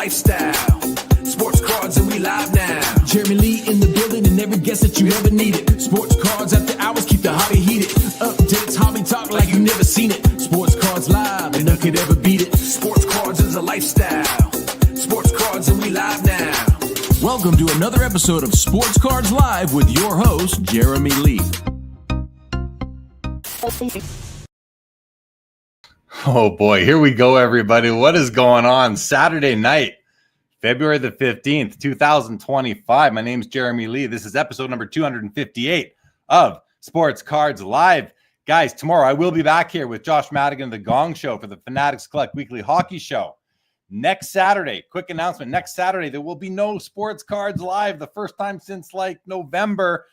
lifestyle. Sports cards and we live now. Jeremy Lee in the building and every guest that you ever needed. Sports cards after hours keep the hobby heated. Updates, hobby talk like you never seen it. Sports cards live and none could ever beat it. Sports cards is a lifestyle. Sports cards and we live now. Welcome to another episode of Sports Cards Live with your host, Jeremy Lee. Oh boy, here we go, everybody. What is going on? Saturday night, February the 15th, 2025. My name is Jeremy Lee. This is episode number 258 of Sports Cards Live. Guys, tomorrow I will be back here with Josh Madigan, The Gong Show, for the Fanatics Collect Weekly Hockey Show. Next Saturday, quick announcement, next Saturday, there will be no Sports Cards Live, the first time since like November.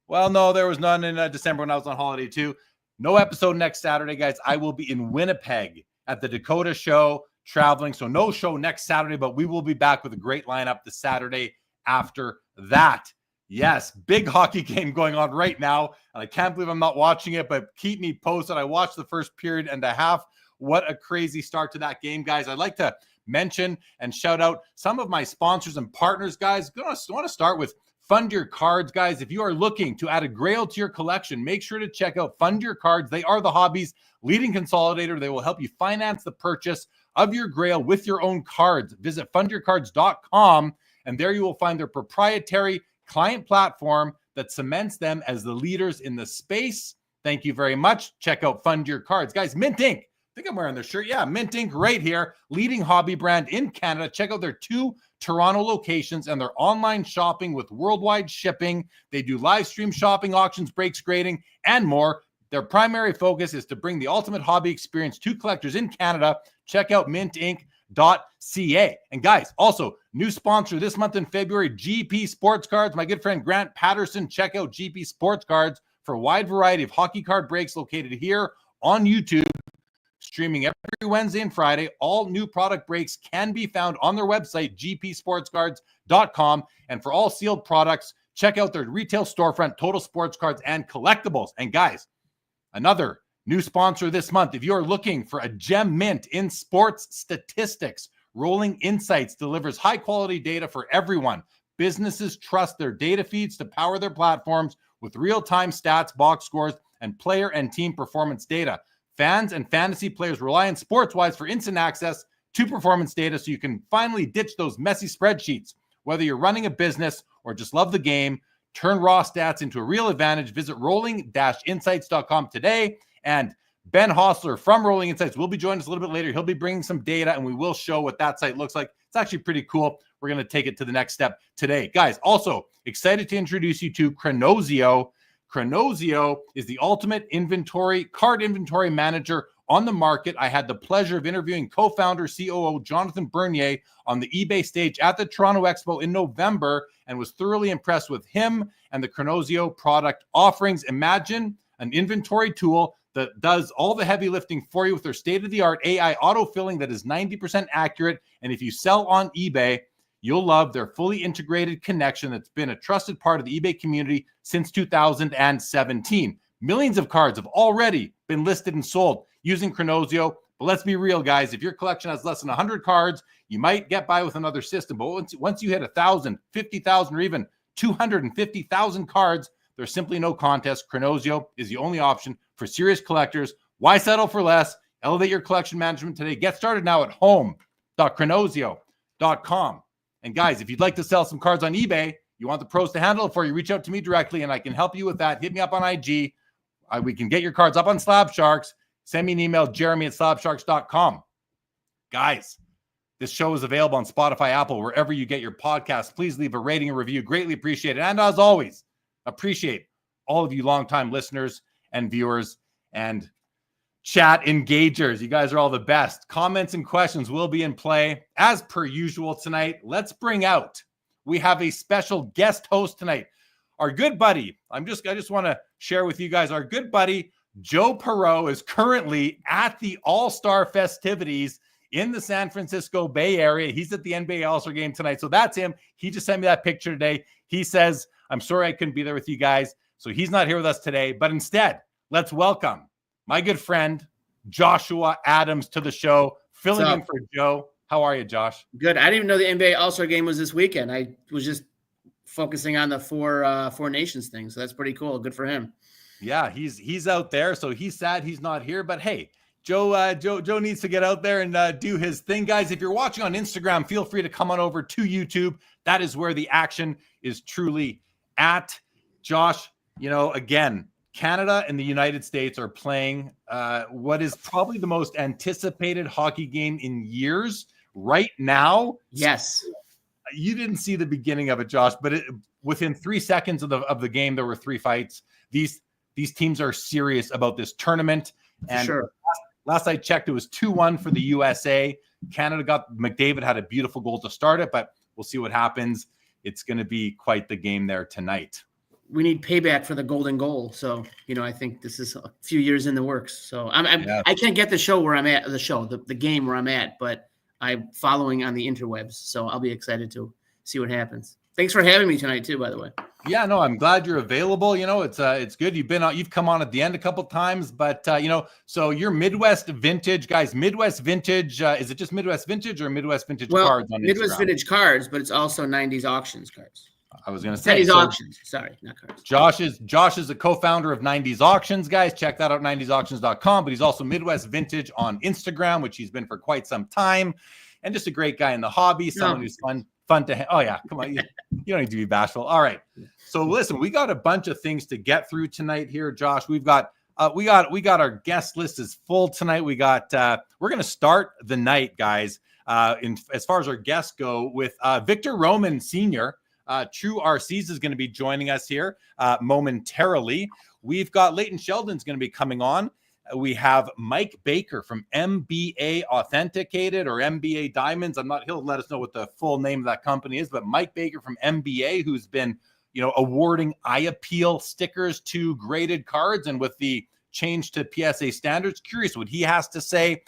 Well, no, there was none in December when I was on holiday too. No episode next Saturday, guys. I will be in Winnipeg at the Dakota Show, traveling. So no show next Saturday, but we will be back with a great lineup the Saturday after that. Yes, big hockey game going on right now. And I can't believe I'm not watching it, but keep me posted. I watched the first period and a half. What a crazy start to that game, guys. I'd like to mention and shout out some of my sponsors and partners, guys. I want to start with Fund Your Cards, guys. If you are looking to add a grail to your collection, make sure to check out Fund Your Cards. They are the hobby's leading consolidator. They will help you finance the purchase of your grail with your own cards. Visit fundyourcards.com, and there you will find their proprietary client platform that cements them as the leaders in the space. Thank you very much. Check out Fund Your Cards. Guys, Mint Inc. I think I'm wearing their shirt. Yeah, Mint Inc. right here. Leading hobby brand in Canada. Check out their 2 Toronto locations and their online shopping with worldwide shipping. They do live stream shopping, auctions, breaks, grading, and more. Their primary focus is to bring the ultimate hobby experience to collectors in Canada. Check out mintinc.ca. And guys, also, new sponsor this month in February, GP Sports Cards. My good friend Grant Patterson. Check out GP Sports Cards for a wide variety of hockey card breaks located here on YouTube. Streaming every Wednesday and Friday. All new product breaks can be found on their website, gpsportscards.com. And for all sealed products, check out their retail storefront, Total Sports Cards and Collectibles. And guys, another new sponsor this month. If you're looking for a gem mint in sports statistics, Rolling Insights delivers high-quality data for everyone. Businesses trust their data feeds to power their platforms with real-time stats, box scores, and player and team performance data. Fans and fantasy players rely on SportsWise for instant access to performance data so you can finally ditch those messy spreadsheets. Whether you're running a business or just love the game, turn raw stats into a real advantage. Visit rolling-insights.com today. And Ben Hossler from Rolling Insights will be joining us a little bit later. He'll be bringing some data, and we will show what that site looks like. It's actually pretty cool. We're going to take it to the next step today. Guys, also excited to introduce you to Chronozio. Chronozio is the ultimate card inventory manager on the market. I had the pleasure of interviewing co-founder, COO Jonathan Bernier on the eBay stage at the Toronto Expo in November and was thoroughly impressed with him and the Chronozio product offerings. Imagine an inventory tool that does all the heavy lifting for you with their state-of-the-art AI autofilling that is 90% accurate. And if you sell on eBay, you'll love their fully integrated connection that's been a trusted part of the eBay community since 2017. Millions of cards have already been listed and sold using Chronozio. But let's be real, guys. If your collection has less than 100 cards, you might get by with another system. But once you hit 1,000, 50,000, or even 250,000 cards, there's simply no contest. Chronozio is the only option for serious collectors. Why settle for less? Elevate your collection management today. Get started now at home.chronozio.com. And guys, if you'd like to sell some cards on eBay, you want the pros to handle it for you, reach out to me directly and I can help you with that. Hit me up on IG. We can get your cards up on Slab Sharks. Send me an email, jeremy@slabsharks.com. Guys, this show is available on Spotify, Apple, wherever you get your podcasts. Please leave a rating and review. Greatly appreciate it. And as always, appreciate all of you longtime listeners and viewers and chat engagers. You guys are all the best. Comments and questions will be in play as per usual tonight. Let's bring out, we have a special guest host tonight. Our good buddy, I just want to share with you guys, our good buddy, Joe Poirot, is currently at the All-Star festivities in the San Francisco Bay Area. He's at the NBA All-Star game tonight. So that's him. He just sent me that picture today. He says, I'm sorry I couldn't be there with you guys. So he's not here with us today, but instead, let's welcome my good friend, Joshua Adams, to the show, filling in for Joe. How are you, Josh? Good. I didn't even know the NBA All-Star game was this weekend. I was just focusing on the four nations thing. So that's pretty cool. Good for him. Yeah, he's out there. So he's sad he's not here. But hey, Joe needs to get out there and do his thing. Guys, if you're watching on Instagram, feel free to come on over to YouTube. That is where the action is truly at. Josh, again, Canada and the United States are playing what is probably the most anticipated hockey game in years right now. Yes. You didn't see the beginning of it, Josh, but within 3 seconds of the game, there were 3 fights. These teams are serious about this tournament. And sure. Last I checked, it was 2-1 for the USA. Canada McDavid had a beautiful goal to start it, but we'll see what happens. It's going to be quite the game there tonight. We need payback for the golden goal. So, I think this is a few years in the works. So I can't get the show where I'm at, the game where I'm at, but I'm following on the interwebs. So I'll be excited to see what happens. Thanks for having me tonight too, by the way. Yeah, no, I'm glad you're available. It's good. You've come on at the end a couple times, but so you're Midwest Vintage, guys. Midwest Vintage, is it just Midwest Vintage or Midwest Vintage cards on Midwest Instagram? Vintage cards, but it's also 90s auctions cards. I was going to say 90s auctions. Sorry, not cards. Josh is a co-founder of 90s Auctions, guys. Check that out, 90sauctions.com. But he's also Midwest Vintage on Instagram, which he's been for quite some time, and just a great guy in the hobby. Someone who's fun to. Oh yeah, come on, you don't need to be bashful. All right. So listen, we got a bunch of things to get through tonight here, Josh. We got our guest list is full tonight. We're going to start the night, guys. As far as our guests go, with Victor Roman Sr. True RCs is going to be joining us here momentarily. We've got Leighton Sheldon's going to be coming on. We have Mike Baker from MBA Authenticated or MBA Diamonds. He'll let us know what the full name of that company is, but Mike Baker from MBA, who's been, awarding eye appeal stickers to graded cards. And with the change to PSA standards, curious what he has to say.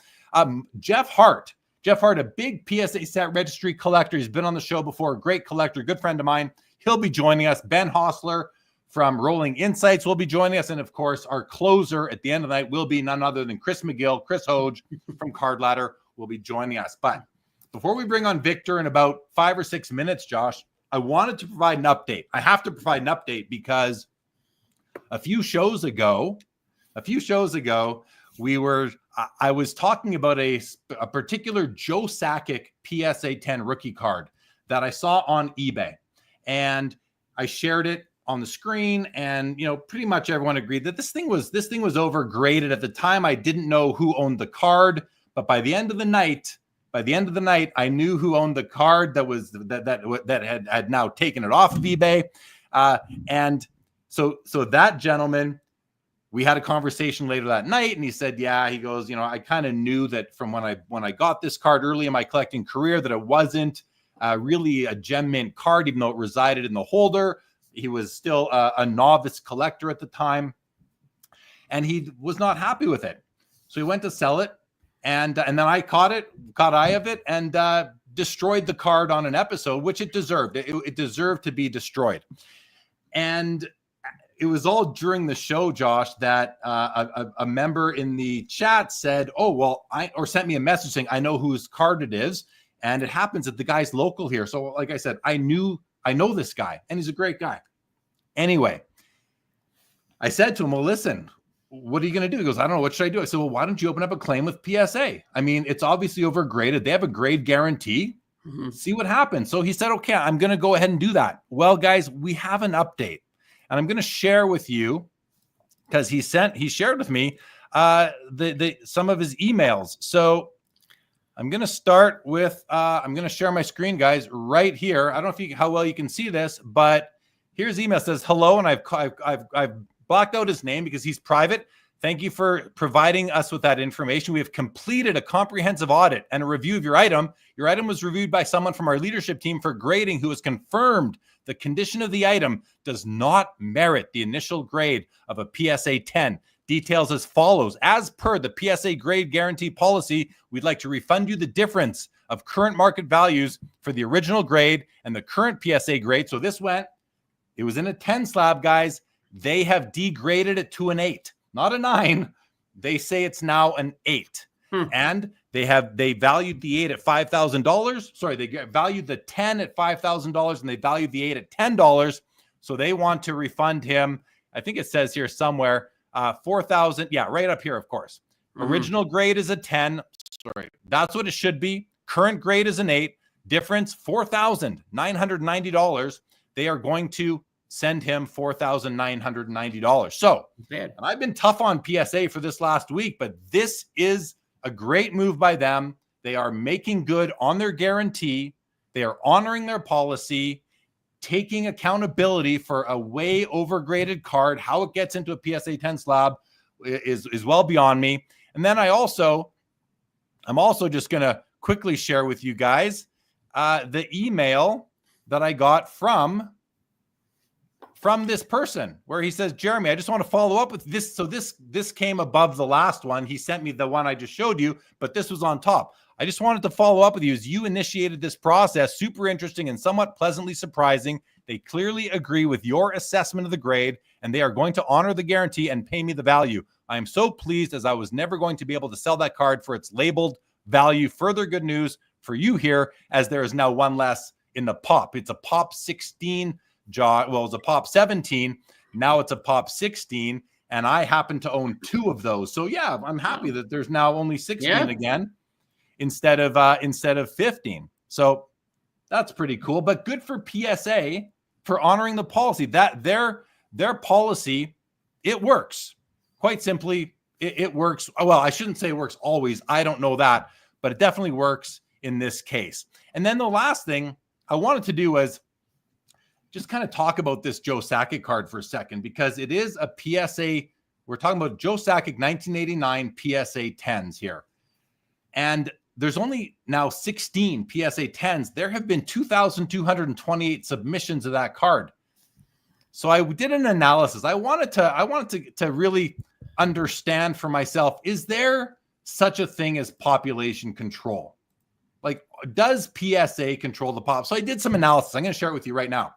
Jeff Hart, a big PSA set registry collector. He's been on the show before, a great collector, good friend of mine. He'll be joining us. Ben Hossler from Rolling Insights will be joining us. And of course, our closer at the end of the night will be none other than Chris McGill. Chris Hoge from Card Ladder will be joining us. But before we bring on Victor in about 5 or 6 minutes, Josh, I wanted to provide an update. I have to provide an update because a few shows ago, I was talking about a particular Joe Sakic PSA 10 rookie card that I saw on eBay, and I shared it on the screen, and pretty much everyone agreed that this thing was overgraded. At the time, I didn't know who owned the card, but by the end of the night, I knew who owned the card that had now taken it off of eBay, and so that gentleman. We had a conversation later that night, and he said, yeah, he goes, I kind of knew that from when I got this card early in my collecting career that it wasn't really a gem mint card, even though it resided in the holder. He was still a novice collector at the time, and he was not happy with it. So he went to sell it, and then I caught eye of it, and destroyed the card on an episode, which it deserved. It deserved to be destroyed. And it was all during the show, Josh, that a member in the chat said, or sent me a message saying, I know whose card it is. And it happens that the guy's local here. So like I said, I know this guy, and he's a great guy. Anyway, I said to him, well, listen, what are you going to do? He goes, I don't know. What should I do? I said, well, why don't you open up a claim with PSA? I mean, it's obviously overgraded. They have a grade guarantee. Mm-hmm. See what happens. So he said, okay, I'm going to go ahead and do that. Well, guys, we have an update. And I'm going to share with you, because he shared with me some of his emails. So I'm going to start with, I'm going to share my screen, guys, right here. I don't know how well you can see this, but here's email. It says, hello, and I've blocked out his name because he's private. Thank you for providing us with that information. We have completed a comprehensive audit and a review of your item. Your item was reviewed by someone from our leadership team for grading who has confirmed the condition of the item does not merit the initial grade of a PSA 10. Details as follows. As per the PSA grade guarantee policy, we'd like to refund you the difference of current market values for the original grade and the current PSA grade. So it was in a 10 slab, guys. They have degraded it to an 8, not a 9. They say it's now an 8. And they valued the 8 at $5,000. Sorry, they valued the 10 at $5,000 and they valued the 8 at $10. So they want to refund him. I think it says here somewhere, 4,000. Yeah, right up here, of course. Original grade is a 10. Sorry, that's what it should be. Current grade is an 8. Difference, $4,990. They are going to send him $4,990. So, and I've been tough on PSA for this last week, but this is a great move by them. They are making good on their guarantee. They are honoring their policy, taking accountability for a way overgraded card. How it gets into a PSA 10 slab is well beyond me. And then I'm also just going to quickly share with you guys the email that I got from this person where he says, Jeremy, I just want to follow up with this. So this came above the last one. He sent me the one I just showed you, but this was on top. I just wanted to follow up with you as you initiated this process. Super interesting and somewhat pleasantly surprising. They clearly agree with your assessment of the grade, and they are going to honor the guarantee and pay me the value. I am so pleased, as I was never going to be able to sell that card for its labeled value. Further good news for you here, as there is now one less in the pop. It's a pop 16. Well, it was a pop 17. Now it's a pop 16. And I happen to own 2 of those. So yeah, I'm happy that there's now only 16 again instead of 15. So that's pretty cool. But good for PSA for honoring the policy. That their policy, it works. Quite simply, it works. Well, I shouldn't say it works always. I don't know that, but it definitely works in this case. And then the last thing I wanted to do was just kind of talk about this Joe Sakic card for a second, because it is a PSA. We're talking about Joe Sakic 1989 PSA 10s here. And there's only now 16 PSA 10s. There have been 2,228 submissions of that card. So I did an analysis. I wanted to really understand for myself, is there such a thing as population control? Like, does PSA control the pop? So I did some analysis. I'm going to share it with you right now.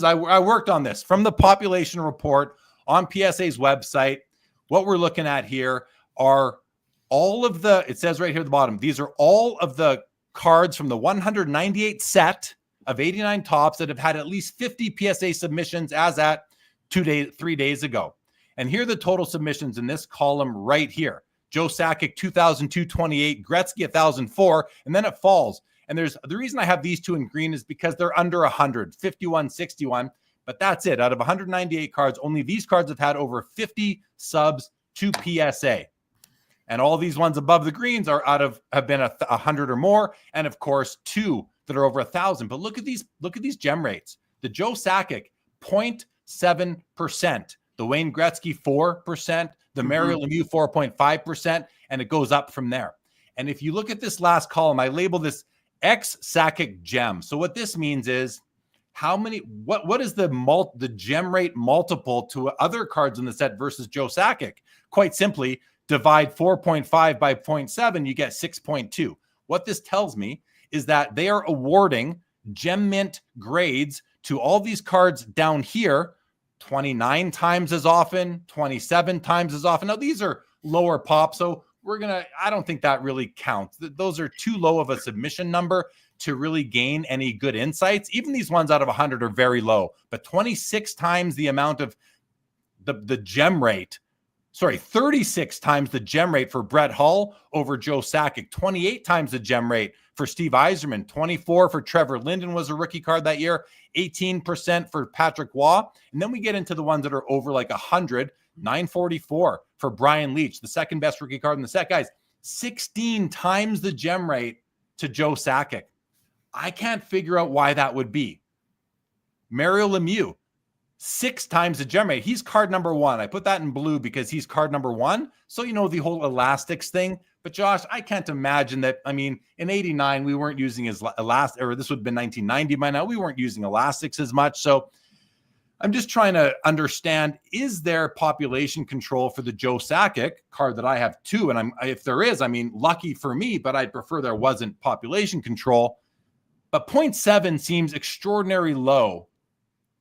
I worked on this from the population report on PSA's website. What we're looking at here are all of it says right here at the bottom, these are all of the cards from the 198 set of 89 tops that have had at least 50 PSA submissions as at 3 days ago. And here are the total submissions in this column right here. Joe Sakic, 2,228, Gretzky, 1,004, and then it falls. And the reason I have these 2 in green is because they're under 100, 51, 61, but that's it. Out of 198 cards, only these cards have had over 50 subs to PSA. And all these ones above the greens have been 100 or more. And of course, 2 that are over 1,000. But look at these gem rates. The Joe Sakic, 0.7%. The Wayne Gretzky, 4%. The Mario Lemieux, 4.5%. And it goes up from there. And if you look at this last column, I label this X Sakic gem. So what this means is what is the gem rate multiple to other cards in the set versus Joe Sakic? Quite simply, divide 4.5 by 0.7, you get 6.2. What this tells me is that they are awarding gem mint grades to all these cards down here 29 times as often, 27 times as often. Now, these are lower pop, so I don't think that really counts. Those are too low of a submission number to really gain any good insights. Even these ones out of 100 are very low, but 26 times the amount of the gem rate. 36 times the gem rate for Brett Hull over Joe Sakic, 28 times the gem rate for Steve Yzerman, 24 for Trevor Linden was a rookie card that year, 18% for Patrick Waugh. And then we get into the ones that are over like 100, 944 for Brian Leach, the second best rookie card in the set. Guys, 16 times the gem rate to Joe Sakic. I can't figure out why that would be. Mario Lemieux, 6 times the gem rate. He's card number 1. I put that in blue because he's card number 1. So, the whole elastics thing. But Josh, I can't imagine that. I mean, in 89, we weren't using his elastic, or this would have been 1990 by now. We weren't using elastics as much. So I'm just trying to understand, is there population control for the Joe Sakic card that I have 2? And if there is, lucky for me, but I'd prefer there wasn't population control. But 0.7 seems extraordinarily low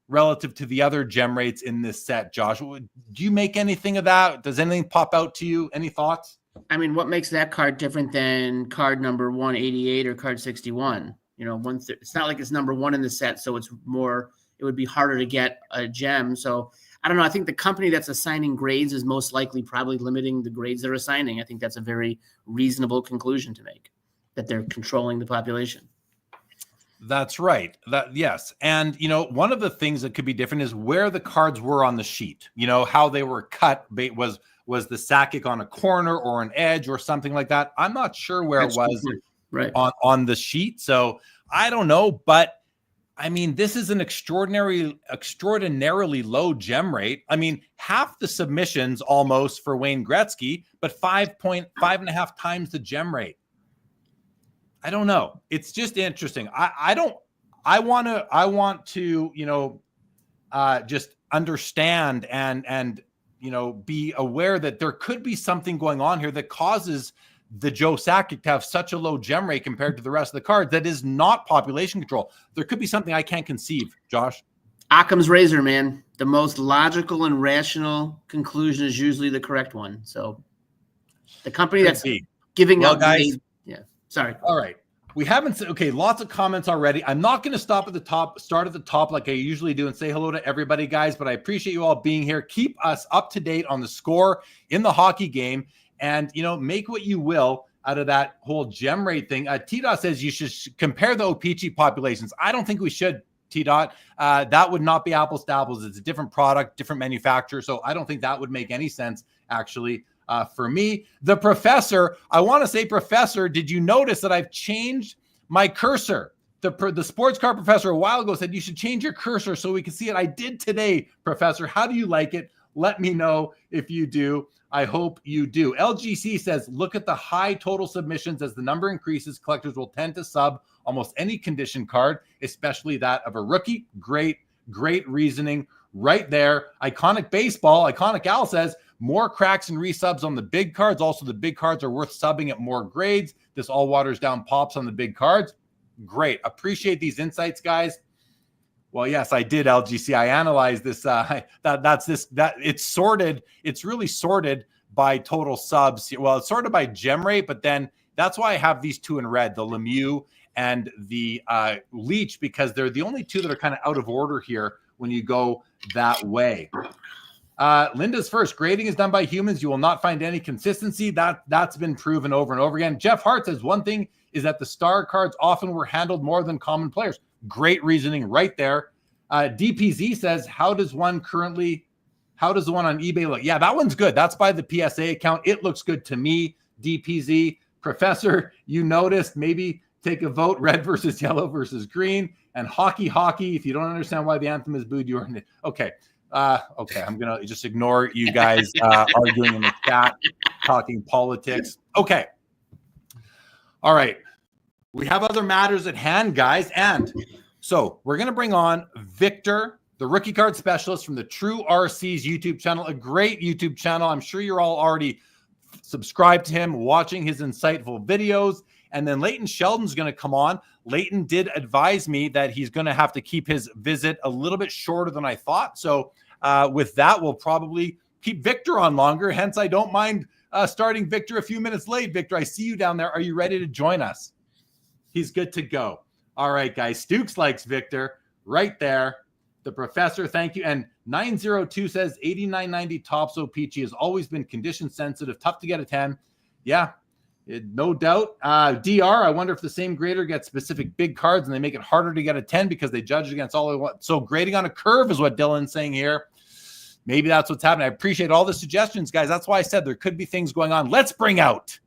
relative to the other gem rates in this set. Josh, do you make anything of that? Does anything pop out to you? Any thoughts? I mean, what makes that card different than card number 188 or card 61? You know, it's not like it's number one in the set, so it would be harder to get a gem. So I don't know. I think the company that's assigning grades is most likely probably limiting the grades they're assigning. I think that's a very reasonable conclusion to make, that they're controlling the population. That's right. Yes. And, you know, one of the things that could be different is where the cards were on the sheet, you know, how they were cut. Was the Sakic on a corner or an edge or something like that? I'm not sure where it was right on the sheet. So I don't know, but I mean, this is an extraordinarily low gem rate. I mean, half the submissions almost for Wayne Gretzky, but 5.5 times the gem rate. I don't know. It's just interesting. I want to, you know, just understand and, you know, be aware that there could be something going on here that causes the Joe Sakic to have such a low gem rate compared to the rest of the cards that is not population control. There could be something I can't conceive, Josh. Occam's razor, man. The most logical and rational conclusion is usually the correct one. So the company that's giving up guys. Sorry. All right. We haven't said, okay, lots of comments already. I'm not going to start at the top like I usually do and say hello to everybody, guys, but I appreciate you all being here. Keep us up to date on the score in the hockey game and, you know, make what you will out of that whole gem rate thing. T-Dot says you should compare the O-Pee-Chee populations. I don't think we should, T-Dot. That would not be apples to apples. It's a different product, different manufacturer. So I don't think that would make any sense, actually. For me, the professor, I want to say, Professor, did you notice that I've changed my cursor? The sports card professor a while ago said you should change your cursor so we can see it. I did today, Professor. How do you like it? Let me know if you do. I hope you do. LGC says, look at the high total submissions. As the number increases, collectors will tend to sub almost any condition card, especially that of a rookie. Great reasoning right there. Iconic Baseball, Iconic Al says, more cracks and resubs on the big cards. Also, the big cards are worth subbing at more grades. This all waters down pops on the big cards. Great. Appreciate these insights, guys. Well, yes, I did, LGC. I analyzed this. It's sorted. It's really sorted by total subs. Well, it's sorted by gem rate, but then that's why I have these two in red, the Lemieux and the Leach, because they're the only two that are kind of out of order here when you go that way. Linda's first. Grading is done by humans. You will not find any consistency. That's been proven over and over again. Jeff Hart says one thing is that the star cards often were handled more than common players. Great reasoning right there. DPZ says, how does the one on eBay look? Yeah, that one's good. That's by the PSA account. It looks good to me. DPZ. Professor, you noticed, maybe take a vote, red versus yellow versus green, and hockey. If you don't understand why the anthem is booed, you're in it. Okay. I'm going to just ignore you guys arguing in the chat, talking politics. Okay. All right. We have other matters at hand, guys. And so we're going to bring on Victor, the rookie card specialist from the True RC's YouTube channel, a great YouTube channel. I'm sure you're all already subscribed to him, watching his insightful videos. And then Leighton Sheldon's going to come on. Leighton did advise me that he's going to have to keep his visit a little bit shorter than I thought. So with that, we'll probably keep Victor on longer. Hence, I don't mind starting Victor a few minutes late. Victor, I see you down there. Are you ready to join us? He's good to go. All right, guys. Stukes likes Victor right there. The professor, thank you. And 902 says 8990 Topps O-Pee-Chee has always been condition sensitive, tough to get a 10. Yeah. No doubt. DR, I wonder if the same grader gets specific big cards and they make it harder to get a 10 because they judge against all they want. So grading on a curve is what Dylan's saying here. Maybe that's what's happening. I appreciate all the suggestions, guys. That's why I said there could be things going on. Let's bring out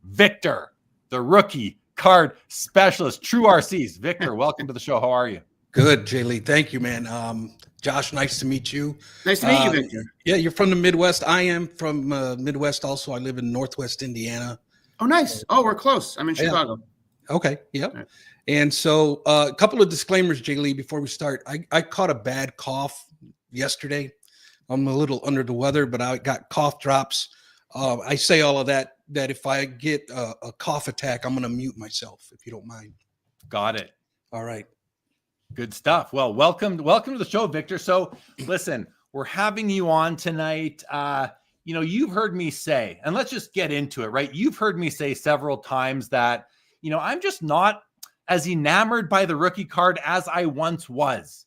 Victor, the rookie card specialist, True RCs. Victor, welcome to the show. How are you? Good, Jay Lee. Thank you, man. Josh, nice to meet you. Nice to meet you, Victor. Yeah, you're from the Midwest. I am from Midwest also. I live in Northwest Indiana. Oh, nice. Oh, we're close. I'm in Chicago. Okay. Yep. Right. And so a couple of disclaimers, Jay Lee, before we start. I caught a bad cough yesterday. I'm a little under the weather, but I got cough drops. I say all of that if I get a cough attack, I'm going to mute myself, if you don't mind. Got it. All right. Good stuff. Well, welcome to the show, Victor. So listen, we're having you on tonight. you've heard me say, and let's just get into it, right? You've heard me say several times that, I'm just not as enamored by the rookie card as I once was.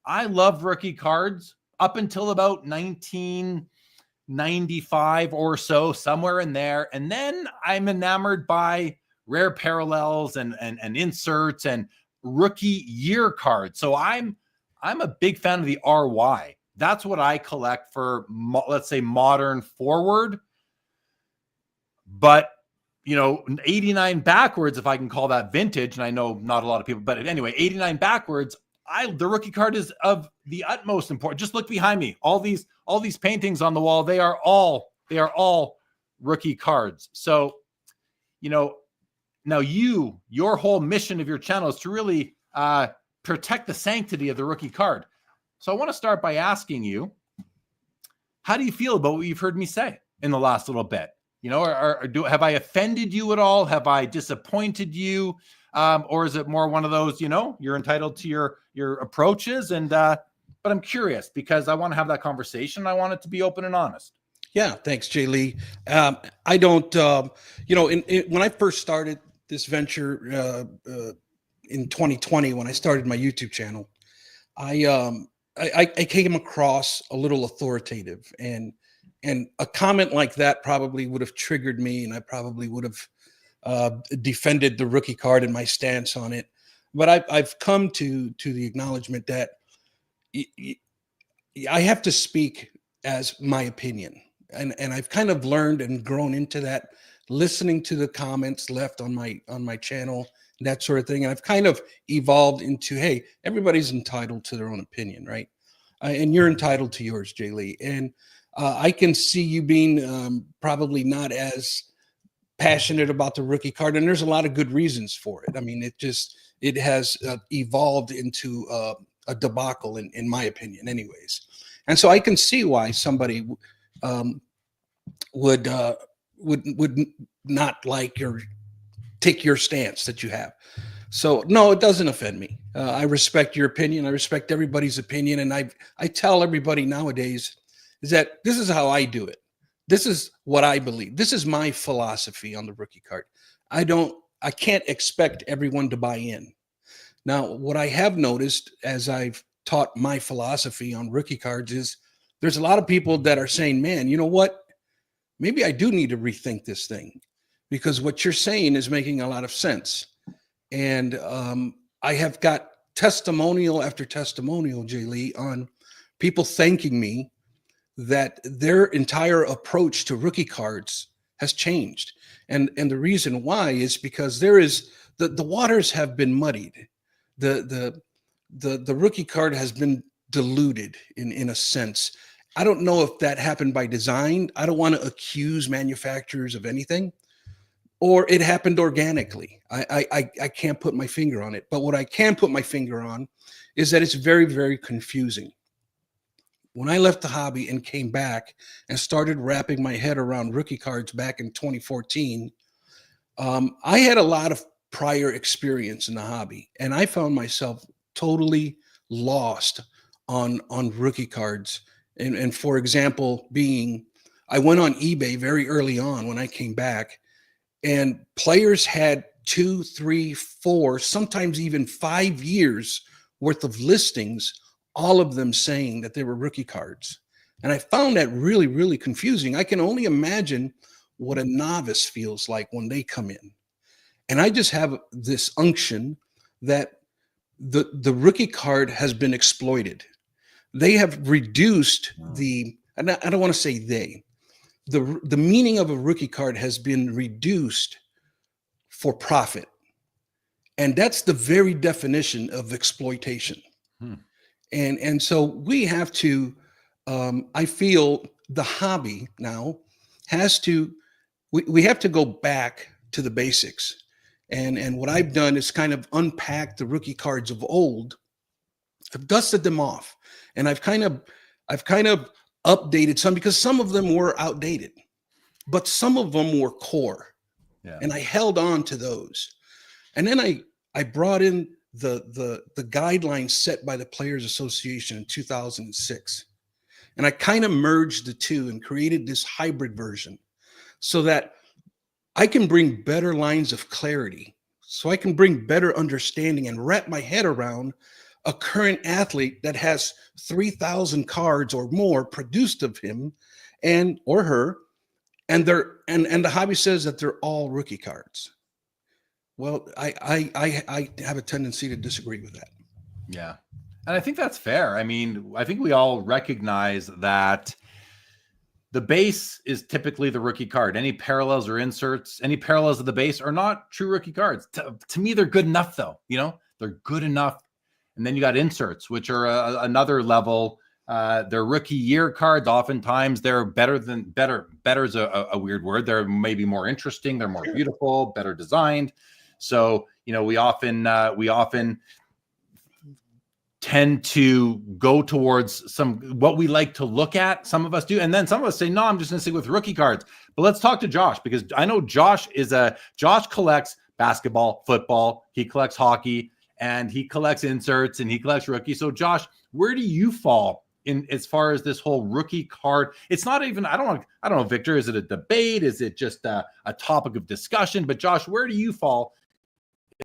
I love rookie cards up until about 1995 or so, somewhere in there. And then I'm enamored by rare parallels and inserts and rookie year cards. So I'm a big fan of the RY. That's what I collect for, let's say, modern forward. But 89 backwards, if I can call that vintage, and I know not a lot of people, but anyway, 89 backwards, the rookie card is of the utmost importance. Just look behind me. All these paintings on the wall, they are all rookie cards. So, now your whole mission of your channel is to really protect the sanctity of the rookie card. So I want to start by asking you, how do you feel about what you've heard me say in the last little bit? Have I offended you at all? Have I disappointed you? Or is it more one of those, you're entitled to your approaches? But I'm curious because I want to have that conversation. I want it to be open and honest. Yeah. Thanks, Jay Lee. I don't, when I first started this venture in 2020, when I started my YouTube channel, I came across a little authoritative, and a comment like that probably would have triggered me, and I probably would have defended the rookie card and my stance on it. But I've come to the acknowledgement that I have to speak as my opinion, and I've kind of learned and grown into that, listening to the comments left on my channel, that sort of thing. And I've kind of evolved into, hey, everybody's entitled to their own opinion, right? And you're entitled to yours, Jay Lee. And I can see you being probably not as passionate about the rookie card, and there's a lot of good reasons for it. I mean, it has evolved into a debacle, in my opinion, anyways. And so I can see why somebody would not like take your stance that you have. So no, it doesn't offend me. I respect your opinion. I respect everybody's opinion. And I tell everybody nowadays is that this is how I do it. This is what I believe. This is my philosophy on the rookie card. I can't expect everyone to buy in. Now, what I have noticed as I've taught my philosophy on rookie cards is there's a lot of people that are saying, man, you know what? Maybe I do need to rethink this thing, because what you're saying is making a lot of sense. And I have got testimonial after testimonial, Jay Lee, on people thanking me that their entire approach to rookie cards has changed. And the reason why is because there is the waters have been muddied. The rookie card has been diluted in a sense. I don't know if that happened by design. I don't want to accuse manufacturers of anything, or it happened organically. I can't put my finger on it. But what I can put my finger on is that it's very, very confusing. When I left the hobby and came back and started wrapping my head around rookie cards back in 2014, I had a lot of prior experience in the hobby, and I found myself totally lost on rookie cards. And for example, I went on eBay very early on when I came back, and players had 2, 3, 4, sometimes even 5 years worth of listings, all of them saying that they were rookie cards. And I found that really, really confusing. I can only imagine what a novice feels like when they come in. And I just have this unction that the rookie card has been exploited. They have reduced I don't want to say the meaning of a rookie card has been reduced for profit. And that's the very definition of exploitation. And so we have to, I feel the hobby now we have to go back to the basics. And what I've done is kind of unpack the rookie cards of old. I've dusted them off, and I've kind of updated some, because some of them were outdated, but some of them were core. Yeah. And I held on to those. And then I brought in the guidelines set by the Players Association in 2006. And I kind of merged the two and created this hybrid version so that I can bring better lines of clarity, so I can bring better understanding and wrap my head around a current athlete that has 3,000 cards or more produced of him and or her, and the hobby says that they're all rookie cards. Well, I have a tendency to disagree with that. Yeah. And I think that's fair. I mean, I think we all recognize that the base is typically the rookie card. Any parallels or inserts, any parallels of the base are not true rookie cards. To me, they're good enough, though. You know, they're good enough. And then you got inserts, which are another level. They're rookie year cards. Oftentimes, they're better. Better is a weird word. They're maybe more interesting. They're more beautiful, better designed. So, you know, we often tend to go towards what we like to look at. Some of us do. And then some of us say, no, I'm just going to stick with rookie cards. But let's talk to Josh, because I know Josh collects basketball, football. He collects hockey, and he collects inserts, and he collects rookies. So Josh, where do you fall in as far as this whole rookie card? It's not even, I don't know, Victor, is it a debate? Is it just a topic of discussion? But Josh, where do you fall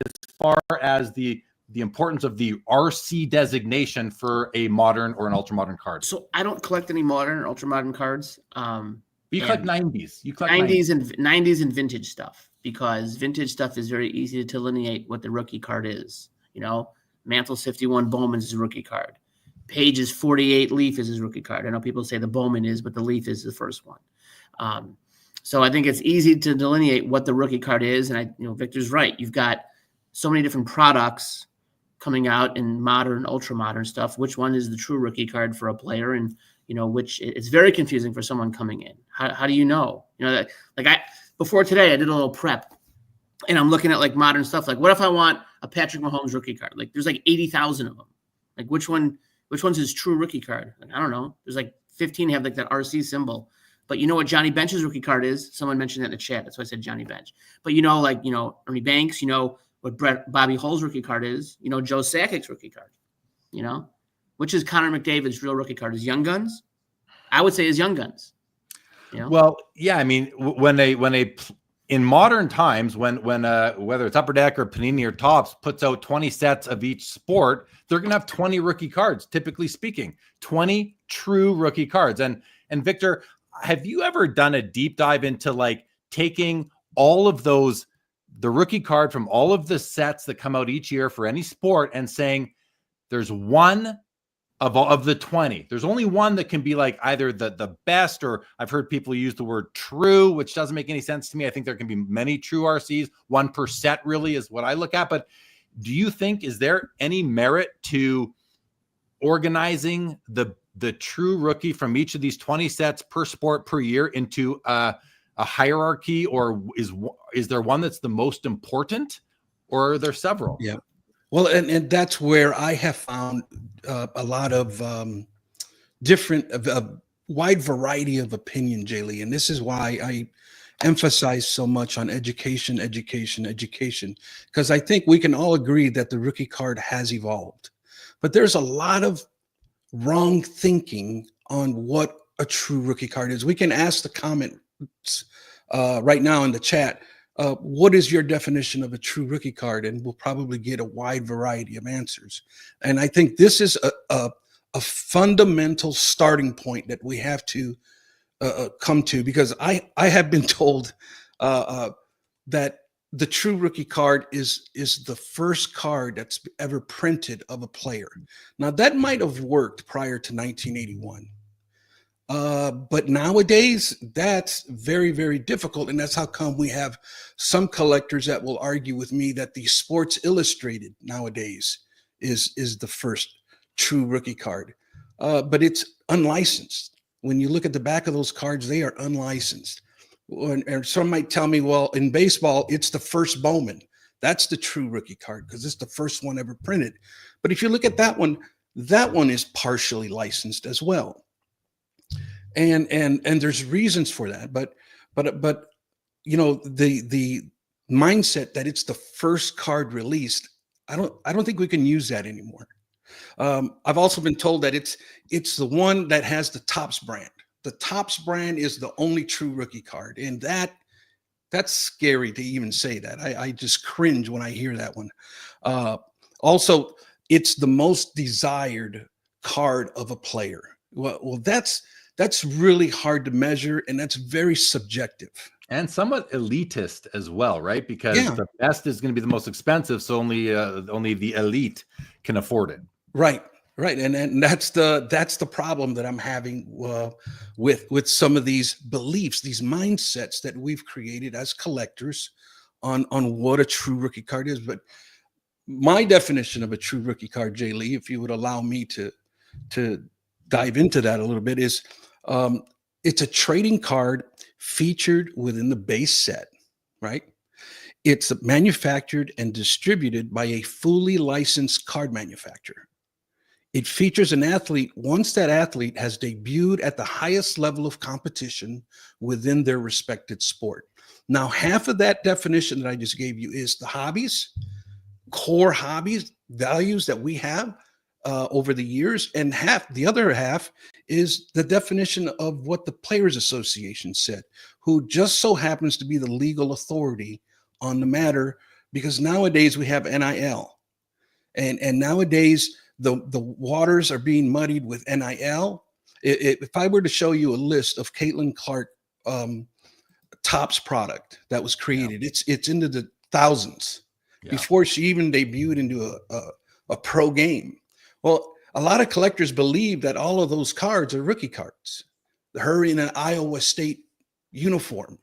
as far as the importance of the RC designation for a modern or an ultra modern card? So I don't collect any modern or ultra modern cards. You collect 90s. You collect 90s and vintage stuff, because vintage stuff is very easy to delineate what the rookie card is. You know, Mantle's 51 Bowman's is a rookie card. Page's 48 Leaf is his rookie card. I know people say the Bowman is, but the Leaf is the first one. So I think it's easy to delineate what the rookie card is. And Victor's right. You've got so many different products coming out in modern, ultra modern stuff. Which one is the true rookie card for a player? And, which it's very confusing for someone coming in. How do you know? Before today, I did a little prep, and I'm looking at like modern stuff. Like, what if I want a Patrick Mahomes rookie card? Like, there's like 80,000 of them. Like, which one's his true rookie card? Like, I don't know. There's like 15 have like that RC symbol. But you know what Johnny Bench's rookie card is? Someone mentioned that in the chat. That's why I said Johnny Bench. But Ernie Banks, what Bobby Hull's rookie card is, Joe Sakic's rookie card, which is Connor McDavid's real rookie card. Is Young Guns? I would say is Young Guns. Well, yeah, I mean, when in modern times, when whether it's Upper Deck or Panini or Topps puts out 20 sets of each sport, they're going to have 20 rookie cards, typically speaking, 20 true rookie cards. And Victor, have you ever done a deep dive into like taking all of those, the rookie card from all of the sets that come out each year for any sport, and saying there's one of the 20, there's only one that can be like either the best, or I've heard people use the word true, which doesn't make any sense to me. I think there can be many true RCs. One per set really is what I look at. But do you think, is there any merit to organizing the true rookie from each of these 20 sets per sport per year into a hierarchy, or is there one that's the most important, or are there several? Yeah. Well, and that's where I have found a lot of different, a wide variety of opinion, Jay Lee. And this is why I emphasize so much on education, because I think we can all agree that the rookie card has evolved. But there's a lot of wrong thinking on what a true rookie card is. We can ask the comments right now in the chat, what is your definition of a true rookie card? And we'll probably get a wide variety of answers. And I think this is a fundamental starting point that we have to come to, because I have been told that the true rookie card is the first card that's ever printed of a player. Now, that might have worked prior to 1981. But nowadays, that's very, very difficult. And that's how come we have some collectors that will argue with me that the Sports Illustrated nowadays is the first true rookie card. But it's unlicensed. When you look at the back of those cards, they are unlicensed. And some might tell me, well, in baseball, it's the first Bowman. That's the true rookie card because it's the first one ever printed. But if you look at that one is partially licensed as well. And there's reasons for that, but the mindset that it's the first card released, I don't think we can use that anymore. I've also been told that it's the one that has the Topps brand. The Topps brand is the only true rookie card, and that's scary to even say that. I just cringe when I hear that one. Also, it's the most desired card of a player. Well, that's really hard to measure, and that's very subjective. And somewhat elitist as well, right? Because the best is going to be the most expensive, so only the elite can afford it. Right, and that's the problem that I'm having with some of these beliefs, these mindsets that we've created as collectors on what a true rookie card is. But my definition of a true rookie card, Jay Lee, if you would allow me to dive into that a little bit, is it's a trading card featured within the base set, right? It's manufactured and distributed by a fully licensed card manufacturer. It features an athlete once that athlete has debuted at the highest level of competition within their respected sport. Now, half of that definition that I just gave you is the hobbies, core hobbies, values that we have over the years, and the other half is the definition of what the Players Association said, who just so happens to be the legal authority on the matter, because nowadays we have NIL, and nowadays the waters are being muddied with NIL. If I were to show you a list of Caitlin Clark Topps product that was created, it's into the thousands before she even debuted into a pro game. Well, a lot of collectors believe that all of those cards are rookie cards. Her in an Iowa State uniform,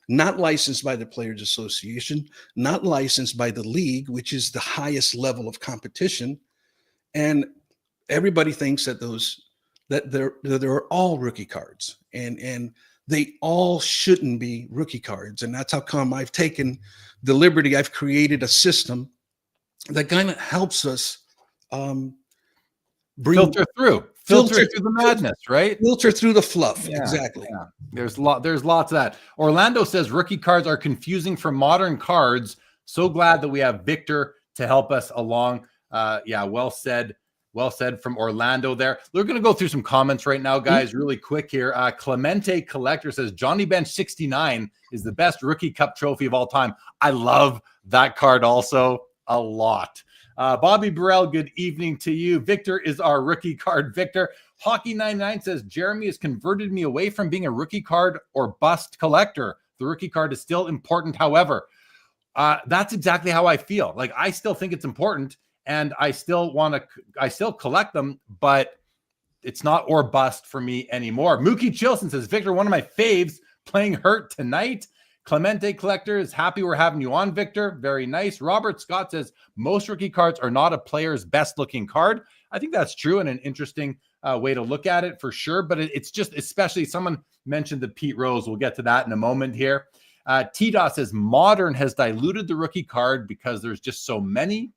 not licensed by the Players Association, not licensed by the league, which is the highest level of competition. And everybody thinks that they're all rookie cards, and they all shouldn't be rookie cards. And that's how come I've taken the liberty. I've created a system that kind of helps us filter through the madness, right? Filter through the fluff. Exactly. Yeah. There's lots of that. Orlando says rookie cards are confusing for modern cards. So glad that we have Victor to help us along. Well said from Orlando there. We're going to go through some comments right now, guys, really quick here. Clemente Collector says Johnny Bench 69 is the best rookie cup trophy of all time. I love that card also a lot. Bobby Burrell, good evening to you. Victor is our rookie card. Victor. Hockey 99 says Jeremy has converted me away from being a rookie card or bust collector. The rookie card is still important. However, that's exactly how I feel. Like, I still think it's important, and I still collect them, but it's not or bust for me anymore. Mookie Chilson says, Victor, one of my faves playing Hurt tonight. Clemente Collector is happy we're having you on, Victor. Very nice. Robert Scott says most rookie cards are not a player's best looking card. I think that's true, and an interesting way to look at it for sure. But it's just, especially someone mentioned the Pete Rose. We'll get to that in a moment here. T-Dot says Modern has diluted the rookie card because there's just so many.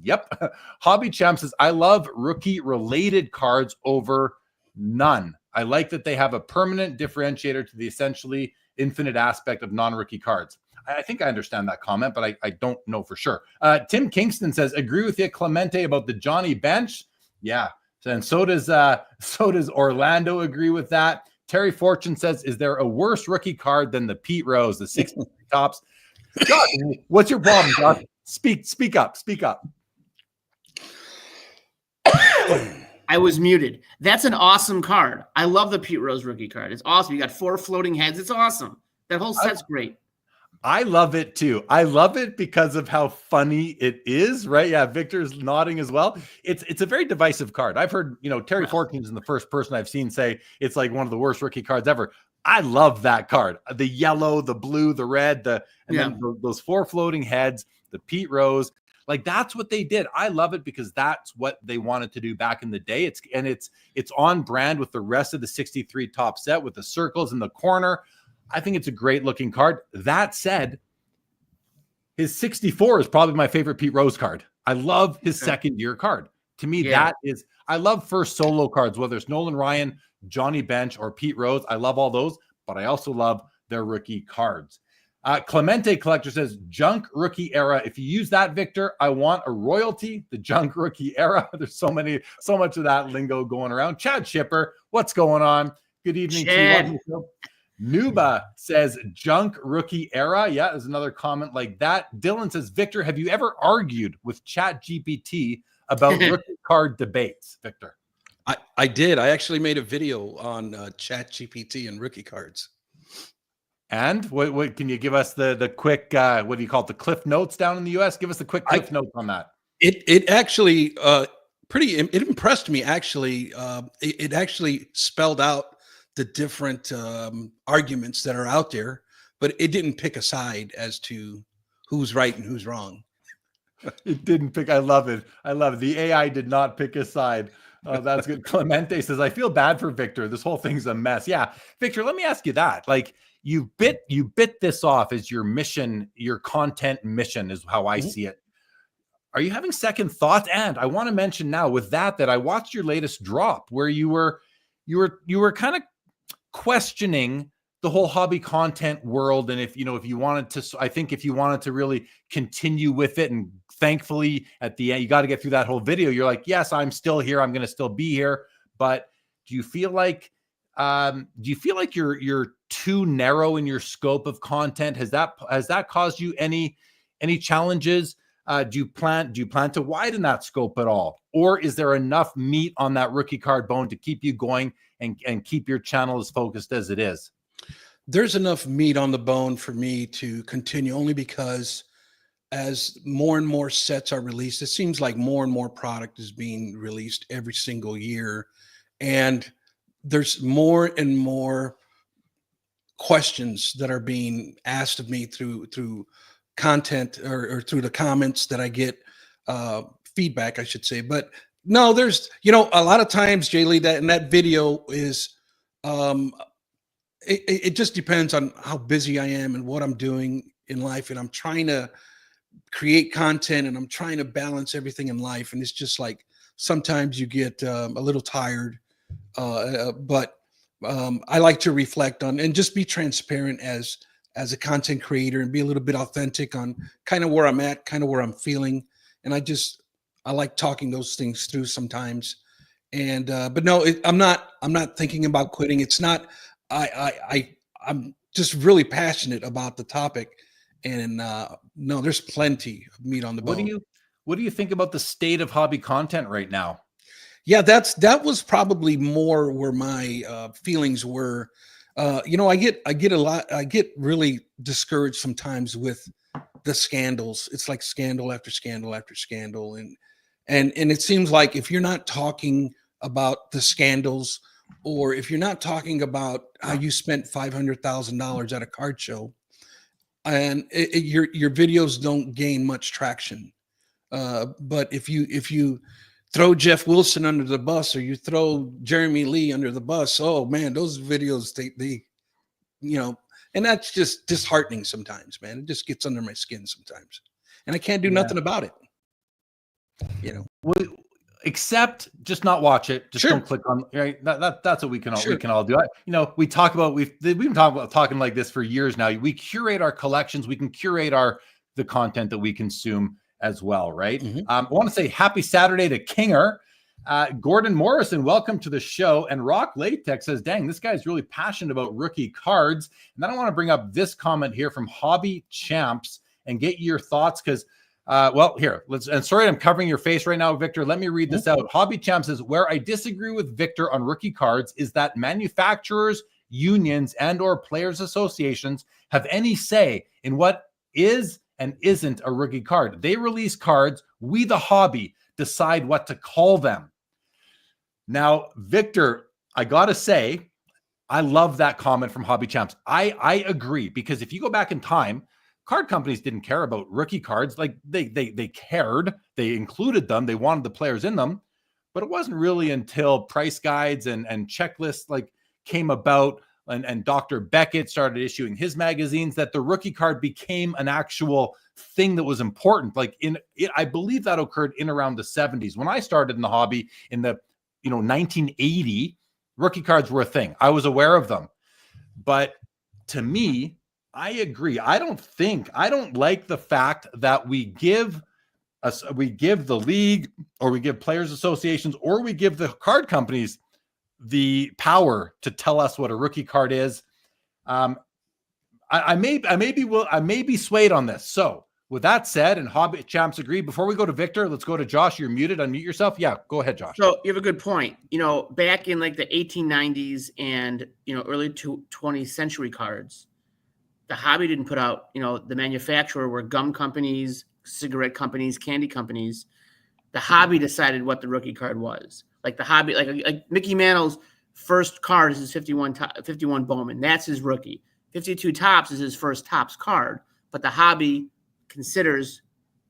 Yep. Hobby Champ says, I love rookie related cards over none. I like that they have a permanent differentiator to the essentially infinite aspect of non-rookie cards. I think I understand that comment, but I don't know for sure. Tim Kingston says, agree with you, Clemente, about the Johnny Bench. Yeah. And so does Orlando agree with that. Terry Fortune says, is there a worse rookie card than the Pete Rose, the 60 tops? Josh, what's your problem, Josh? Speak up. I was muted. That's an awesome card. I love the Pete Rose rookie card. It's awesome. You got 4 floating heads. It's awesome. That whole set's great. I love it too. I love it because of how funny it is, right? Yeah, Victor's nodding as well. It's a very divisive card. I've heard, Terry Fortune's the first person I've seen say it's like one of the worst rookie cards ever. I love that card. The yellow, the blue, the red, then those 4 floating heads, the Pete Rose. Like, that's what they did. I love it because that's what they wanted to do back in the day. It's on brand with the rest of the 63 top set with the circles in the corner. I think it's a great looking card. That said, his 64 is probably my favorite Pete Rose card. I love his second year card. To me, I love first solo cards, whether it's Nolan Ryan, Johnny Bench, or Pete Rose. I love all those, but I also love their rookie cards. Clemente Collector says junk rookie era. If you use that, Victor, I want a royalty. The junk rookie era. There's so much of that lingo going around. Chad Shipper, what's going on? Good evening Chad. to you. Nuba says junk rookie era. Yeah, there's another comment like that. Dylan says, Victor, have you ever argued with Chat GPT about rookie card debates, Victor? I did. I actually made a video on Chat GPT and rookie cards. And what can you give us the quick what do you call it, the cliff notes down in the US? Give us the quick cliff notes on that. It actually it impressed me actually. It actually spelled out the different arguments that are out there, but it didn't pick a side as to who's right and who's wrong. It didn't pick. I love it. The AI did not pick a side. That's good. Clemente says, I feel bad for Victor. This whole thing's a mess. Yeah. Victor, let me ask you that. Like you bit this off as your mission, your content mission is how I see it. Are you having second thoughts? And I want to mention now with that I watched your latest drop where you were kind of questioning the whole hobby content world. And if you wanted to, I think if you wanted to really continue with it, and thankfully at the end, you got to get through that whole video. You're like, yes, I'm still here. I'm going to still be here. But do you feel like you're too narrow in your scope of content? Has that caused you any challenges? Do you plan to widen that scope at all? Or is there enough meat on that rookie card bone to keep you going and keep your channel as focused as it is? There's enough meat on the bone for me to continue, only because as more and more sets are released, it seems like more and more product is being released every single year. And there's more and more questions that are being asked of me through content or through the comments that I get, feedback, I should say. But no, there's, a lot of times, Jay Lee, that in that video is, it just depends on how busy I am and what I'm doing in life. And I'm trying to create content and I'm trying to balance everything in life. And it's just like, sometimes you get a little tired, but I like to reflect on and just be transparent as a content creator and be a little bit authentic on kind of where I'm at, kind of where I'm feeling. And I like talking those things through sometimes. And, but no, I'm not thinking about quitting. It's not, I'm just really passionate about the topic, and no, there's plenty of meat on the bone. What do you think about the state of hobby content right now? Yeah, that was probably more where my feelings were. I get really discouraged sometimes with the scandals. It's like scandal after scandal after scandal, and it seems like if you're not talking about the scandals, or if you're not talking about how you spent $500,000 at a card show, and your videos don't gain much traction. But if you throw Jeff Wilson under the bus, or you throw Jeremy Lee under the bus, oh man, those videos, they and that's just disheartening sometimes, man. It just gets under my skin sometimes, and I can't do nothing about it. Except just not watch it. Just don't click on. Right, that's what we can all do. We've been talking like this for years now. We curate our collections. We can curate the content that we consume as well, right? I want to say happy Saturday to Kinger. Gordon Morrison, welcome to the show. And Rock Latex says, dang, this guy's really passionate about rookie cards. And then I want to bring up this comment here from Hobby Champs and get your thoughts, because sorry, I'm covering your face right now, Victor. Let me read this out. Hobby Champs says, where I disagree with Victor on rookie cards is that manufacturers, unions, and or players associations have any say in what is and isn't a rookie card. They release cards. We, the hobby, decide what to call them. Now, Victor, I got to say, I love that comment from Hobby Champs. I agree, because if you go back in time, card companies didn't care about rookie cards. Like they cared, they included them, they wanted the players in them, but it wasn't really until price guides and checklists like came about, and Dr. Beckett started issuing his magazines, that the rookie card became an actual thing that was important. I believe that occurred in around the 70s. When I started in the hobby in the 1980, rookie cards were a thing. I was aware of them. But to me, I agree. I don't like the fact that we give the league, or we give players associations, or we give the card companies the power to tell us what a rookie card is. I may be swayed on this. So with that said, and Hobby Champs agree, before we go to Victor, let's go to Josh. You're muted. Unmute yourself. Yeah, go ahead, Josh. So you have a good point. Back in like the 1890s and, early 20th century cards, the hobby didn't put out, the manufacturer were gum companies, cigarette companies, candy companies. The hobby decided what the rookie card was. Like the hobby, like Mickey Mantle's first card is his 51 Bowman. That's his rookie. 52 Topps is his first Topps card, but the hobby considers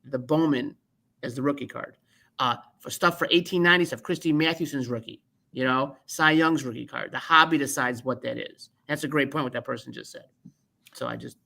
the Bowman as the rookie card. For stuff for 1890 stuff, Christy Mathewson's rookie, Cy Young's rookie card. The hobby decides what that is. That's a great point what that person just said. So I just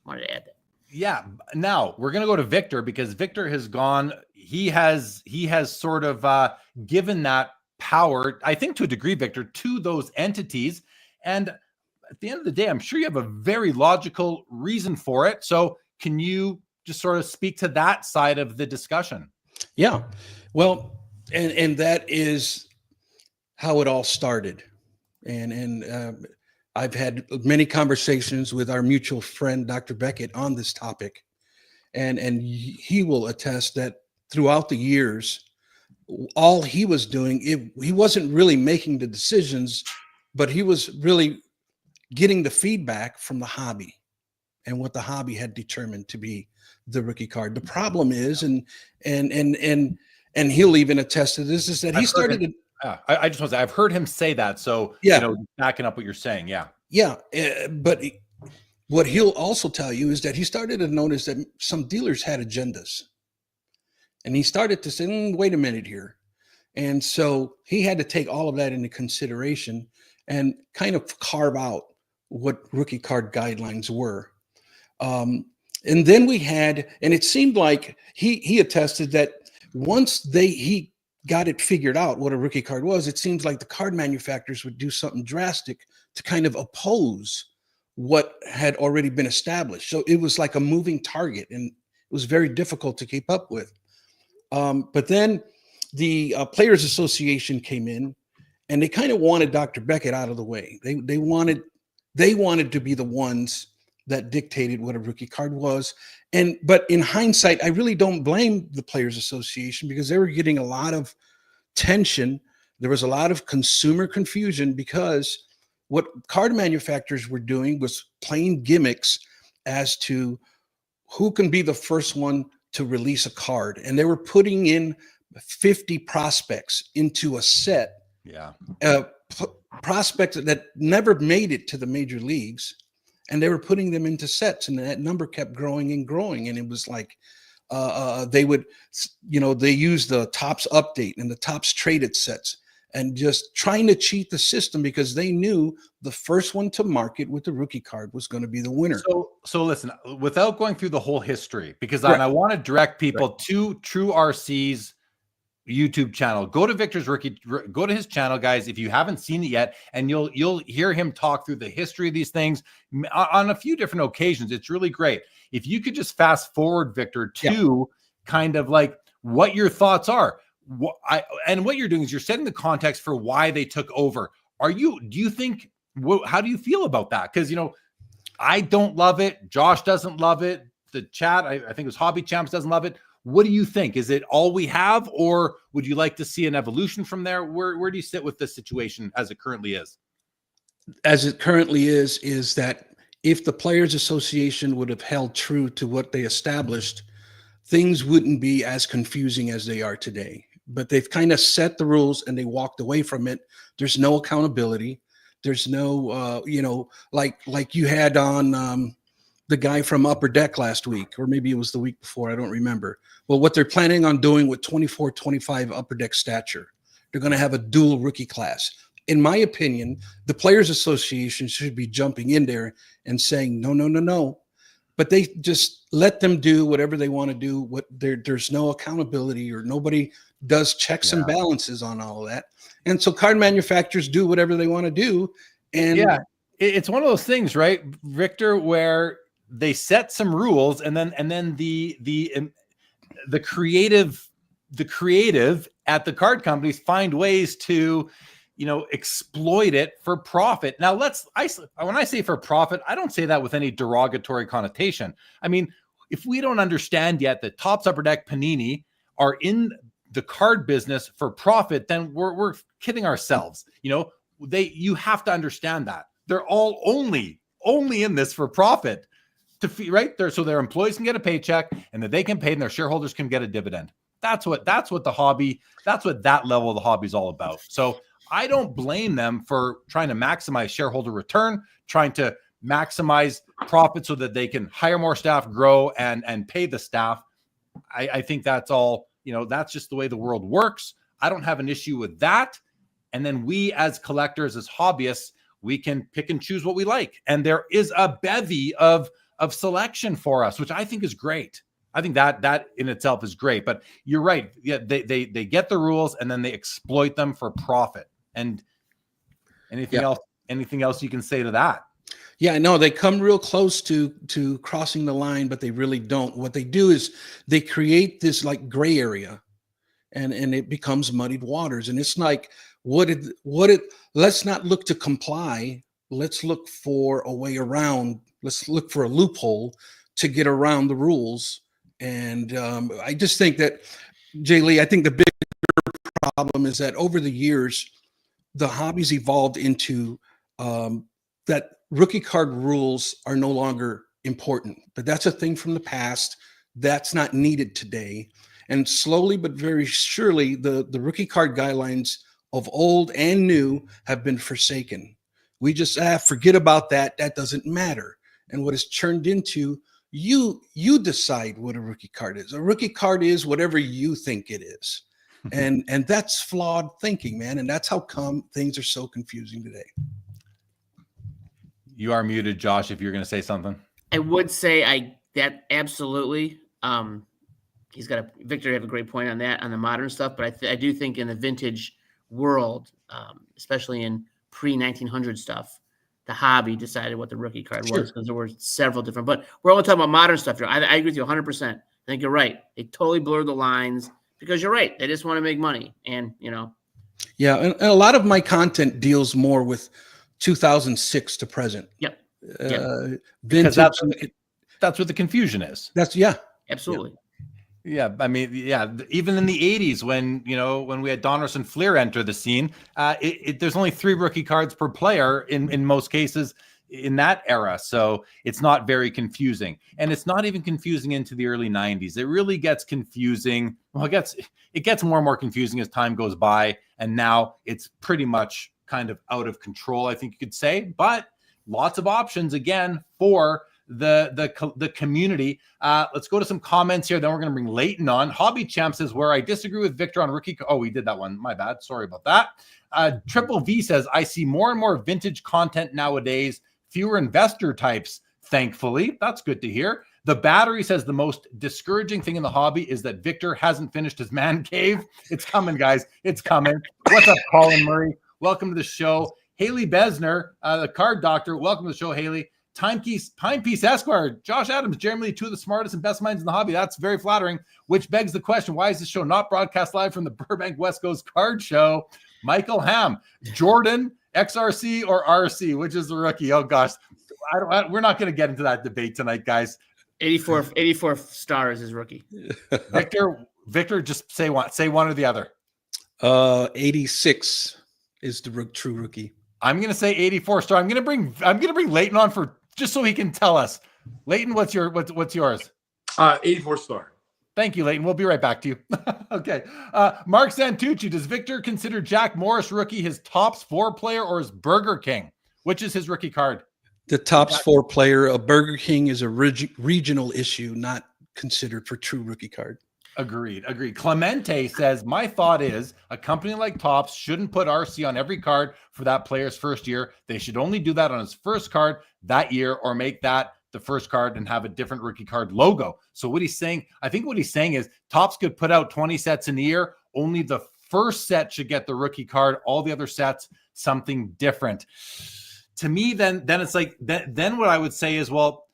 wanted to add that. Yeah. Now we're going to go to Victor, because Victor has gone. He has sort of given that power, I think to a degree, Victor, to those entities. And at the end of the day, I'm sure you have a very logical reason for it. So can you just sort of speak to that side of the discussion? Yeah. Well, and that is how it all started. And I've had many conversations with our mutual friend, Dr. Beckett, on this topic. And he will attest that throughout the years, all he was doing, he wasn't really making the decisions, but he was really getting the feedback from the hobby and what the hobby had determined to be the rookie card. The problem is, and he'll even attest to this, is that he started. I just want to say, I've heard him say that. So, yeah, backing up what you're saying. Yeah. Yeah. But what he'll also tell you is that he started to notice that some dealers had agendas, and he started to say, wait a minute here. And so he had to take all of that into consideration and kind of carve out what rookie card guidelines were. And then we had, and it seemed like he attested that once he got it figured out what a rookie card was, it seems like the card manufacturers would do something drastic to kind of oppose what had already been established. So it was like a moving target, and it was very difficult to keep up with. But then the Players Association came in, and they kind of wanted Dr. Beckett out of the way. They wanted to be the ones that dictated what a rookie card was. But in hindsight, I really don't blame the Players Association, because they were getting a lot of tension. There was a lot of consumer confusion, because what card manufacturers were doing was playing gimmicks as to who can be the first one to release a card. And they were putting in 50 prospects into a set. Yeah. Prospects that never made it to the major leagues, and they were putting them into sets, and that number kept growing and growing. And it was like they would, they used the Topps update and the Topps traded sets, and just trying to cheat the system, because they knew the first one to market with the rookie card was going to be the winner. So listen, without going through the whole history, because I want to direct people to True RC's YouTube channel. Go to Victor's rookie, go to his channel, guys, if you haven't seen it yet, and you'll hear him talk through the history of these things on a few different occasions. It's really great. If you could just fast forward, Victor, to kind of like what your thoughts are. And what you're doing is you're setting the context for why they took over. How do you feel about that? Because, I don't love it. Josh doesn't love it. The chat, I think it was Hobby Champs, doesn't love it. What do you think? Is it all we have, or would you like to see an evolution from there? Where do you sit with this situation as it currently is? As it currently is that if the Players Association would have held true to what they established, things wouldn't be as confusing as they are today. But they've kind of set the rules and they walked away from it. There's no accountability. There's no, like you had on the guy from Upper Deck last week, or maybe it was the week before, I don't remember. Well, what they're planning on doing with 24, 25 Upper Deck stature, they're going to have a dual rookie class. In my opinion, the Players Association should be jumping in there and saying, no. But they just let them do whatever they want to do. There's no accountability, or nobody does checks and balances on all of that. And so card manufacturers do whatever they want to do. And It's one of those things, right, Victor, where they set some rules and then the creative at the card companies find ways to, exploit it for profit. Now when I say for profit, I don't say that with any derogatory connotation. I mean, if we don't understand yet that Topps, Upper Deck, Panini are in the card business for profit, then we're kidding ourselves. You have to understand that they're all only in this for profit to fee, right there, so their employees can get a paycheck and that they can pay and their shareholders can get a dividend. That's what that level of the hobby is all about. So I don't blame them for trying to maximize shareholder return, trying to maximize profit so that they can hire more staff, grow and pay the staff. I think that's all, that's just the way the world works. I don't have an issue with that. And then we as collectors, as hobbyists, we can pick and choose what we like. And there is a bevy of selection for us, which I think is great. I think that in itself is great. But you're right. Yeah, they get the rules and then they exploit them for profit. And anything else you can say to that? Yeah, no, they come real close to crossing the line, but they really don't. What they do is they create this like gray area, and it becomes muddied waters. And it's like, let's not look to comply. Let's look for a way around. Let's look for a loophole to get around the rules. And I just think that, Jay Lee, I think the bigger problem is that over the years, the hobby's evolved into that rookie card rules are no longer important, but that's a thing from the past. That's not needed today. And slowly but very surely, the rookie card guidelines of old and new have been forsaken. We just forget about that. That doesn't matter. And what is turned into, you decide what a rookie card is. A rookie card is whatever you think it is. And that's flawed thinking, man. And that's how come things are so confusing today. You are muted, Josh, if you're going to say something. I would say that absolutely. Victor have a great point on that, on the modern stuff, but I do think in the vintage world, especially in pre-1900 stuff, the hobby decided what the rookie card was, because there were several different, but we're only talking about modern stuff here. I agree with you 100%. I think you're right. They totally blurred the lines because you're right. They just want to make money. And, Yeah. And a lot of my content deals more with 2006 to present. Yep. Vintage. That's what the confusion is. Absolutely. Yeah. I mean, even in the 80s when we had Donruss and Fleer enter the scene, there's only 3 rookie cards per player in most cases in that era. So it's not very confusing. And it's not even confusing into the early 90s. It really gets confusing. Well, it gets more and more confusing as time goes by. And now it's pretty much kind of out of control, I think you could say. But lots of options again for the community. Let's go to some comments here. Then we're going to bring Leighton on. Hobby Champ says, where I disagree with Victor on rookie. Oh, we did that one. My bad. Sorry about that. Triple V says, I see more and more vintage content nowadays. Fewer investor types, thankfully. That's good to hear. The Battery says the most discouraging thing in the hobby is that Victor hasn't finished his man cave. It's coming, guys. It's coming. What's up, Colin Murray? Welcome to the show. Haley Besner, the card doctor. Welcome to the show, Haley. Timepiece Esquire, Josh Adams, Jeremy Lee, 2 of the smartest and best minds in the hobby. That's very flattering, which begs the question, why is this show not broadcast live from the Burbank West Coast Card Show? Michael Ham, Jordan, XRC or RC, which is the rookie? Oh, gosh. We're not going to get into that debate tonight, guys. 84 stars is rookie. Victor, just say one or the other. 86 is the true rookie. I'm going to say 84 star. I'm going to bring Leighton on for just so he can tell us. Leighton, what's yours? 84 star. Thank you, Leighton. We'll be right back to you. Okay. Mark Santucci, does Victor consider Jack Morris rookie his Topps 4 player or his Burger King? Which is his rookie card? The Topps 4 player. A Burger King is a regional issue, not considered for true rookie card. Agreed. Clemente says, my thought is a company like Topps shouldn't put RC on every card for that player's first year. They should only do that on his first card that year, or make that the first card and have a different rookie card logo. So what he's saying, I think what he's saying is Topps could put out 20 sets in a year. Only the first set should get the rookie card. All the other sets, something different. to me, then it's like then what I would say is, well,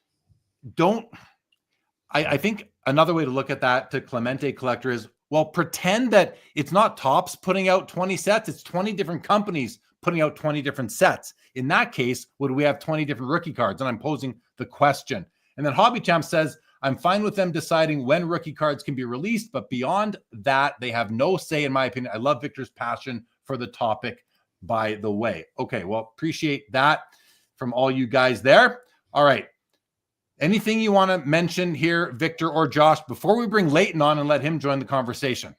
I think another way to look at that to Clemente collector is, well, pretend that it's not Topps putting out 20 sets. It's 20 different companies putting out 20 different sets. In that case, would we have 20 different rookie cards? And I'm posing the question. And then Hobby Champ says, I'm fine with them deciding when rookie cards can be released, but beyond that, they have no say, in my opinion. I love Victor's passion for the topic, by the way. Okay, well, appreciate that from all you guys there. All right. Anything you want to mention here, Victor or Josh, before we bring Leighton on and let him join the conversation?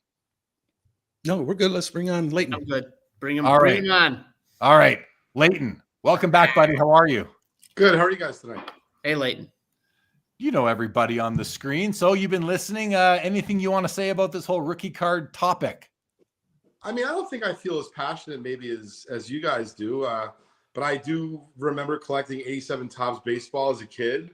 No, we're good. Let's bring on Leighton. I'm good. Bring him on. All right. Leighton, welcome back, buddy. How are you? Good. How are you guys tonight? Hey, Leighton. You know everybody on the screen, so you've been listening. Anything you want to say about this whole rookie card topic? I mean, I don't think I feel as passionate maybe as you guys do, but I do remember collecting 87 Topps baseball as a kid.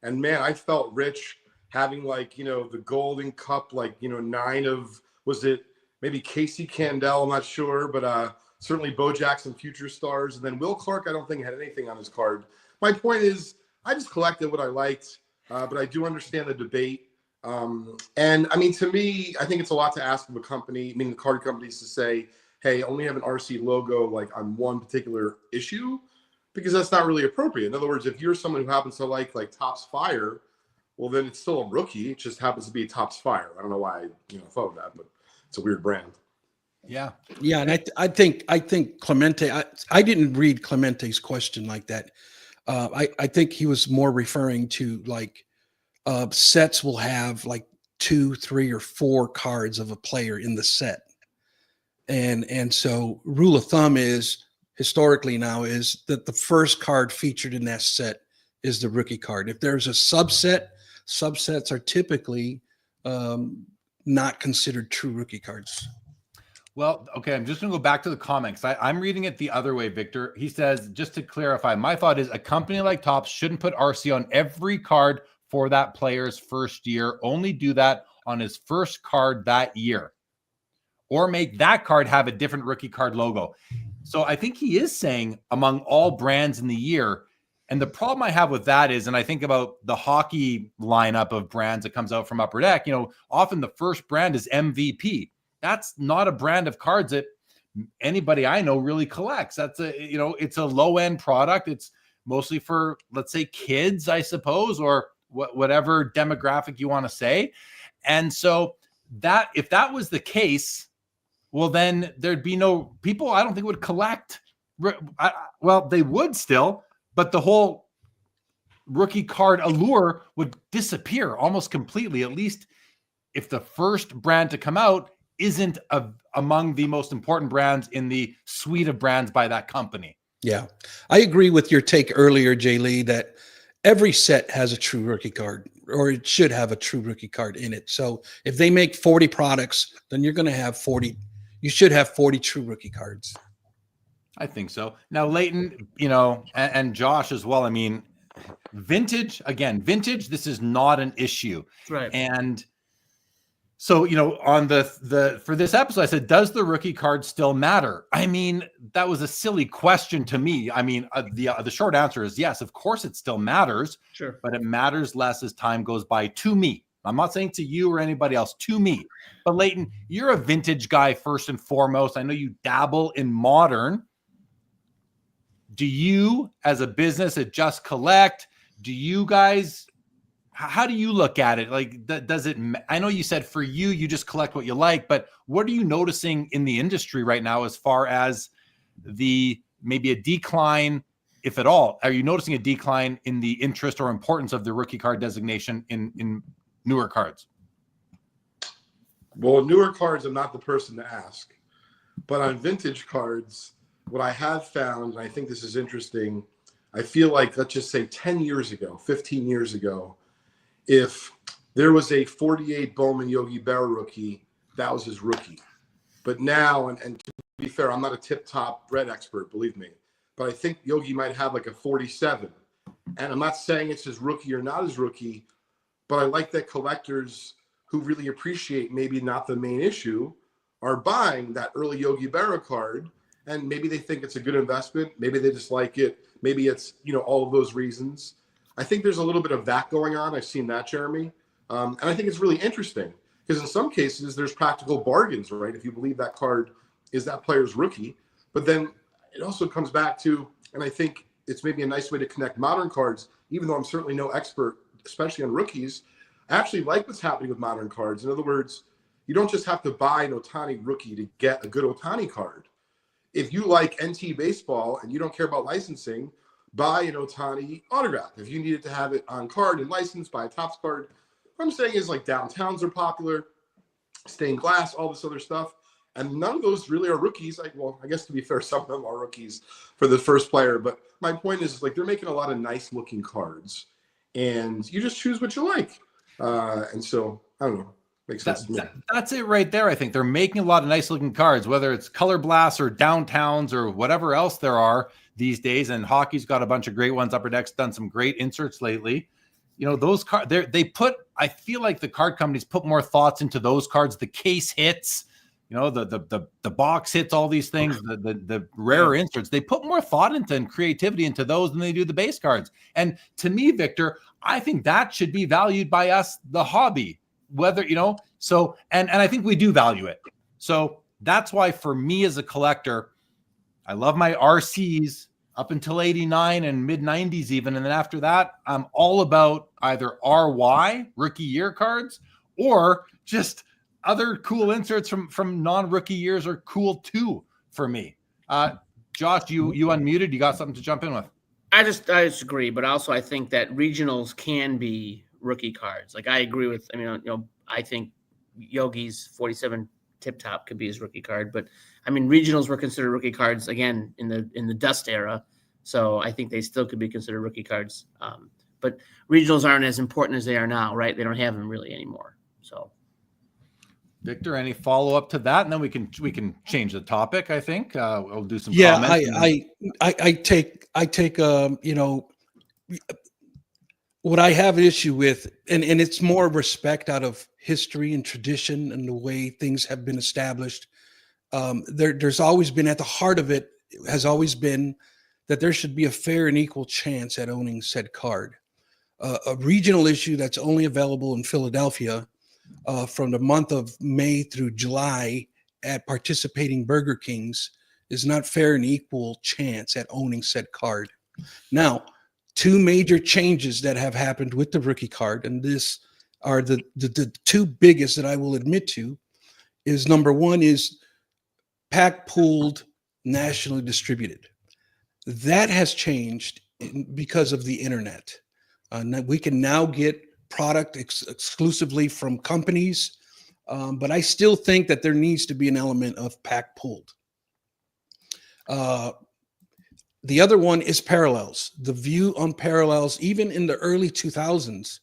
And man, I felt rich having the Golden Cup, 9 of, was it maybe Casey Candell? I'm not sure, but certainly Bo Jackson Future Stars. And then Will Clark, I don't think had anything on his card. My point is, I just collected what I liked, but I do understand the debate. And I mean, to me, I think it's a lot to ask of a company, the card companies, to say, hey, only have an RC logo on one particular issue, because that's not really appropriate. In other words, if you're someone who happens to like Topps Fire, well, then it's still a rookie. It just happens to be a Topps Fire. I don't know why I thought of that, but it's a weird brand. Yeah. And I think Clemente, I didn't read Clemente's question like that. I think he was more referring to sets will have 2, 3, or 4 cards of a player in the set. And so rule of thumb is, historically now, is that the first card featured in that set is the rookie card. If there's a subsets are typically not considered true rookie cards. Well, okay, I'm just going to go back to the comics. I'm reading it the other way, Victor. He says, just to clarify, my thought is a company like Topps shouldn't put RC on every card for that player's first year. Only do that on his first card that year. Or make that card have a different rookie card logo. So I think he is saying among all brands in the year. And the problem I have with that is, and I think about the hockey lineup of brands that comes out from Upper Deck, often the first brand is MVP. That's not a brand of cards that anybody I know really collects. That's it's a low end product. It's mostly for, let's say, kids, I suppose, or whatever demographic you want to say. And so that, if that was the case, well, then there'd be no people, I don't think, would collect. Well, they would still, but the whole rookie card allure would disappear almost completely, at least if the first brand to come out isn't among the most important brands in the suite of brands by that company. Yeah, I agree with your take earlier, Jay Lee, that every set has a true rookie card, or it should have a true rookie card in it. So if they make 40 products, then you're going to have 40. You should have 40 true rookie cards. I think so. Now, Leighton, and Josh as well. I mean, vintage, this is not an issue. Right. And so, on the for this episode, I said, does the rookie card still matter? I mean, that was a silly question to me. I mean, the short answer is yes, of course it still matters. Sure. But it matters less as time goes by, to me. I'm not saying to you or anybody else, to me. But Leighton, you're a vintage guy first and foremost. I know you dabble in modern. Do you, as a business at Just Collect, do you guys, how do you look at it? Does it, I know you said for you, you just collect what you like, but what are you noticing in the industry right now as far as maybe a decline, if at all? Are you noticing a decline in the interest or importance of the rookie card designation in newer cards? Well, newer cards, I'm not the person to ask. But on vintage cards, what I have found, and I think this is interesting, I feel like, let's just say 10 years ago, 15 years ago, if there was a 48 Bowman Yogi Berra rookie, that was his rookie. But now, and to be fair, I'm not a tip-top bread expert, believe me, but I think Yogi might have a 47. And I'm not saying it's his rookie or not his rookie, but I like that collectors who really appreciate maybe not the main issue are buying that early Yogi Berra card, and maybe they think it's a good investment. Maybe they just like it. maybe it's, all of those reasons. I think there's a little bit of that going on. I've seen that, Jeremy. And I think it's really interesting because in some cases there's practical bargains, right? If you believe that card is that player's rookie, but then it also comes back to, and I think it's maybe a nice way to connect modern cards, even though I'm certainly no expert, especially on rookies. I actually like what's happening with modern cards. In other words, you don't just have to buy an Ohtani rookie to get a good Ohtani card. If you like NT baseball and you don't care about licensing, buy an Ohtani autograph. If you needed to have it on card and licensed, buy a Topps card. What I'm saying is like downtowns are popular, stained glass, all this other stuff. And none of those really are rookies. I guess to be fair, some of them are rookies for the first player. But my point is like they're making a lot of nice looking cards. And you just choose what you like. And so, I don't know. Makes sense to me. That's it right there. I think they're making a lot of nice looking cards, whether it's color blasts or downtowns or whatever else there are these days. And hockey's got a bunch of great ones. Upper Deck's done some great inserts lately. Those cards, I feel like the card companies put more thoughts into those cards, the case hits, the box hits, all these things, the rare inserts. They put more thought into and creativity into those than they do the base cards. And to me, Victor, I think that should be valued by us, the hobby. Whether, so, and I think we do value it. So that's why for me as a collector, I love my RCs up until 89 and mid 90s even. And then after that, I'm all about either RY rookie year cards or just other cool inserts from non-rookie years are cool too for me. Josh, you unmuted. You got something to jump in with? I disagree, but also I think that regionals can be rookie cards. Like I agree with, I think Yogi's 47 tip top could be his rookie card, but regionals were considered rookie cards again in the dust era. So I think they still could be considered rookie cards. But regionals aren't as important as they are now, right? They don't have them really anymore. So Victor, any follow up to that? And then we can change the topic. I think we'll do some comments. I take what I have an issue with, and it's more respect out of history and tradition and the way things have been established. There's always been at the heart of it has always been that there should be a fair and equal chance at owning said card. A regional issue that's only available in Philadelphia from the month of May through July at participating Burger Kings is not fair and equal chance at owning said card. Now, two major changes that have happened with the rookie card, and this are the two biggest that I will admit to, is number one is pack pooled, nationally distributed. That has changed because of the internet. We can now get product exclusively from companies, but I still think that there needs to be an element of pack pooled. The other one is parallels. The view on parallels, even in the early 2000s,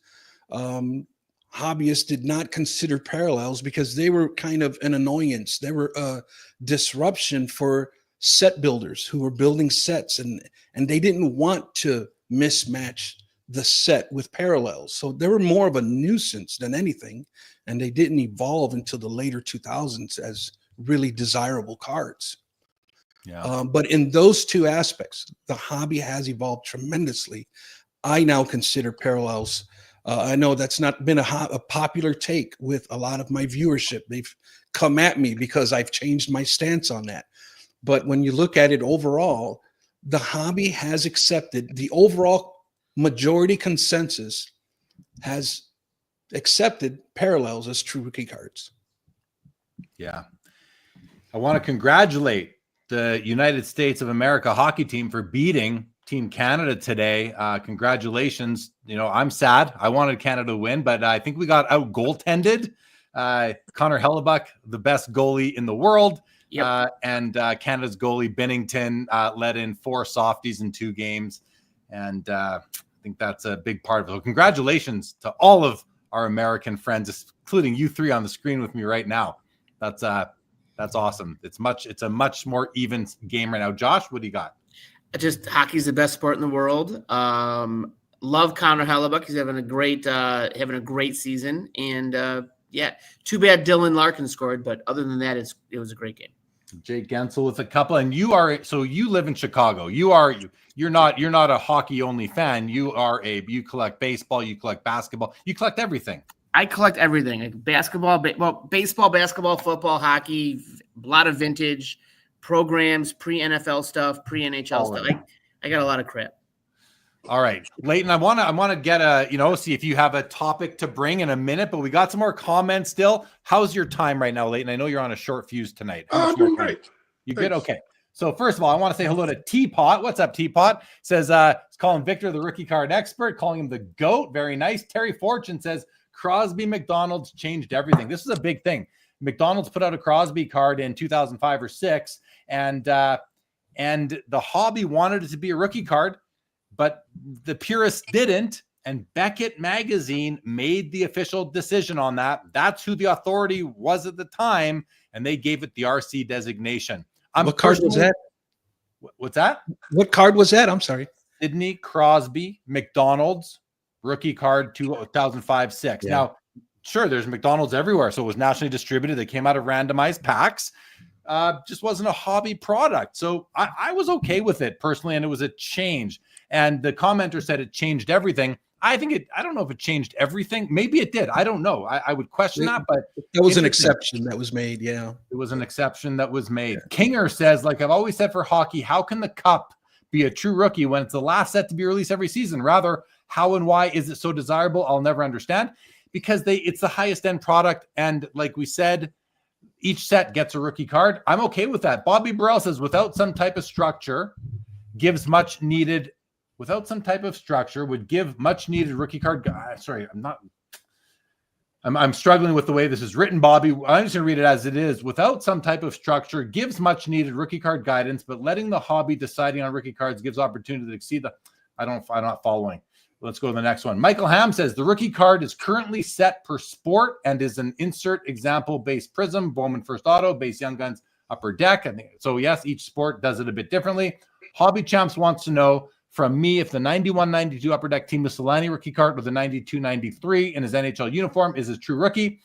hobbyists did not consider parallels because they were kind of an annoyance. They were a disruption for set builders who were building sets, and they didn't want to mismatch the set with parallels. So they were more of a nuisance than anything, and they didn't evolve until the later 2000s as really desirable cards. Yeah. But in those two aspects, the hobby has evolved tremendously. I now consider parallels. I know that's not been a popular take with a lot of my viewership. They've come at me because I've changed my stance on that. But when you look at it overall, the hobby has accepted, the overall majority consensus has accepted parallels as true rookie cards. Yeah. I want to congratulate the United States of America hockey team for beating Team Canada today. Congratulations. I'm sad. I wanted Canada to win, but I think we got out goaltended. Connor Hellebuck, the best goalie in the world. Yep. And Canada's goalie Bennington let in 4 softies in 2 games. And I think that's a big part of it. So congratulations to all of our American friends, including you 3 on the screen with me right now. That's awesome. It's a much more even game right now. Josh, what do you got? Just hockey's the best sport in the world. Love Connor Hellebuck. He's having a great season. And too bad Dylan Larkin scored, but other than that, it was a great game. Jake Gensel with a couple, and you live in Chicago. You're not a hockey only fan. You collect baseball, you collect basketball, you collect everything. I collect everything, like basketball, baseball, basketball, football, hockey, a lot of vintage programs, pre-NFL stuff, pre-NHL stuff. I got a lot of crap. All right, Leighton, I want to get see if you have a topic to bring in a minute, but we got some more comments still. How's your time right now, Leighton? I know you're on a short fuse tonight. I'm doing great. You good? Okay. So first of all, I want to say hello to Teapot. What's up, Teapot? Says it's calling Victor the rookie card expert, calling him the GOAT. Very nice. Terry Fortune says Crosby McDonald's changed everything. This is a big thing. McDonald's put out a Crosby card in 2005 or 6, and the hobby wanted it to be a rookie card, but the purists didn't, and Beckett Magazine made the official decision on that. That's who the authority was at the time, and they gave it the RC designation. What card was that? What's that? What card was that? I'm sorry. Sidney Crosby McDonald's rookie card 2005-6. Yeah. Now, sure, there's McDonald's everywhere, so it was nationally distributed. They came out of randomized packs. Just wasn't a hobby product. So I was okay with it personally, and it was a change. And the commenter said it changed everything. I don't know if it changed everything. Maybe it did. I don't know. I would question that, but that was an exception that was made. Yeah. It was an exception that was made. Yeah. Kinger says, like I've always said for hockey, how can the cup be a true rookie when it's the last set to be released every season? Rather, how and why is it so desirable? I'll never understand, because it's the highest end product. And like we said, each set gets a rookie card. I'm okay with that. Bobby Burrell says, without some type of structure, would give much needed rookie card. Sorry, I'm struggling with the way this is written, Bobby. I'm just going to read it as it is. Without some type of structure, gives much needed rookie card guidance, but letting the hobby deciding on rookie cards gives opportunity to exceed I'm not following. Let's go to the next one. Michael Ham says the rookie card is currently set per sport and is an insert example base prism, Bowman first auto, base Young Guns upper deck. I think so. Yes, each sport does it a bit differently. Hobby Champs wants to know from me if the 91-92 upper deck Team Solani rookie card with the 92-93 in his NHL uniform is his true rookie.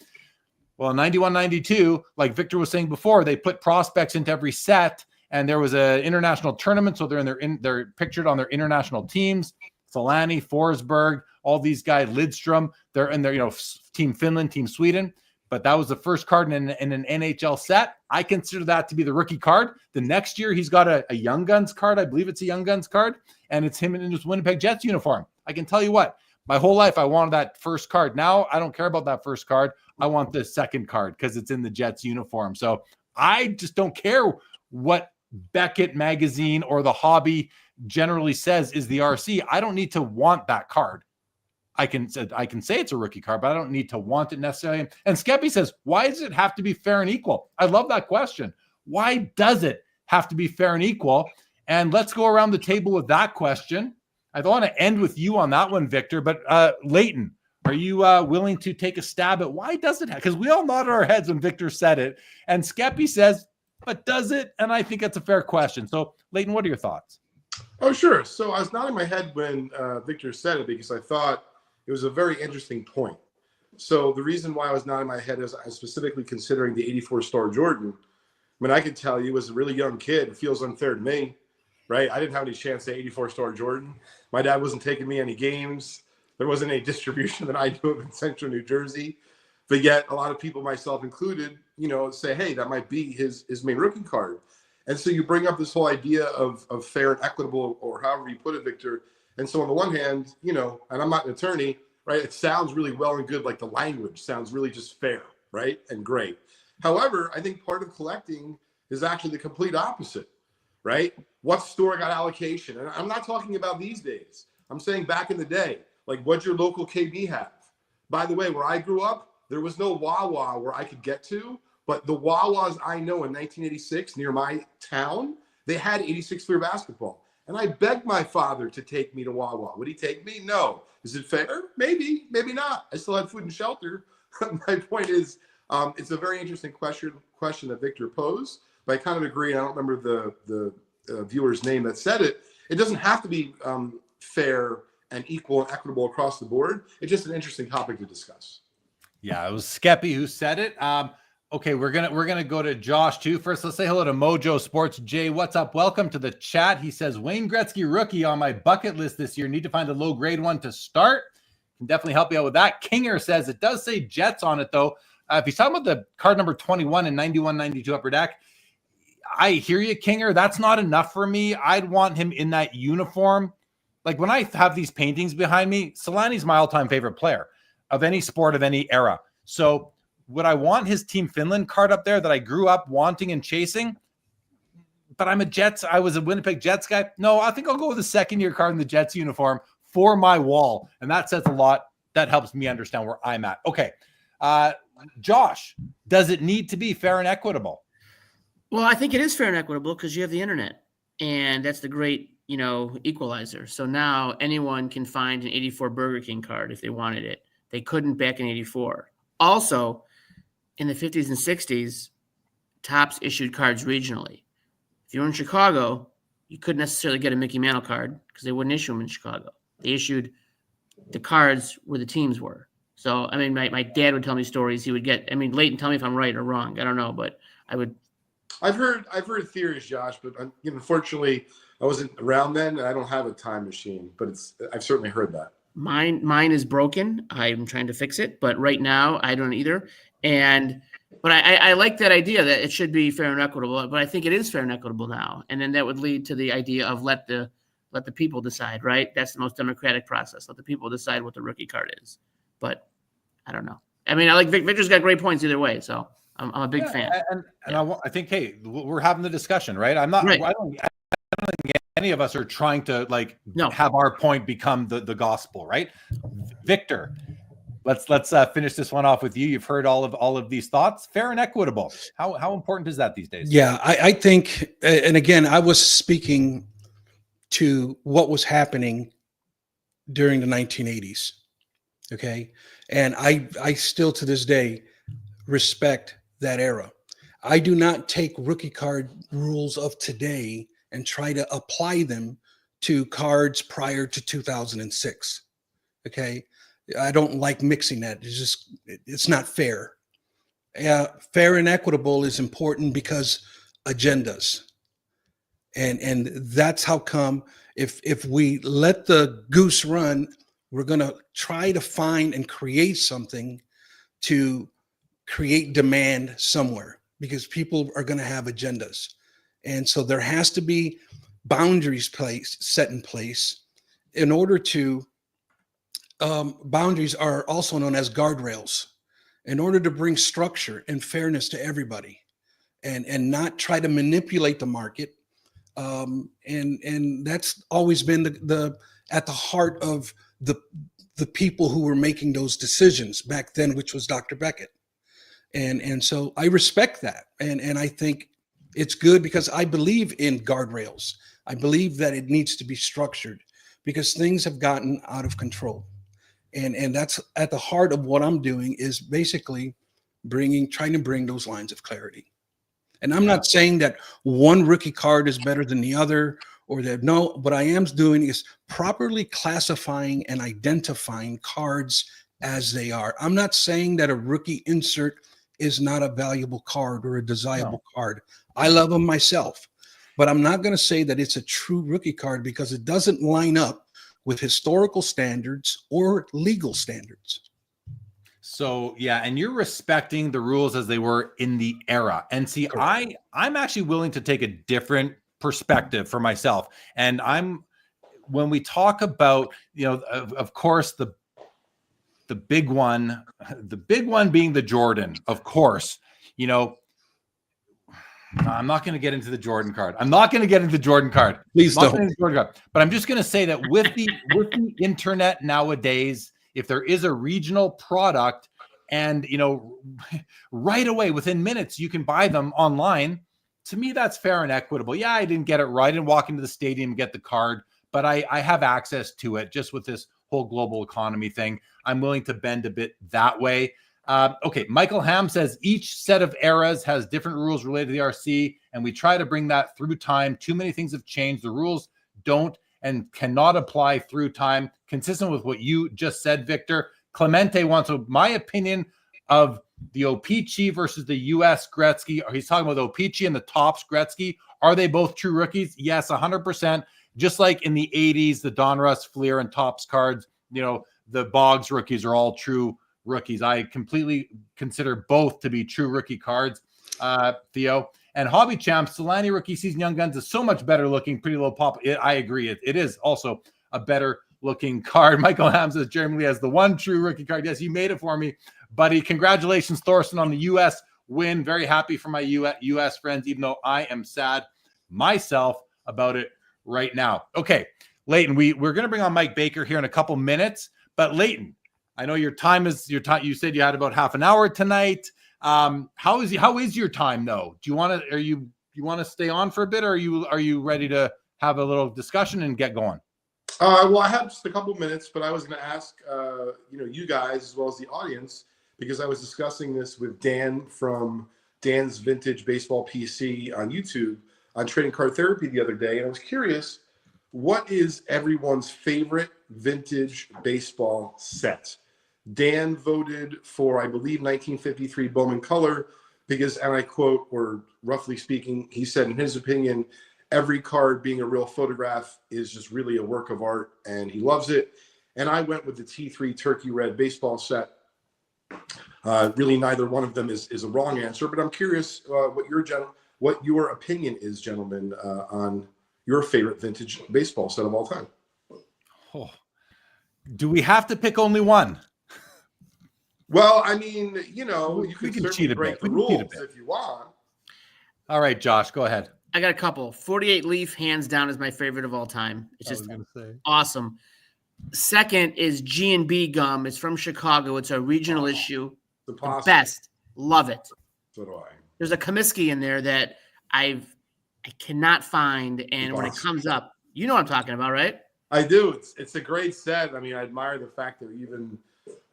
Well, 91-92, like Victor was saying before, they put prospects into every set, and there was an international tournament, so they're pictured on their international teams. Solani, Forsberg, all these guys, Lidstrom, they're in their, Team Finland, Team Sweden. But that was the first card in an NHL set. I consider that to be the rookie card. The next year, he's got a Young Guns card. I believe it's a Young Guns card, and it's him in his Winnipeg Jets uniform. I can tell you what, my whole life, I wanted that first card. Now, I don't care about that first card. I want the second card because it's in the Jets uniform. So I just don't care what Beckett Magazine or the hobby generally says is the RC. I don't need to want that card. I can say it's a rookie card, but I don't need to want it necessarily. And Skeppy says, why does it have to be fair and equal? I love that question. Why does it have to be fair and equal? And let's go around the table with that question. I don't want to end with you on that one, Victor, but Leighton, are you willing to take a stab at why does it have? Because we all nodded our heads when Victor said it. And Skeppy says, but does it? And I think that's a fair question. So Leighton, what are your thoughts? Oh, sure. So I was nodding my head when Victor said it because I thought it was a very interesting point. So the reason why I was nodding my head is I was specifically considering the 84 Star Jordan. I mean, I can tell you as a really young kid, it feels unfair to me, right? I didn't have any chance at 84 Star Jordan. My dad wasn't taking me any games. There wasn't any distribution that I knew of in central New Jersey. But yet a lot of people, myself included, say, hey, that might be his main rookie card. And so you bring up this whole idea of fair and equitable, or however you put it, Victor. And so on the one hand, and I'm not an attorney, right? It sounds really well and good. Like the language sounds really just fair, right? And great. However, I think part of collecting is actually the complete opposite, right? What store got allocation? And I'm not talking about these days. I'm saying back in the day, like what'd your local KB have? By the way, where I grew up, there was no Wawa where I could get to, but the Wawas I know in 1986 near my town, they had 86 Fleer basketball. And I begged my father to take me to Wawa. Would he take me? No. Is it fair? Maybe, maybe not. I still had food and shelter. My point is, it's a very interesting question that Victor posed, but I kind of agree. I don't remember the viewer's name that said it. It doesn't have to be fair and equal and equitable across the board. It's just an interesting topic to discuss. Yeah, it was Skeppy who said it. Okay, we're gonna go to Josh too. First, let's say hello to Mojo Sports. Jay, what's up? Welcome to the chat. He says Wayne Gretzky rookie on my bucket list this year. Need to find a low grade one to start. Can definitely help you out with that. Kinger says it does say Jets on it though. If he's talking about the card number 21 and 91, 92 upper deck, I hear you, Kinger. That's not enough for me. I'd want him in that uniform. Like when I have these paintings behind me, Solani's my all-time favorite player of any sport of any era. So would I want his Team Finland card up there that I grew up wanting and chasing? But I was a Winnipeg Jets guy. No, I think I'll go with the second-year card in the Jets uniform for my wall. And that says a lot. That helps me understand where I'm at. Okay. Josh, does it need to be fair and equitable? Well, I think it is fair and equitable because you have the internet. And that's the great, equalizer. So now anyone can find an 84 Burger King card if they wanted it. They couldn't back in 84. Also, in the 50s and 60s, Topps issued cards regionally. If you were in Chicago, you couldn't necessarily get a Mickey Mantle card because they wouldn't issue them in Chicago. They issued the cards where the teams were. So, I mean, my dad would tell me stories. He would get, Leighton, tell me if I'm right or wrong. I don't know, but I would. I've heard theories, Josh, but unfortunately, I wasn't around then, and I don't have a time machine. But I've certainly heard that. Mine is broken. I'm trying to fix it, but right now I don't either. But I like that idea that it should be fair and equitable. But I think it is fair and equitable now, and then that would lead to the idea of let the people decide. Right? That's the most democratic process. Let the people decide what the rookie card is. But I don't know. I like Victor's got great points either way, so I'm a big fan. I think, hey, we're having the discussion, right? I'm not. Right. I don't think any of us are trying to have our point become the gospel, right? Victor, let's finish this one off with you. You've heard all of these thoughts. Fair and equitable. How important is that these days? Yeah, I think, and again, I was speaking to what was happening during the 1980s. Okay, and I still to this day respect that era. I do not take rookie card rules of today and try to apply them to cards prior to 2006. Okay. I don't like mixing that. It's not fair. Fair and equitable is important because agendas. And that's how come if we let the goose run, we're going to try to find and create something to create demand somewhere because people are going to have agendas. And so there has to be boundaries set in place in order to, boundaries are also known as guardrails, in order to bring structure and fairness to everybody and not try to manipulate the market. And that's always been at the heart of the people who were making those decisions back then, which was Dr. Beckett. And so I respect that. And I think it's good because I believe in guardrails. I believe that it needs to be structured because things have gotten out of control. And that's at the heart of what I'm doing is basically trying to bring those lines of clarity. And I'm not saying that one rookie card is better than the other or that no, what I am doing is properly classifying and identifying cards as they are. I'm not saying that a rookie insert is not a valuable card or a desirable card. I love them myself, but I'm not going to say that it's a true rookie card because it doesn't line up with historical standards or legal standards. So yeah, and you're respecting the rules as they were in the era. And see, I'm actually willing to take a different perspective for myself. And when we talk about, of course, the big one being the Jordan, of course, I'm not going to get into the Jordan card. Please don't. But I'm just going to say that with the internet nowadays, if there is a regional product and, right away within minutes, you can buy them online. To me, that's fair and equitable. Yeah, I didn't get it right. I didn't walk into the stadium and get the card, but I have access to it just with this whole global economy thing. I'm willing to bend a bit that way. Okay, Michael Ham says each set of eras has different rules related to the RC, and we try to bring that through time. Too many things have changed. The rules don't and cannot apply through time. Consistent with what you just said, Victor. Clemente wants my opinion of the O-Pee-Chee versus the U.S. Gretzky. He's talking about the O-Pee-Chee and the Topps Gretzky. Are they both true rookies? Yes, 100%. Just like in the 80s, the Donruss, Fleer, and Topps cards, the Boggs rookies are all true rookies. I completely consider both to be true rookie cards, Theo. And Hobby Champs, Solani rookie season Young Guns is so much better looking, pretty low pop. I agree. It is also a better looking card. Michael Ham says Jeremy Lee has the one true rookie card. Yes, you made it for me, buddy. Congratulations, Thorson, on the U.S. win. Very happy for my U.S. friends, even though I am sad myself about it right now. Okay, Leighton, we're going to bring on Mike Baker here in a couple minutes. But Leighton, I know your time. You said you had about half an hour tonight. How is your time though? Do you want to? You want to stay on for a bit, or are you ready to have a little discussion and get going? Well, I have just a couple minutes, but I was going to ask, you guys as well as the audience, because I was discussing this with Dan from Dan's Vintage Baseball PC on YouTube on Trading Card Therapy the other day, and I was curious, what is everyone's favorite vintage baseball set? Dan voted for, I believe, 1953 Bowman Color because, and I quote, or roughly speaking, he said, in his opinion, every card being a real photograph is just really a work of art, and he loves it. And I went with the T3 Turkey Red baseball set. Really, neither one of them is a wrong answer, but I'm curious what your opinion is, gentlemen, on your favorite vintage baseball set of all time. Oh. Do we have to pick only one? Well, I mean, you can certainly break the rules if you want. All right, Josh, go ahead. I got a couple. 48 Leaf, hands down, is my favorite of all time. It's just awesome. Second is G&B Gum. It's from Chicago. It's a regional issue. The best. Love it. So do I. There's a Comiskey in there that I cannot find, and when it comes up, you know what I'm talking about, right? I do. It's a great set. I mean, I admire the fact that even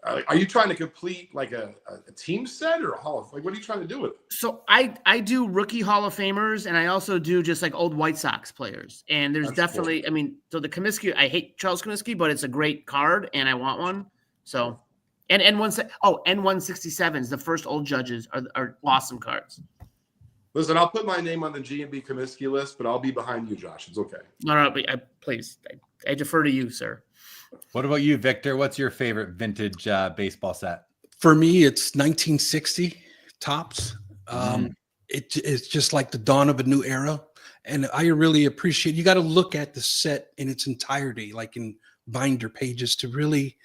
are you trying to complete like a team set or a Hall of, like, what are you trying to do with it? So I do rookie Hall of Famers, and I also do just like old White Sox players. And there's definitely, cool. I mean, so the Comiskey, I hate Charles Comiskey, but it's a great card, and I want one. So, and N167s, the first old Judges are awesome cards. Listen, I'll put my name on the G&B Comiskey list, but I'll be behind you, Josh. It's okay. No, please, I defer to you, sir. What about you, Victor? What's your favorite vintage baseball set? For me, it's 1960 Topps. It's just like the dawn of a new era. And I really appreciate, you got to look at the set in its entirety, like in binder pages, to really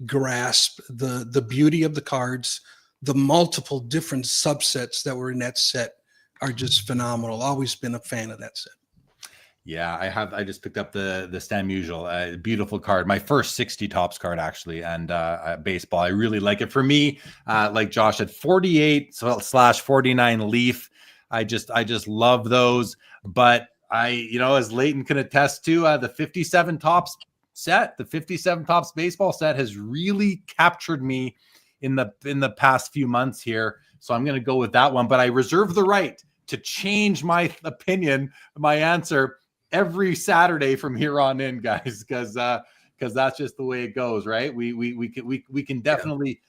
grasp the beauty of the cards. The multiple different subsets that were in that set are just phenomenal. Always been a fan of that set. Yeah, I just picked up the Stan Musial, beautiful card. My first 60 Topps card, actually, and baseball. I really like it. For me, like Josh at 48/49 Leaf, I just love those. But as Leighton can attest to, the 57 Topps set, the 57 Topps baseball set has really captured me in the past few months here. So I'm going to go with that one. But I reserve the right to change my opinion, my answer, every Saturday from here on in, guys, because that's just the way it goes, right? We can definitely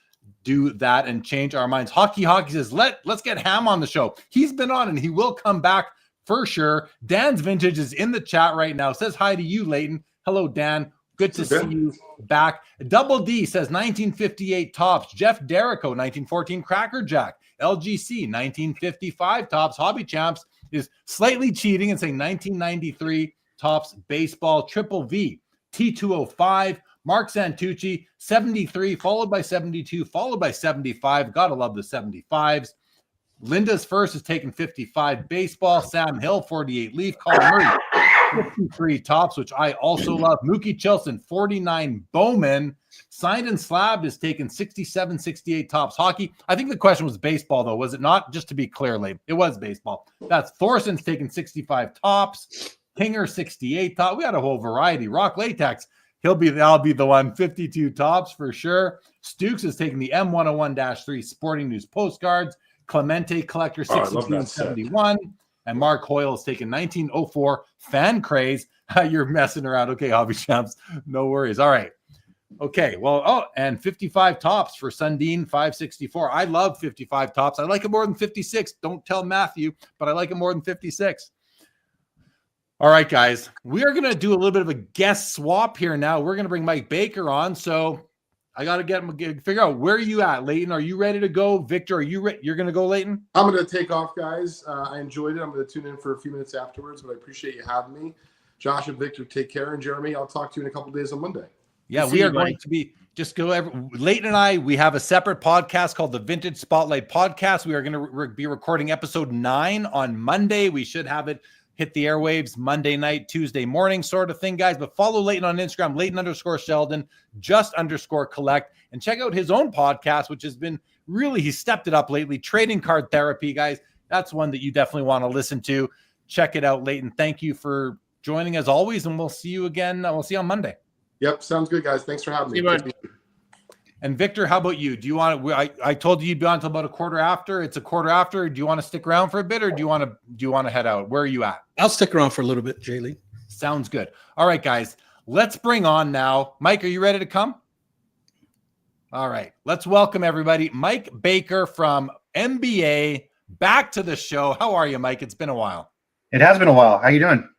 do that and change our minds. Hockey says, let's get Ham on the show. He's been on and he will come back for sure. Dan's Vintage is in the chat right now. Says hi to you, Leighton. Hello, Dan. Good to see you back. Double D says 1958 Topps. Jeff Derrico, 1914 Cracker Jack. LGC, 1955 Topps. Hobby Champs is slightly cheating and saying 1993 Topps Baseball. Triple V, T205. Mark Santucci, 73, followed by 72, followed by 75. Gotta love the 75s. Linda's first is taking 55 Baseball. Sam Hill, 48 Leaf. Colin Murray, 53 Topps, which I also love. Mookie Chilson, 49 Bowman. Signed and Slabbed is taking 67, 68 Topps Hockey. I think the question was baseball, though, was it not? Just to be clear, Leighton, it was baseball. That's Thorson's taking 65 Topps. Kinger, 68 Topps. We got a whole variety. Rock Latex, I'll be the one, 52 Topps for sure. Stukes is taking the M101-3 Sporting News postcards. Clemente Collector, 62 and 71. And Mark Hoyle is taking 1904 Fan Craze. You're messing around. Okay, Hobby Champs, no worries. All right. Okay, well, and 55 tops for Sundin 564. I love 55 tops. I like it more than 56. Don't tell Matthew, but I like it more than 56. All right, guys, we are going to do a little bit of a guest swap here now. We're going to bring Mike Baker on. So I got to figure out, where are you at, Leighton? Are you ready to go? Victor, are you ready? You're going to go, Leighton? I'm going to take off, guys. I enjoyed it. I'm going to tune in for a few minutes afterwards, but I appreciate you having me. Josh and Victor, take care. And Jeremy, I'll talk to you in a couple of days on Monday. Yeah, we are going to be Leighton and I, we have a separate podcast called the Vintage Spotlight Podcast. We are going to be recording episode 9 on Monday. We should have it hit the airwaves Monday night, Tuesday morning, sort of thing, guys. But follow Leighton on Instagram, Leighton_Sheldon, _collect, and check out his own podcast, which has been really, he stepped it up lately. Trading Card Therapy, guys. That's one that you definitely want to listen to. Check it out, Leighton. Thank you for joining as always, and we'll see you again. We'll see you on Monday. Yep, sounds good, guys. Thanks for having me. And Victor, how about you? Do you want to? I told you you'd be on until about a quarter after. It's a quarter after. Do you want to stick around for a bit, or do you want to head out? Where are you at? I'll stick around for a little bit, Jay Lee. Sounds good. All right, guys. Let's bring on now. Mike, are you ready to come? All right. Let's welcome everybody. Mike Baker from MBA back to the show. How are you, Mike? It's been a while. It has been a while. How you doing?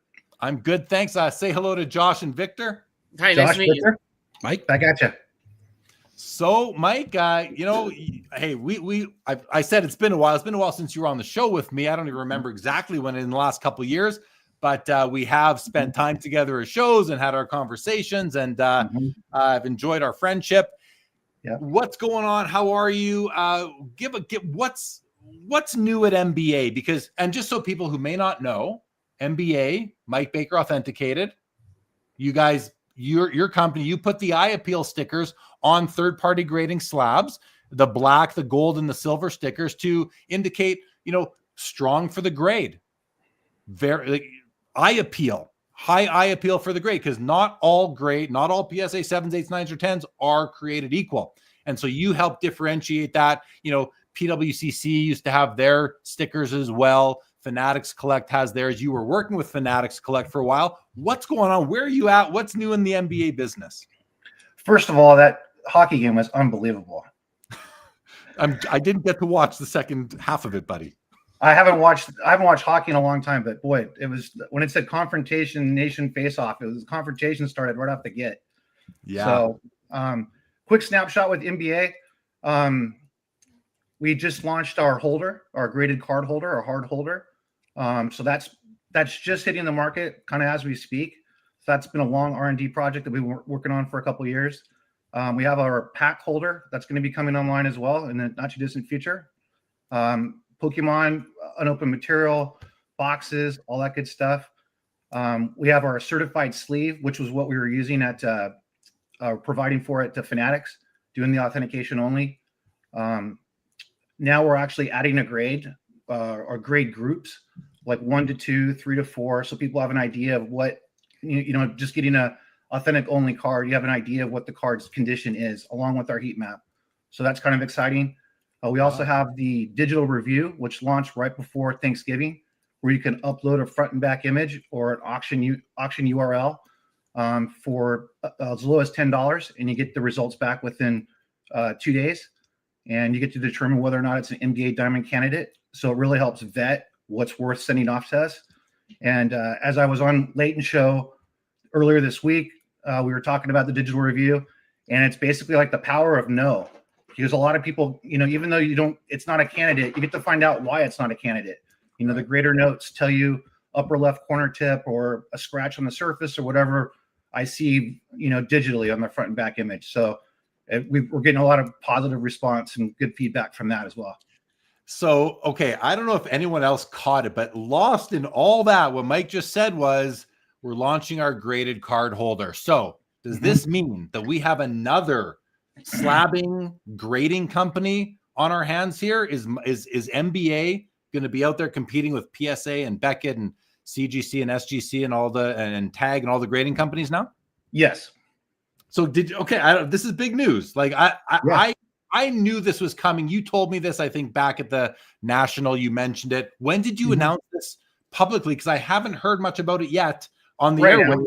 I'm good, thanks. Say hello to Josh and Victor. Hi, Josh, nice to meet you. Mike, back at you. So, Mike, hey, I said it's been a while. It's been a while since you were on the show with me. I don't even remember exactly when in the last couple of years, but we have spent time together at shows and had our conversations, and I've enjoyed our friendship. Yeah. What's going on? How are you? Give what's new at MBA? Because, and just so people who may not know, MBA, Mike Baker Authenticated, you guys, your company, you put the eye appeal stickers on third-party grading slabs, the black, the gold, and the silver stickers to indicate, strong for the grade. Very eye appeal, high eye appeal for the grade, because not all PSA 7s, 8s, 9s, or 10s are created equal. And so you help differentiate that. PWCC used to have their stickers as well. Fanatics Collect has theirs. You were working with Fanatics Collect for a while. What's going on? Where are you at? What's new in the MBA business? First of all, that hockey game was unbelievable. I didn't get to watch the second half of it, buddy. I haven't watched hockey in a long time, but boy, it was when it said Confrontation Nation Face-Off. It was confrontation started right off the get. Yeah. So, quick snapshot with MBA. We just launched our holder, our graded card holder, our hard holder. So that's just hitting the market kind of as we speak. So that's been a long R&D project that we were working on for a couple of years. We have our pack holder that's going to be coming online as well in the not too distant future. Pokemon, unopened material, boxes, all that good stuff. We have our certified sleeve, which was what we were using at providing for it to Fanatics, doing the authentication only. Now we're actually adding a grade or grade groups, like 1 to 2, 3 to 4, so people have an idea of what, just getting a authentic only card, you have an idea of what the card's condition is, along with our heat map. So that's kind of exciting. We also have the digital review, which launched right before Thanksgiving, where you can upload a front and back image or an auction URL for as low as $10, and you get the results back within 2 days. And you get to determine whether or not it's an MBA Diamond candidate. So it really helps vet what's worth sending off to us. And as I was on Leighton show earlier this week, we were talking about the digital review, and it's basically like the power of no. Because a lot of people, even though it's not a candidate, you get to find out why it's not a candidate. The grader notes tell you upper left corner tip or a scratch on the surface or whatever I see, digitally on the front and back image. So we're getting a lot of positive response and good feedback from that as well. So, okay, I don't know if anyone else caught it, but lost in all that, what Mike just said was we're launching our graded card holder. So does this mean that we have another slabbing grading company on our hands here? Is MBA going to be out there competing with PSA and Beckett and CGC and SGC and and TAG and all the grading companies now? Yes. So this is big news. Like I knew this was coming. You told me this, I think, back at the National. You mentioned it. When did you announce this publicly? Because I haven't heard much about it yet on the airway.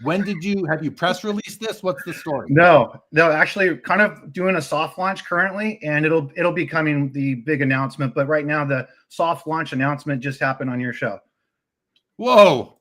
When have you press released this? What's the story? No, actually kind of doing a soft launch currently, and it'll be coming the big announcement. But right now, the soft launch announcement just happened on your show. Whoa.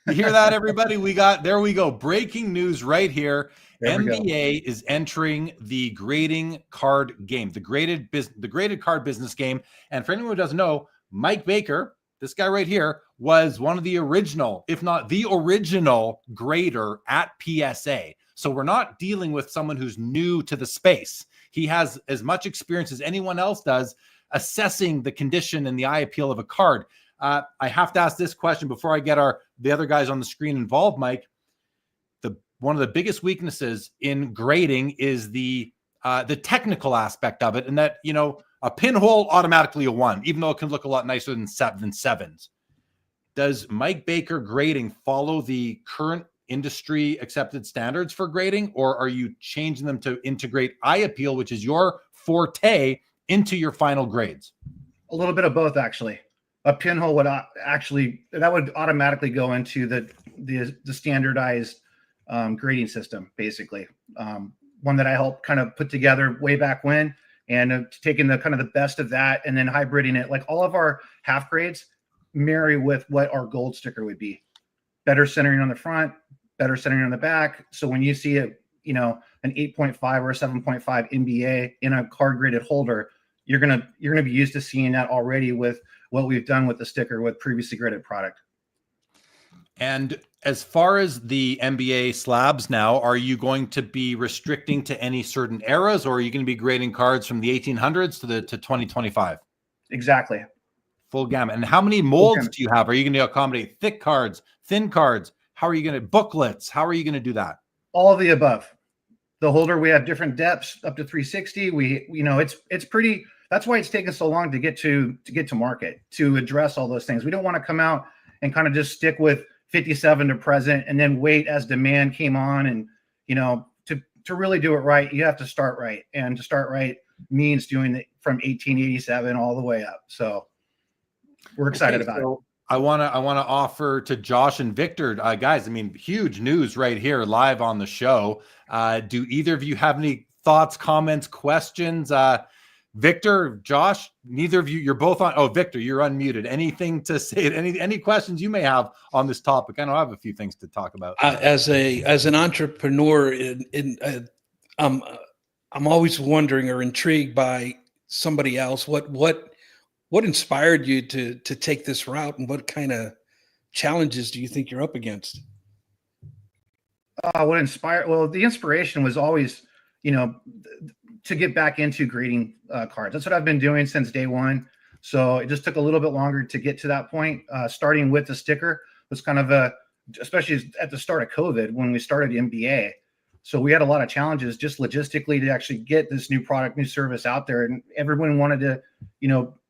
You hear that, everybody? There we go. Breaking news right here. NBA is entering the grading card game, the graded card business game. And for anyone who doesn't know, Mike Baker, this guy right here, was one of the original, if not the original grader at PSA. So we're not dealing with someone who's new to the space. He has as much experience as anyone else does assessing the condition and the eye appeal of a card. I have to ask this question before I get the other guys on the screen involved, Mike. One of the biggest weaknesses in grading is the technical aspect of it, and that, a pinhole automatically a 1, even though it can look a lot nicer than 7s. Does Mike Baker grading follow the current industry accepted standards for grading, or are you changing them to integrate eye appeal, which is your forte, into your final grades? A little bit of both, actually. A pinhole would automatically go into the standardized grading system, basically. One that I helped kind of put together way back when, and taking the kind of the best of that and then hybriding it. Like all of our half grades marry with what our gold sticker would be. Better centering on the front, better centering on the back. So when you see an 8.5 or a 7.5 NBA in a card graded holder, you're gonna be used to seeing that already with what we've done with the sticker with previously graded product. And as far as the NBA slabs now, are you going to be restricting to any certain eras, or are you going to be grading cards from the 1800s to 2025? Exactly. Full gamut. And how many molds do you have? Are you going to accommodate thick cards, thin cards? How are you going to booklets? How are you going to do that? All of the above. The holder, we have different depths up to 360. It's pretty. That's why it's taken so long to get to market, to address all those things. We don't want to come out and kind of just stick with 57 to present and then wait as demand came on. And, to really do it right, you have to start right. And to start right means doing it from 1887 all the way up. So we're excited about it. I want to offer to Josh and Victor, guys, huge news right here live on the show. Do either of you have any thoughts, comments, questions? Victor, Josh, neither of you, you're both on. Oh, Victor, you're unmuted. Anything to say? Any questions you may have on this topic? I know I have a few things to talk about. As an entrepreneur, I'm always wondering or intrigued by somebody else. What inspired you to take this route, and what kind of challenges do you think you're up against? The inspiration was always, to get back into grading cards. That's what I've been doing since day one. So it just took a little bit longer to get to that point. Starting with the sticker was kind of especially at the start of COVID when we started MBA. So we had a lot of challenges just logistically to actually get this new product, new service out there. And everyone wanted to,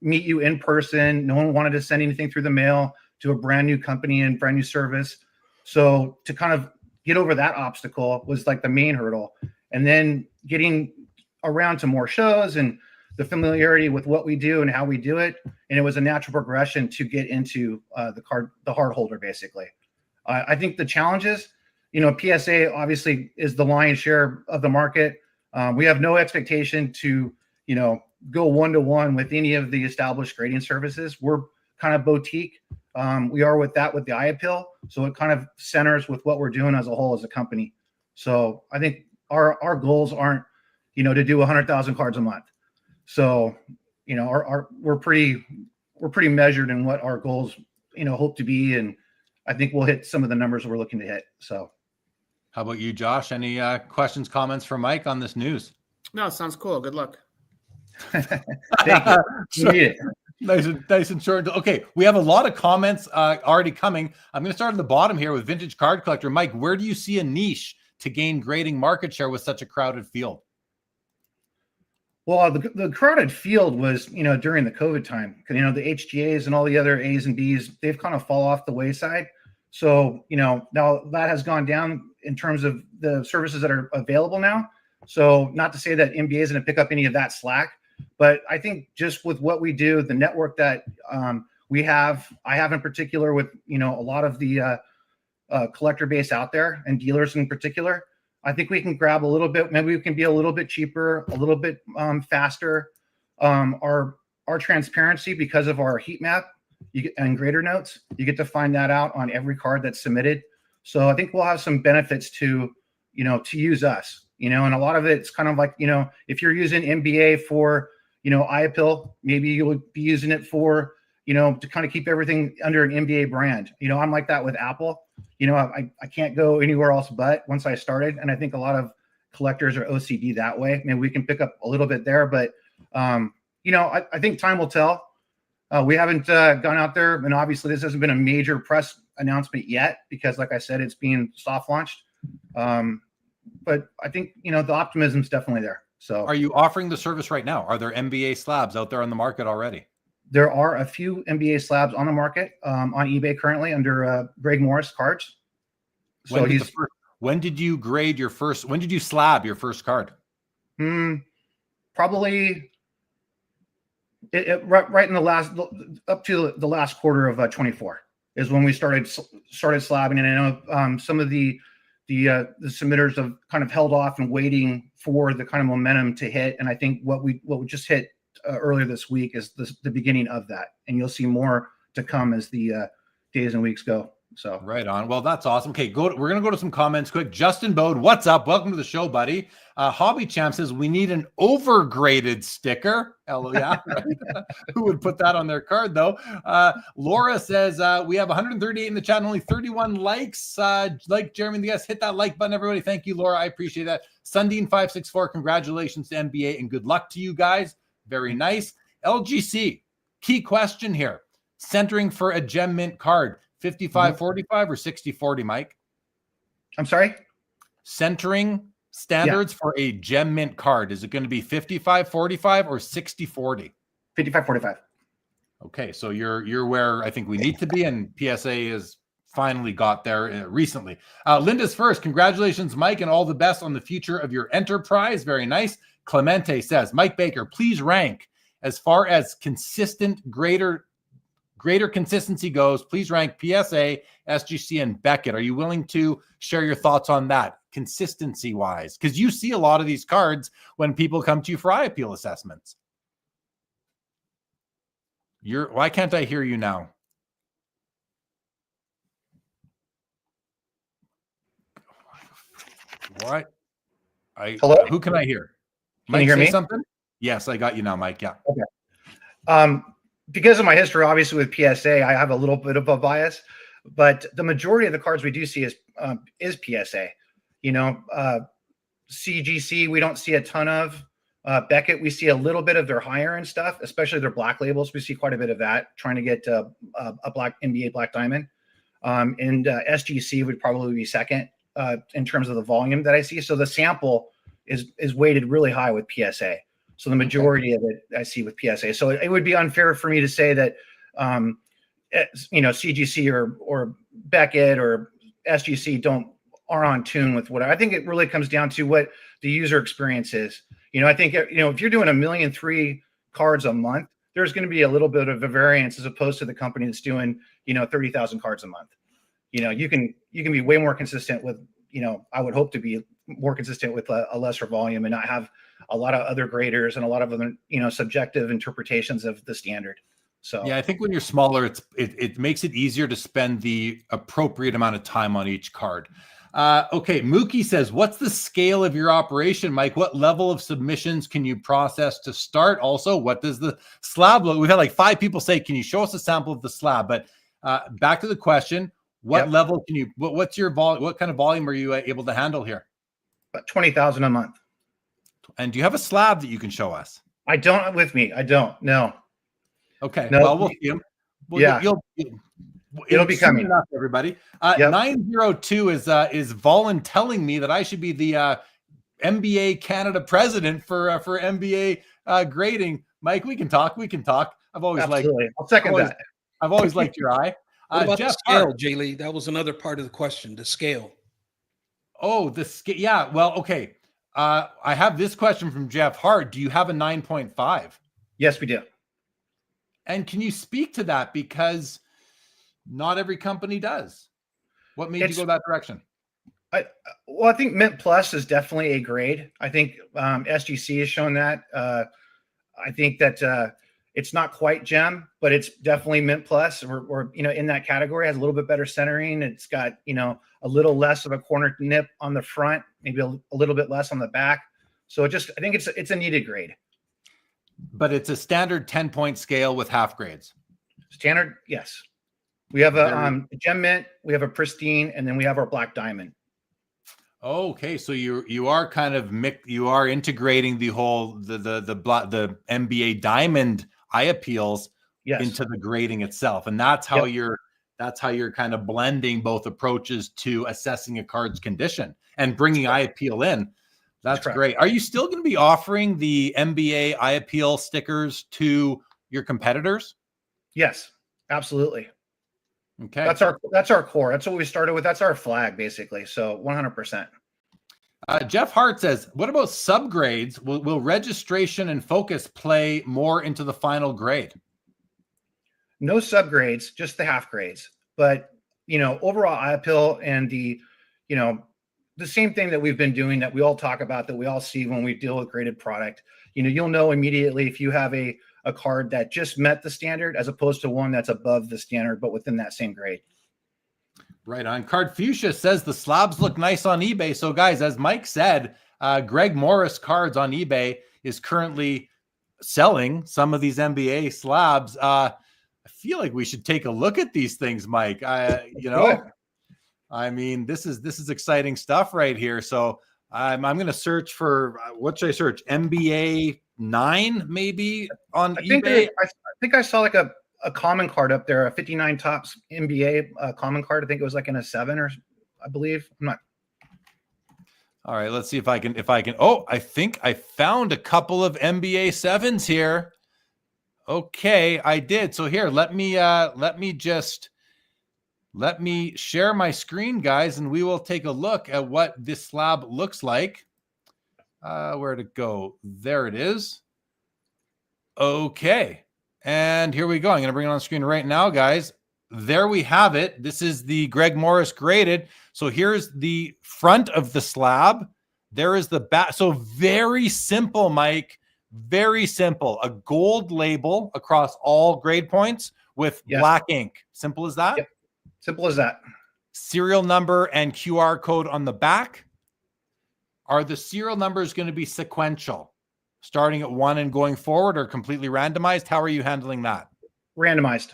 meet you in person. No one wanted to send anything through the mail to a brand new company and brand new service. So to kind of get over that obstacle was like the main hurdle. And then getting around to more shows and the familiarity with what we do and how we do it. And it was a natural progression to get into the hard holder, basically. I think the challenges, PSA obviously is the lion's share of the market. We have no expectation to, go one-to-one with any of the established grading services. We're kind of boutique. We are with the eye appeal. So it kind of centers with what we're doing as a whole as a company. So I think our goals aren't, to do 100,000 cards a month. So, we're pretty measured in what our goals, hope to be. And I think we'll hit some of the numbers we're looking to hit. So how about you, Josh? Any questions, comments for Mike on this news? No, sounds cool. Good luck. Thank you. Nice and short. Okay, we have a lot of comments already coming. I'm going to start at the bottom here with Vintage Card Collector. Mike, where do you see a niche to gain grading market share with such a crowded field? Well, the crowded field was, during the COVID time, because, the HGAs and all the other A's and B's, they've kind of fall off the wayside. So, now that has gone down in terms of the services that are available now. So not to say that NBA is going to pick up any of that slack, but I think just with what we do, the network that I have in particular with, a lot of the collector base out there and dealers in particular. I think we can grab a little bit. Maybe we can be a little bit cheaper, a little bit faster. Our transparency, because of our heat map and grader notes, you get to find that out on every card that's submitted. So I think we'll have some benefits to use us, and a lot of it's kind of like, if you're using NBA for, IAPIL, maybe you'll be using it for, to kind of keep everything under an NBA brand. I'm like that with Apple. I can't go anywhere else but once I started. And I think a lot of collectors are OCD that way. Maybe we can pick up a little bit there, but, I think time will tell. We haven't gone out there, and obviously this hasn't been a major press announcement yet because, like I said, it's being soft launched. But I think, the optimism's definitely there. So are you offering the service right now? Are there NBA slabs out there on the market already? There are a few NBA slabs on the market on eBay currently under Greg Morris cards. So when did you grade your first? When did you slab your first card? Probably right in the last, up to the last quarter of 24 is when we started slabbing. And I know some of the submitters have kind of held off and waiting for the kind of momentum to hit. And I think what we just hit earlier this week is the beginning of that, and you'll see more to come as the days and weeks go. So right on. Well, that's awesome. Okay, we're gonna go to some comments quick. Justin Bode, what's up? Welcome to the show, buddy. Hobby Champ says we need an overgraded sticker. Hello, yeah. Right? Who would put that on their card though? Laura says we have 138 in the chat and only 31 likes. Like Jeremy, yes, hit that like button, everybody. Thank you, Laura. I appreciate that. Sundine564, congratulations to NBA and good luck to you guys. Very nice. LGC, key question here. Centering for a gem mint card, 55-45 or 60-40, Mike? I'm sorry? Centering standards for a gem mint card. Is it going to be 55-45 or 60-40? 55-45. Okay, so you're where I think we need to be, and PSA has finally got there recently. Linda's first. Congratulations, Mike, and all the best on the future of your enterprise. Very nice. Clemente says, Mike Baker, please rank as far as greater consistency goes. Please rank PSA, SGC, and Beckett. Are you willing to share your thoughts on that consistency wise? Because you see a lot of these cards when people come to you for eye appeal assessments. Why can't I hear you now? What? Hello? Who can I hear? Can you hear me? Something? Yes, I got you now, Mike. Yeah. Okay. Because of my history, obviously with PSA, I have a little bit of a bias, but the majority of the cards we do see is PSA. CGC, we don't see a ton of. Beckett, we see a little bit of their higher end stuff, especially their black labels. We see quite a bit of that, trying to get a black NBA Black Diamond. And SGC would probably be second in terms of the volume that I see. So the sample is weighted really high with PSA. So the majority of it I see with PSA. So it would be unfair for me to say that, CGC or Beckett or SGC are on tune with what I think. It really comes down to what the user experience is. I think, if you're doing 1.3 million cards a month, there's going to be a little bit of a variance as opposed to the company that's doing, 30,000 cards a month. You can be way more consistent with, I would hope to be more consistent with a lesser volume and not have a lot of other graders and a lot of other, subjective interpretations of the standard. So yeah, I think when you're smaller, it makes it easier to spend the appropriate amount of time on each card. Okay, Mookie says, what's the scale of your operation, Mike? What level of submissions can you process to start? Also, what does the slab look? We've had like 5 people say, can you show us a sample of the slab? But back to the question, what level can you, what's your volume? What kind of volume are you able to handle here? About 20,000 a month. And do you have a slab that you can show us? I don't have with me. I don't. No. Okay. No. Well, we'll see them. It'll be coming up, everybody. 902 is Volin telling me that I should be the NBA Canada president for NBA grading. Mike, we can talk. I've always I'll second that. I've always liked your eye. What about Jeff the scale, Hart. Jay Lee? That was another part of the question, the scale. Oh, the scale. Yeah. Well, okay. I have this question from Jeff Hart. Do you have a 9.5? Yes, we do. And can you speak to that? Because not every company does. What made you go that direction? I think Mint Plus is definitely a grade. I think SGC has shown that. I think that it's not quite gem, but it's definitely Mint Plus, or in that category. Has a little bit better centering. It's got a little less of a corner nip on the front, maybe a little bit less on the back. So I think it's a needed grade. But it's a standard 10-point scale with half grades. Standard, yes. We have a gem mint, we have a pristine, and then we have our black diamond. Okay, so you are kind of you are integrating the whole the NBA diamond eye appeals into the grading itself, and that's how you're kind of blending both approaches to assessing a card's condition and bringing eye appeal in. That's great. Are you still going to be offering the NBA eye appeal stickers to your competitors? Yes, absolutely. Okay. That's our core. That's what we started with. That's our flag, basically. So 100%. Jeff Hart says, what about subgrades? Will registration and focus play more into the final grade? No subgrades, just the half grades. But, overall eye appeal and the same thing that we've been doing that we all talk about, that we all see when we deal with graded product. You'll know immediately if you have a card that just met the standard as opposed to one that's above the standard, but within that same grade. Right on. Card Fuchsia says the slabs look nice on eBay. So guys, as Mike said, Greg Morris Cards on eBay is currently selling some of these NBA slabs. I feel like we should take a look at these things, Mike. I mean, this is exciting stuff right here. So I'm going to search for, what should I search? NBA 9 maybe on eBay? I think I saw like a common card up there, a 59 tops NBA common card. I think it was like in a 7, or I believe. I'm not. All right, let's see if I can. Oh, I think I found a couple of NBA 7s here. Okay, I did. So here, let me share my screen, guys, and we will take a look at what this slab looks like. Where'd it go? There it is. Okay. And here we go. I'm going to bring it on screen right now, guys. There we have it. This is the Greg Morris graded. So here's the front of the slab. There is the back. So very simple, Mike. Very simple. A gold label across all grade points with black ink. Simple as that? Yep. Simple as that. Serial number and QR code on the back. Are the serial numbers going to be sequential, starting at 1 and going forward, or completely randomized? How are you handling that? Randomized.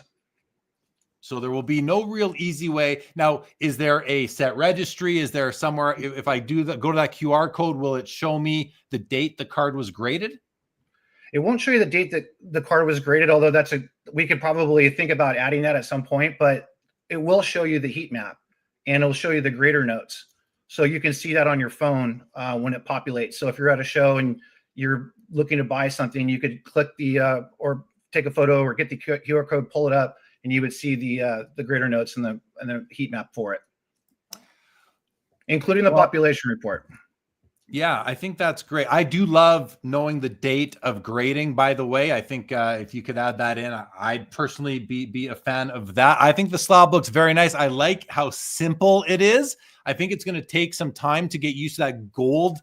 So there will be no real easy way. Now, is there a set registry? Is there somewhere, if I go to that QR code, will it show me the date the card was graded? It won't show you the date that the card was graded, although we could probably think about adding that at some point, but it will show you the heat map, and it'll show you the grader notes. So you can see that on your phone when it populates. So if you're at a show and you're looking to buy something, you could click or take a photo or get the QR code, pull it up, and you would see the grader notes and the heat map for it, including the population report. Yeah, I think that's great. I do love knowing the date of grading, by the way. I think if you could add that in, I'd personally be a fan of that. I think the slab looks very nice. I like how simple it is. I think it's going to take some time to get used to that gold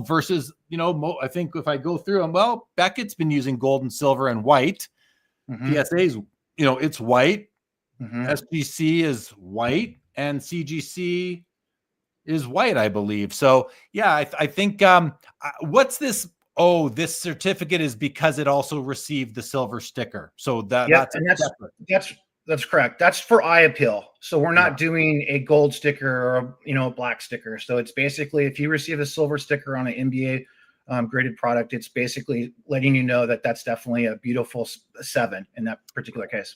versus, I think if I go through them, well, Beckett's been using gold and silver and white. PSA's, it's white. SGC is white, and CGC is white, I believe. So yeah, I think what's this? Oh, this certificate is because it also received the silver sticker. So that's correct. That's for eye appeal. So we're not doing a gold sticker or a black sticker. So it's basically, if you receive a silver sticker on an NBA graded product, it's basically letting you know that that's definitely a beautiful 7 in that particular case.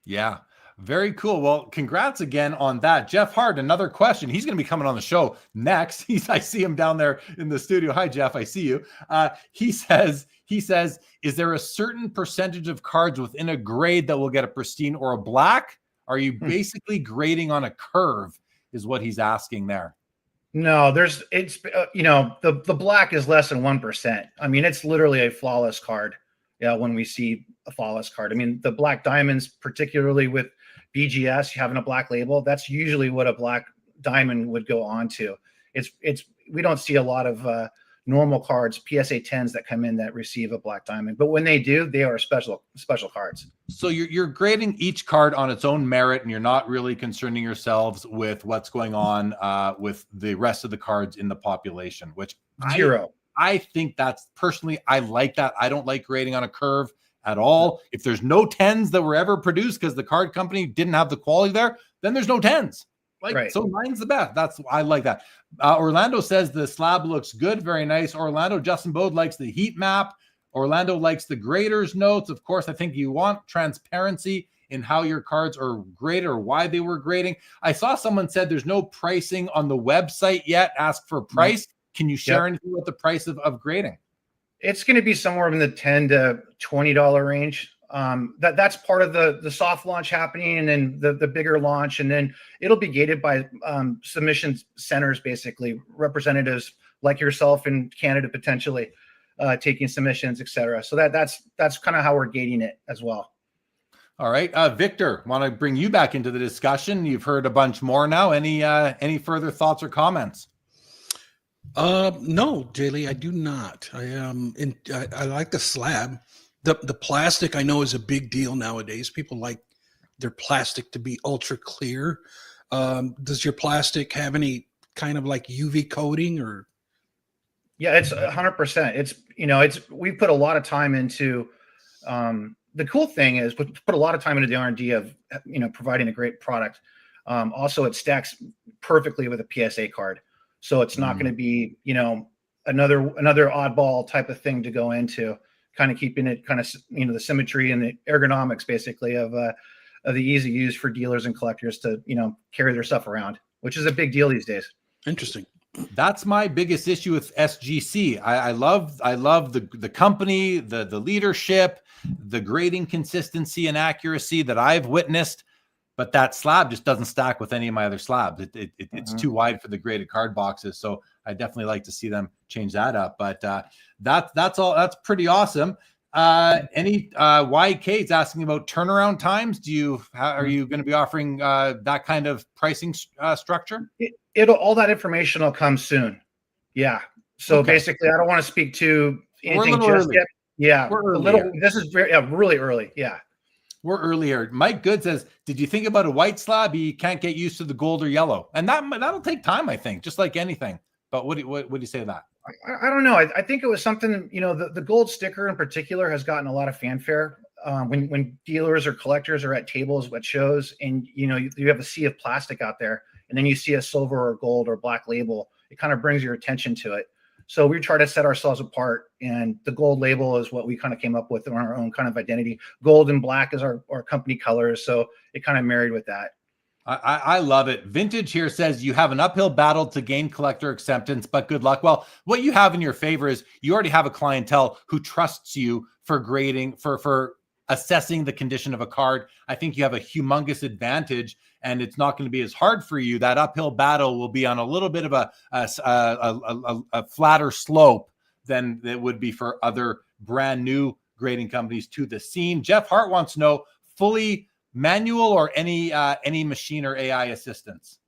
Yeah. Very cool. Well, congrats again on that. Jeff Hart, another question. He's going to be coming on the show next. I see him down there in the studio. Hi, Jeff. I see you. He says, is there a certain percentage of cards within a grade that will get a pristine or a black? Are you basically grading on a curve is what he's asking there? No, the black is less than 1%. I mean, it's literally a flawless card. Yeah. When we see a flawless card, I mean, the black diamonds, particularly with BGS, having a black label, that's usually what a black diamond would go on to. We don't see a lot of normal cards, PSA 10s that come in that receive a black diamond, but when they do, they are special cards. So you're grading each card on its own merit, and you're not really concerning yourselves with what's going on with the rest of the cards in the population, which Zero. I think that's personally, I like that. I don't like grading on a curve at all. If there's no 10s that were ever produced because the card company didn't have the quality there, then there's no 10s. So mine's the best. I like that. Orlando says the slab looks good. Very nice. Orlando, Justin Bode likes the heat map. Orlando likes the grader's notes. Of course, I think you want transparency in how your cards are graded or why they were grading. I saw someone said there's no pricing on the website yet. Ask for price. Can you share anything with the price of grading? It's going to be somewhere in the $10 to $20 range. That's part of the soft launch happening, and then the bigger launch, and then it'll be gated by submission centers, basically representatives like yourself in Canada potentially taking submissions, etc. So that's kind of how we're gating it as well. All right, Victor, want to bring you back into the discussion. You've heard a bunch more now. Any further thoughts or comments? No, Jaylee, I do not. I like the slab. The plastic I know is a big deal nowadays. People like their plastic to be ultra clear. Does your plastic have any kind of like UV coating or? Yeah, it's 100%. We put a lot of time into. The cool thing is we put a lot of time into the R&D of providing a great product. Also, it stacks perfectly with a PSA card. So it's not going to be, another oddball type of thing to go into, kind of keeping it kind of, the symmetry and the ergonomics basically of the easy use for dealers and collectors to, carry their stuff around, which is a big deal these days. Interesting. That's my biggest issue with SGC. I love the company, the leadership, the grading consistency and accuracy that I've witnessed. But that slab just doesn't stack with any of my other slabs. It's too wide for the graded card boxes. So I definitely like to see them change that up. But that's all. That's pretty awesome. YK is asking about turnaround times. Are you going to be offering that kind of pricing structure? All that information will come soon. Yeah. So basically, I don't want to speak to anything just yet. Yeah, this is really early. Yeah. We're earlier. Mike Good says, did you think about a white slab? You can't get used to the gold or yellow. And that'll take time, I think, just like anything. But what do you say to that? I don't know. I think it was something, the gold sticker in particular has gotten a lot of fanfare. When dealers or collectors are at tables at shows and, you have a sea of plastic out there and then you see a silver or gold or black label, it kind of brings your attention to it. So we try to set ourselves apart, and the gold label is what we kind of came up with in our own kind of identity. Gold and black is our company colors. So it kind of married with that. I love it. Vintage here says you have an uphill battle to gain collector acceptance, but good luck. Well, what you have in your favor is you already have a clientele who trusts you for grading, for assessing the condition of a card. I think you have a humongous advantage, and it's not going to be as hard for you. That uphill battle will be on a little bit of a flatter slope than it would be for other brand new grading companies to the scene. Jeff Hart wants to know, fully manual or any machine or AI assistance?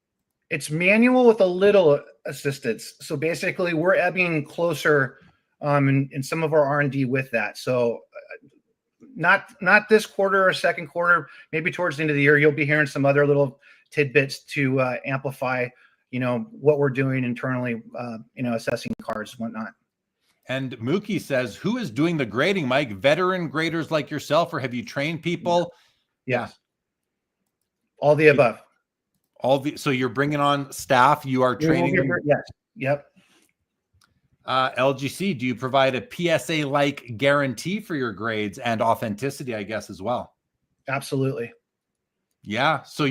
It's manual with a little assistance. So basically, we're ebbing closer in some of our R&D with that. So not this quarter or second quarter, maybe towards the end of the year, you'll be hearing some other little tidbits to amplify, what we're doing internally, assessing cards and whatnot. And Mookie says, who is doing the grading, Mike? Veteran graders like yourself, or have you trained people? Yeah. All the above. So you're bringing on staff, you are training them? Yes. Yep. LGC, do you provide a PSA-like guarantee for your grades and authenticity, I guess, as well? Absolutely. Yeah. So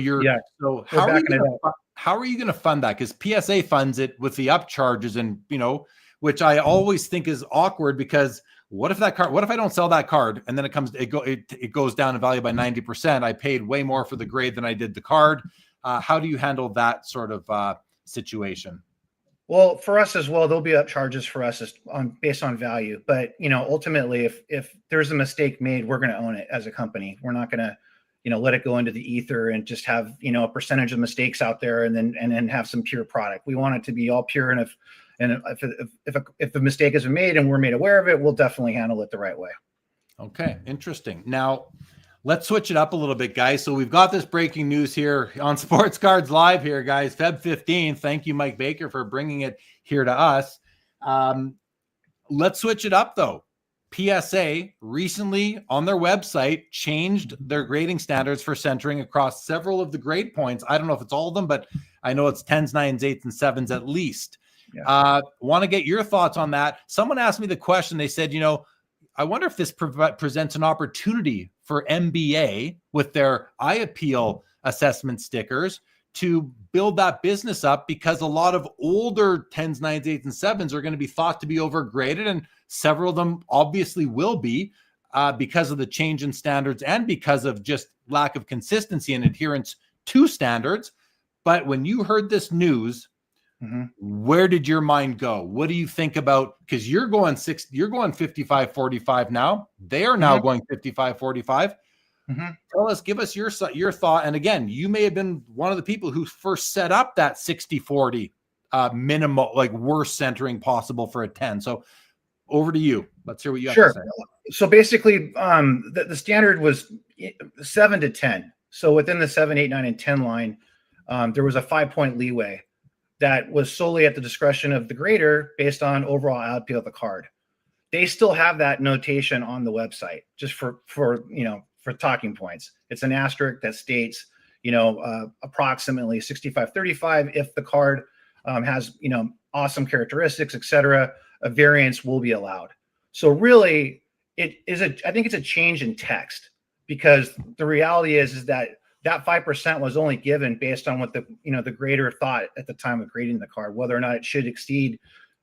so how are you going to fund that? Because PSA funds it with the upcharges, and which I always think is awkward, because what if I don't sell that card and then it goes down in value by 90%? I paid way more for the grade than I did the card. How do you handle that sort of situation? Well, for us as well, there'll be up charges for us based on value. But ultimately, if there's a mistake made, we're going to own it as a company. We're not going to, let it go into the ether and just have, a percentage of mistakes out there and then have some pure product. We want it to be all pure. And if a mistake has been made and we're made aware of it, we'll definitely handle it the right way. Okay. Interesting. Now let's switch it up a little bit, guys. So we've got this breaking news here on Sports Cards Live here, guys. Feb 15th. Thank you, Mike Baker, for bringing it here to us. Let's switch it up though. PSA recently on their website changed their grading standards for centering across several of the grade points. I don't know if it's all of them, but I know it's 10s, 9s, 8s, and 7s at least. Yeah. Want to get your thoughts on that. Someone asked me the question. They said, I wonder if this presents an opportunity for MBA with their eye appeal assessment stickers to build that business up, because a lot of older 10s, 9s, 8s, and 7s are going to be thought to be overgraded, and several of them obviously will be because of the change in standards and because of just lack of consistency and adherence to standards. But when you heard this news, where did your mind go? What do you think about, because you're going 55-45 now. They are now going 55-45. Tell us, give us your thought. And again, you may have been one of the people who first set up that 60-40 minimal, like worst centering possible for a 10. So over to you. Let's hear what you have to say. So basically, the standard was 7 to 10. So within the 7, 8, 9, and 10 line, there was a 5-point leeway that was solely at the discretion of the grader based on overall output of the card. They still have that notation on the website just for talking points. It's an asterisk that states, approximately 65-35. If the card has, awesome characteristics, etc., a variance will be allowed. So really, I think it's a change in text, because the reality is that 5% was only given based on what the grader thought at the time of grading the card, whether or not it should exceed,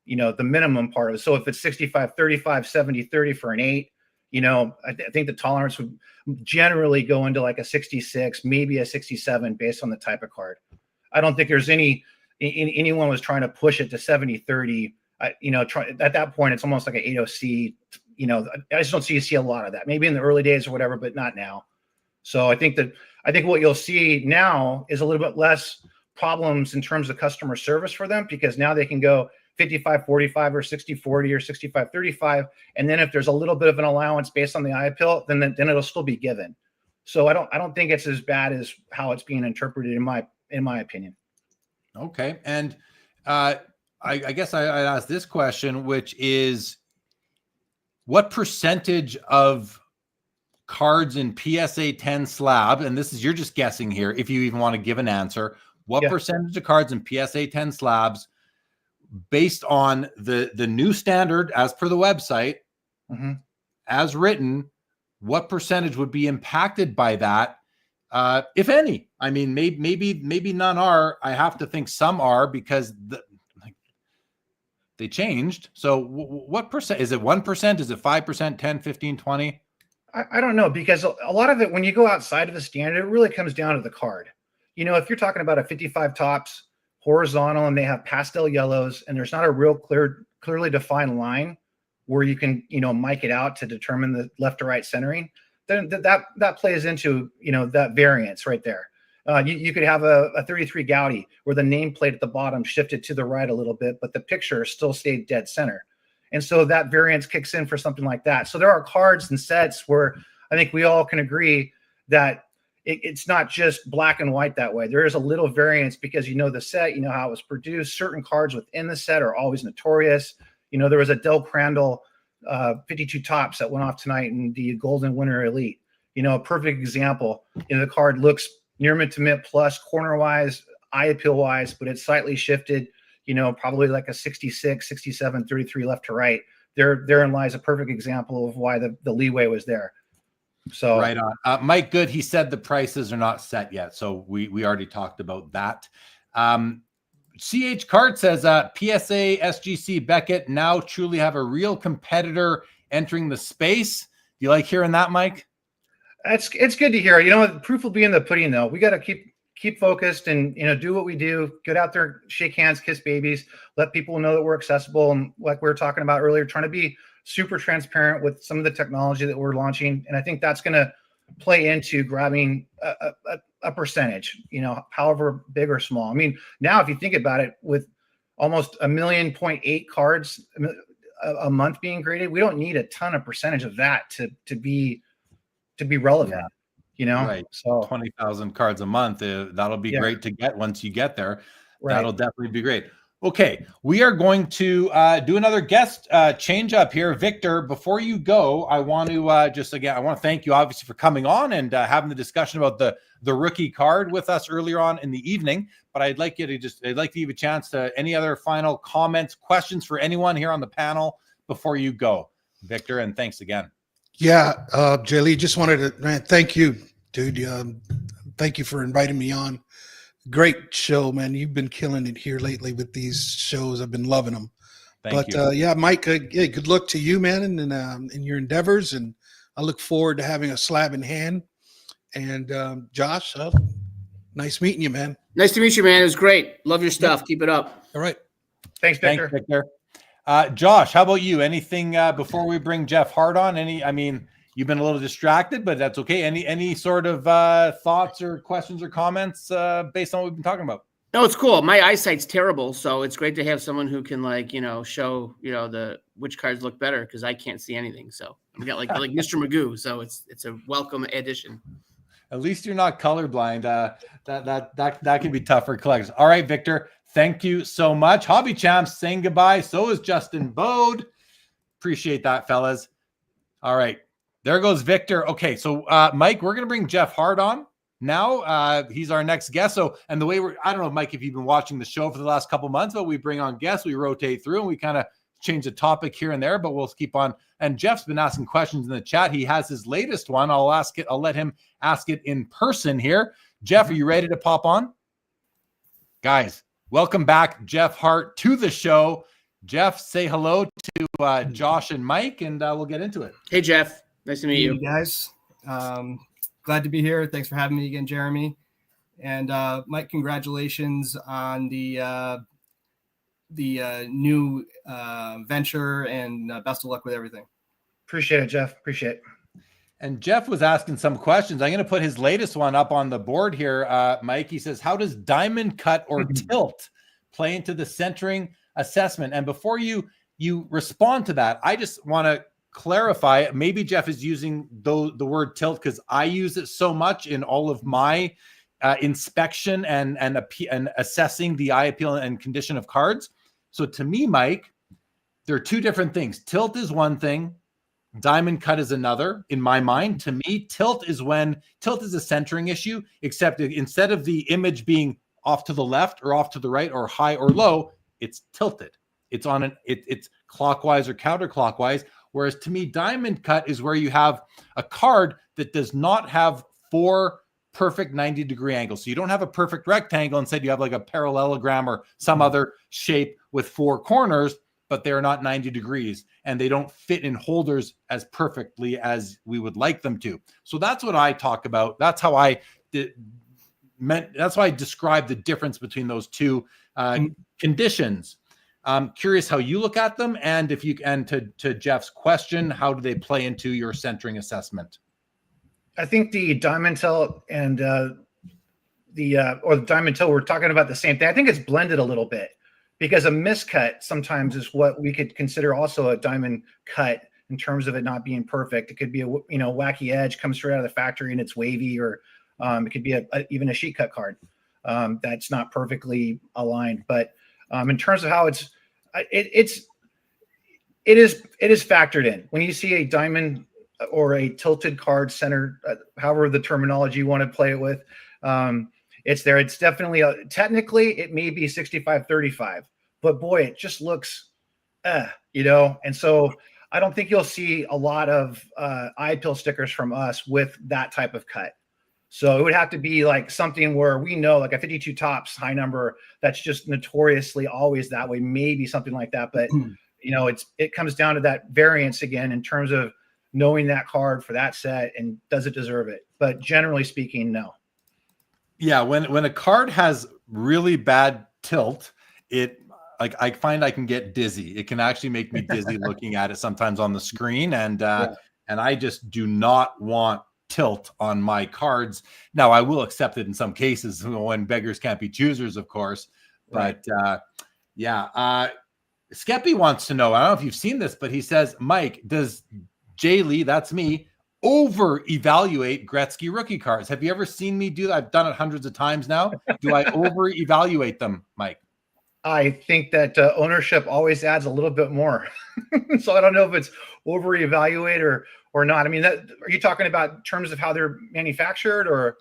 the minimum part of it. So if it's 65-35, 70-30 for an 8, I think the tolerance would generally go into like a 66, maybe a 67 based on the type of card. I don't think there's anyone was trying to push it to 70-30. At that point, it's almost like an 8OC. I just don't see a lot of that. Maybe in the early days or whatever, but not now. So I think what you'll see now is a little bit less problems in terms of customer service for them, because now they can go 55-45 or 60-40 or 65-35. And then if there's a little bit of an allowance based on the eye appeal, then it'll still be given. So I don't think it's as bad as how it's being interpreted in my opinion. Okay. And I guess I asked this question, which is, what percentage of cards in PSA 10 slab, and this is, you're just guessing here, if you even want to give an answer, what percentage of cards in PSA 10 slabs, based on the new standard as per the website, as written, what percentage would be impacted by that, if any? I mean, maybe none are. I have to think some are, because they changed. So what percent? Is it 1%? Is it 5%, 10, 15, 20? I don't know, because a lot of it, when you go outside of the standard, it really comes down to the card. If you're talking about a 55 tops horizontal and they have pastel yellows and there's not a real clearly defined line where you can, mic it out to determine the left to right centering, then that plays into, that variance right there. You could have a 33 Gaudi where the nameplate at the bottom shifted to the right a little bit, but the picture still stayed dead center. And so that variance kicks in for something like that. So there are cards and sets where I think we all can agree that it's not just black and white that way. There is a little variance because the set, how it was produced. Certain cards within the set are always notorious. There was a Del Crandall 52 tops that went off tonight in the Golden Winter Elite. A perfect example. The card looks near mint to mint plus corner wise, eye appeal wise, but it's slightly shifted. Probably like a 66, 67, 33 left to right. Therein lies a perfect example of why the leeway was there. So right on. Mike Good, he said the prices are not set yet. So we already talked about that. CH Cart says PSA SGC Beckett now truly have a real competitor entering the space. Do you like hearing that, Mike? It's good to hear. The proof will be in the pudding, though. We got to keep focused and do what we do. Get out there, shake hands, kiss babies, let people know that we're accessible. And like we were talking about earlier, trying to be super transparent with some of the technology that we're launching. And I think that's going to play into grabbing a percentage, however big or small. I mean, now if you think about it, with almost 1.8 million cards a month being graded, we don't need a ton of percentage of that to be relevant. Right. So 20,000 cards a month. That'll be great to get once you get there. Right. That'll definitely be great. Okay, we are going to do another guest change up here. Victor, before you go, I want to I want to thank you obviously for coming on and having the discussion about the rookie card with us earlier on in the evening. But I'd like to give a chance to any other final comments, questions for anyone here on the panel before you go, Victor, and thanks again. Yeah, Jay Lee, just wanted to thank you, dude. Thank you for inviting me on. Great show, man. You've been killing it here lately with these shows. I've been loving them. Thank you. Yeah, Mike, good luck to you, man, and in your endeavors. And I look forward to having a slab in hand. And Josh, nice meeting you, man. Nice to meet you, man. It was great. Love your stuff. Keep it up. All right. Thanks, Victor. Thanks, Victor. Josh, how about you? Anything before we bring Jeff Hart on? You've been a little distracted, but that's okay. Any sort of thoughts or questions or comments based on what we've been talking about? No, it's cool. My eyesight's terrible, so it's great to have someone who can show which cards look better, because I can't see anything. So we got like Mr. Magoo. So it's a welcome addition. At least you're not colorblind. That can be tough for collectors. All right, Victor. Thank you so much. Hobby Champs saying goodbye. So is Justin Bode. Appreciate that, fellas. All right. There goes Victor. Okay, so Mike, we're going to bring Jeff Hart on now. He's our next guest. So, and the way I don't know, Mike, if you've been watching the show for the last couple months, but we bring on guests, we rotate through, and we kind of change the topic here and there, but we'll keep on. And Jeff's been asking questions in the chat. He has his latest one. I'll let him ask it in person here. Jeff, are you ready to pop on? Guys, welcome back, Jeff Hart, to the show. Jeff, say hello to Josh and Mike, and we'll get into it. Hey, Jeff. Nice to meet you. Hey, guys. Glad to be here. Thanks for having me again, Jeremy. And Mike, congratulations on the new venture, and best of luck with everything. Appreciate it, Jeff. Appreciate it. And Jeff was asking some questions. I'm going to put his latest one up on the board here, Mike. He says, how does diamond cut or tilt play into the centering assessment? And before you respond to that, I just want to clarify, maybe Jeff is using the word tilt because I use it so much in all of my inspection and assessing the eye appeal and condition of cards. So to me, Mike, there are two different things. Tilt is one thing, diamond cut is another. In my mind, to me, tilt is a centering issue, except instead of the image being off to the left or off to the right or high or low, it's tilted. It's on it's clockwise or counterclockwise. Whereas to me, diamond cut is where you have a card that does not have four perfect 90-degree angles. So you don't have a perfect rectangle. Instead, you have like a parallelogram or some other shape with four corners, but they're not 90 degrees and they don't fit in holders as perfectly as we would like them to. So that's what I talk about. That's how that's why I describe the difference between those two conditions. I'm curious how you look at them, and to Jeff's question, how do they play into your centering assessment? I think the diamond tilt and the diamond tilt, we're talking about the same thing. I think it's blended a little bit, because a miscut sometimes is what we could consider also a diamond cut in terms of it not being perfect. It could be a wacky edge, comes straight out of the factory and it's wavy, or it could be even a sheet cut card that's not perfectly aligned. But in terms of how it is factored in when you see a diamond or a tilted card centered, however the terminology you want to play it with. It's there. It's definitely technically it may be 65-35, but boy, it just looks, and so I don't think you'll see a lot of eye appeal stickers from us with that type of cut. So it would have to be like something where we know, like a 52 tops high number that's just notoriously always that way, maybe something like that. But it comes down to that variance again in terms of knowing that card for that set and does it deserve it. But generally speaking, no. Yeah, when a card has really bad tilt, I find I can get dizzy. It can actually make me dizzy looking at it sometimes on the screen, and I just do not want tilt on my cards. Now, I will accept it in some cases when beggars can't be choosers, of course. But Skeppy wants to know, I don't know if you've seen this, but he says, Mike, does Jay Lee, that's me, over-evaluate Gretzky rookie cards? Have you ever seen me do that? I've done it hundreds of times now. Do I over-evaluate them, Mike? I think that ownership always adds a little bit more. So I don't know if it's over-evaluate or not. I mean, are you talking about in terms of how they're manufactured, or?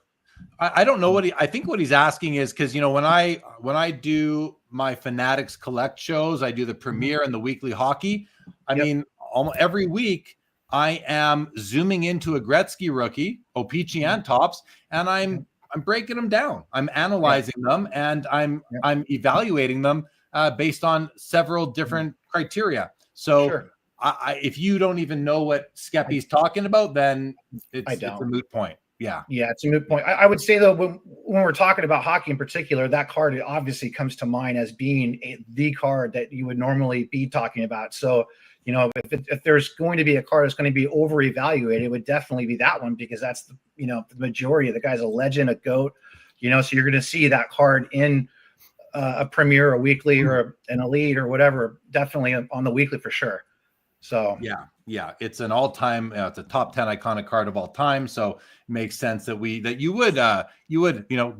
I don't know I think what he's asking is, because, you know, when I do my Fanatics Collect shows, I do the premiere and the weekly hockey. I mean, almost every week I am zooming into a Gretzky rookie, O-Pee-Chee and Tops, and I'm breaking them down. I'm analyzing them, and I'm evaluating them based on several different criteria. So if you don't even know what Skeppy's talking about, then it's a moot point. Yeah, it's a moot point. I would say, though, when we're talking about hockey in particular, that card obviously comes to mind as being the card that you would normally be talking about. So, you know, if there's going to be a card that's going to be over-evaluated, it would definitely be that one, because that's the majority of the guy's a legend, a GOAT. You know, so you're going to see that card in a premiere, a weekly, or an elite, or whatever. Definitely on the weekly for sure. So yeah, it's an all-time, it's a top 10 iconic card of all time. So it makes sense that you would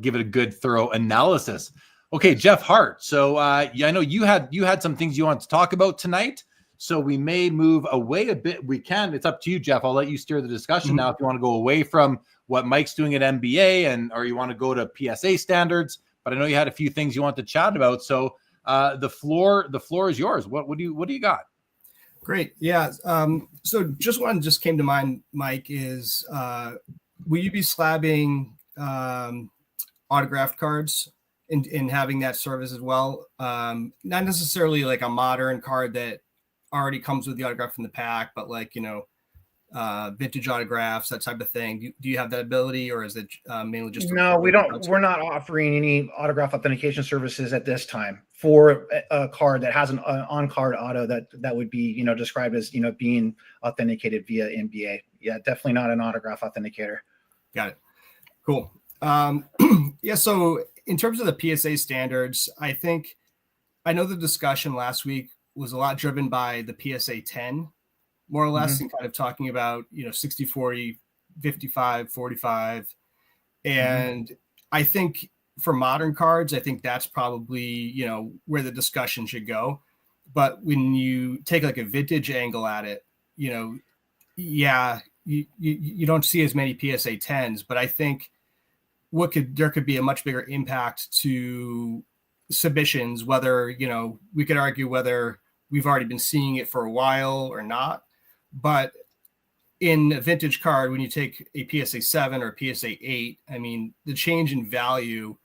give it a good, thorough analysis. Okay, Jeff Hart. So I know you had some things you want to talk about tonight. So we may move away a bit. We can. It's up to you, Jeff. I'll let you steer the discussion now. If you want to go away from what Mike's doing at NBA, or you want to go to PSA standards. But I know you had a few things you want to chat about. So the floor is yours. What do you got? Great. Yeah. So just came to mind, Mike, is will you be slabbing autographed cards and having that service as well? Not necessarily like a modern card that already comes with the autograph in the pack, but like, vintage autographs, that type of thing. Do you have that ability, or is it mainly just? No, we don't. We're not offering any autograph authentication services at this time for a card that has an on-card auto that would be, described as, being authenticated via NBA. Yeah, definitely not an autograph authenticator. Got it. Cool. Yeah. So in terms of the PSA standards, I know the discussion last week was a lot driven by the PSA 10, more or less, and kind of talking about, 60, 40, 55, 45. And I think for modern cards, I think that's probably, where the discussion should go. But when you take like a vintage angle at it, you don't see as many PSA 10s, but I think there could be a much bigger impact to submissions, whether, we could argue whether we've already been seeing it for a while or not. But in a vintage card, when you take a PSA 7 or a PSA 8, I mean, the change in value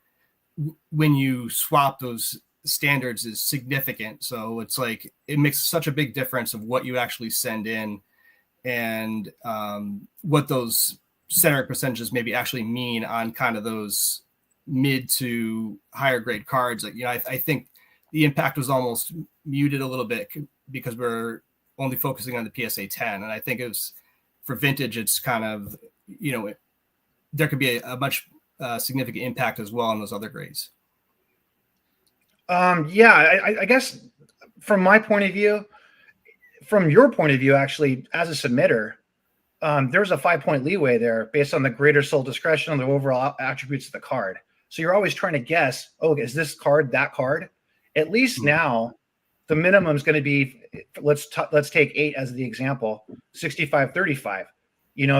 when you swap those standards is significant. So it's like, it makes such a big difference of what you actually send in and what those center percentages maybe actually mean on kind of those mid to higher grade cards. Like, I think the impact was almost muted a little bit because we're only focusing on the PSA 10. And I think for vintage, it's kind of, there could be a much significant impact as well on those other grades. I guess from my point of view, from your point of view, actually, as a submitter, there's a 5-point leeway there based on the greater sole discretion on the overall attributes of the card. So you're always trying to guess, is this card that card? At least now, the minimum is going to be, let's take 8 as the example, 65-35.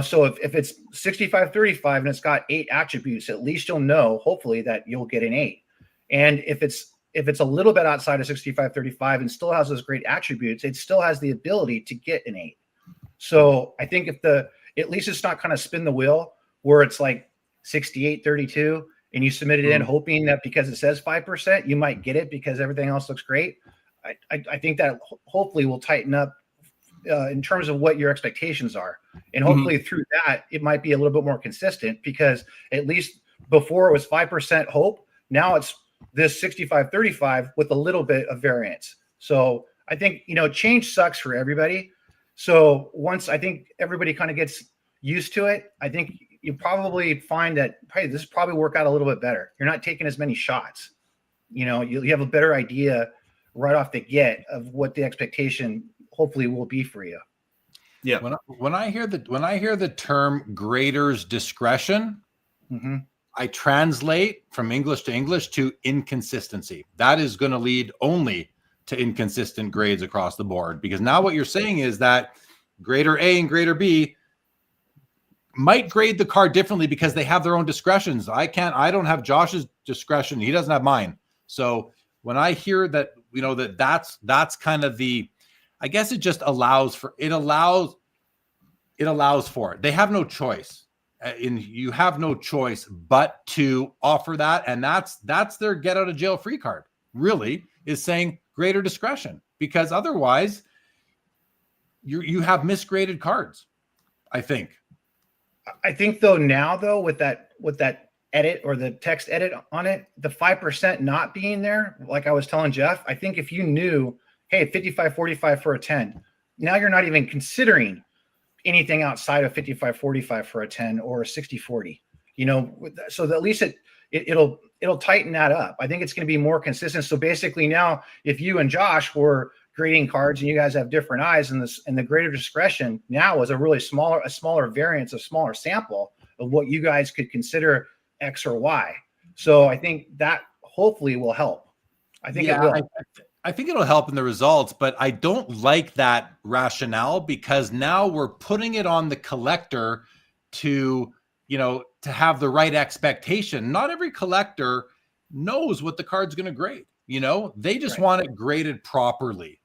So if it's 65-35 and it's got 8 attributes, at least you'll know, hopefully, that you'll get an 8. And if it's a little bit outside of 65-35 and still has those great attributes, it still has the ability to get an 8. So I think at least it's not kind of spin the wheel where it's like 68-32 and you submit it in hoping that because it says 5%, you might get it because everything else looks great. I think that hopefully will tighten up in terms of what your expectations are. And hopefully through that, it might be a little bit more consistent, because at least before it was 5% hope. Now it's this 65-35 with a little bit of variance. So I think, change sucks for everybody. So once I think everybody kind of gets used to it, I think you probably find that, hey, this probably work out a little bit better. You're not taking as many shots. You know, you have a better idea right off the get of what the expectation hopefully will be for you. Yeah. When I hear the term grader's discretion, I translate from English to English to inconsistency. That is going to lead only to inconsistent grades across the board, because now what you're saying is that grader A and grader B might grade the card differently because they have their own discretions. I don't have Josh's discretion. He doesn't have mine. So when I hear that, you know, that's kind of the, I guess it just allows for it. Allows for it. They have no choice. You have no choice but to offer that. And that's their get out of jail free card, really, is saying greater discretion, because otherwise you have misgraded cards, I think. I think though now though with that edit or the text edit on it, the 5% not being there, like I was telling Jeff, I think if you knew, hey, 55-45 for a 10, now you're not even considering anything outside of 55-45 for a 10 or a 60-40, you know, so at least it'll tighten that up. I think it's going to be more consistent. So basically now if you and Josh were grading cards and you guys have different eyes, and the greater discretion now is a smaller variance, a smaller sample of what you guys could consider X or Y. So I think that hopefully will help. I think it will. I think it'll help in the results, but I don't like that rationale, because now we're putting it on the collector to, you know, to have the right expectation. Not every collector knows what the card's going to grade. You know, they just want it graded properly.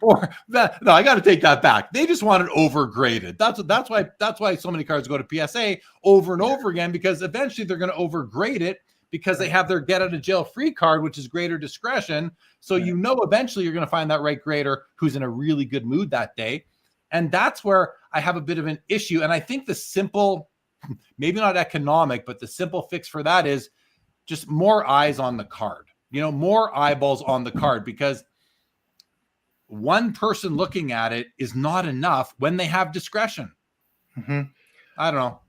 Or that, no, I got to take that back. They just want it overgraded. That's why so many cards go to PSA over and over again, because eventually they're going to overgrade it, because they have their get out of jail free card, which is greater discretion. So you know eventually you're going to find that right grader who's in a really good mood that day. And that's where I have a bit of an issue. And I think the simple, maybe not economic, but the simple fix for that is just more eyes on the card. You know, more eyeballs on the card, because one person looking at it is not enough when they have discretion. I don't know.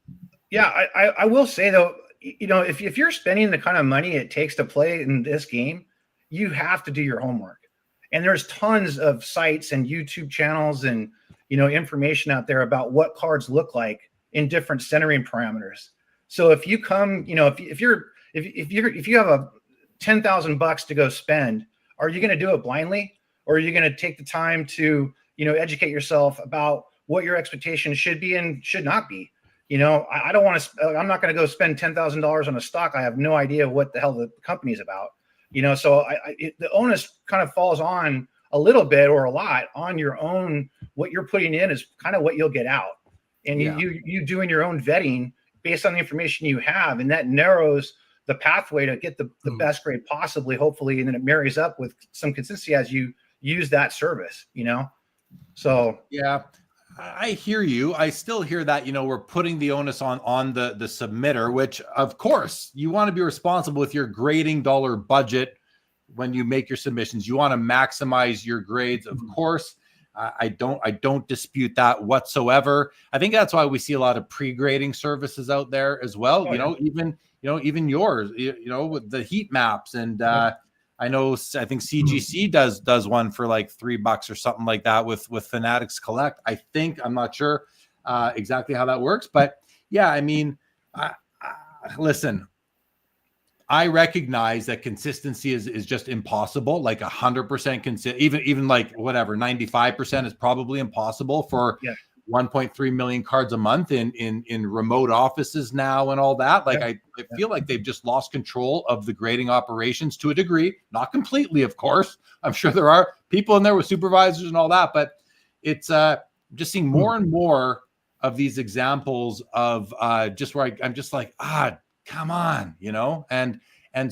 Yeah, I will say though, you know, if you're spending the kind of money it takes to play in this game, you have to do your homework. And there's tons of sites and YouTube channels and, you know, information out there about what cards look like in different centering parameters. So if you come, you know, if you have a $10,000 to go spend, are you going to do it blindly, or are you going to take the time to, you know, educate yourself about what your expectations should be and should not be? You know, I don't want to, I'm not going to go spend $10,000 on a stock I have no idea what the hell the company's about, you know, so the onus kind of falls on a little bit or a lot on your own. What you're putting in is kind of what you'll get out. And you doing your own vetting based on the information you have, and that narrows the pathway to get the best grade possibly, hopefully, and then it marries up with some consistency as you use that service, you know? So yeah, I hear you. I still hear that, you know, we're putting the onus on the submitter, which of course you want to be responsible with your grading dollar budget. When you make your submissions, you want to maximize your grades. Of course, I don't dispute that whatsoever. I think that's why we see a lot of pre-grading services out there as well. Even yours, you know, with the heat maps, and I think CGC does one for like $3 or something like that with Fanatics Collect. I'm not sure exactly how that works, but yeah, I mean, listen, I recognize that consistency is just impossible. Like 100% even like whatever 95% is probably impossible for 1.3 million cards a month in remote offices now and all that. Like I feel like they've just lost control of the grading operations to a degree, not completely, of course. I'm sure there are people in there with supervisors and all that, but it's just seeing more and more of these examples of just where I'm just like, come on, you know? And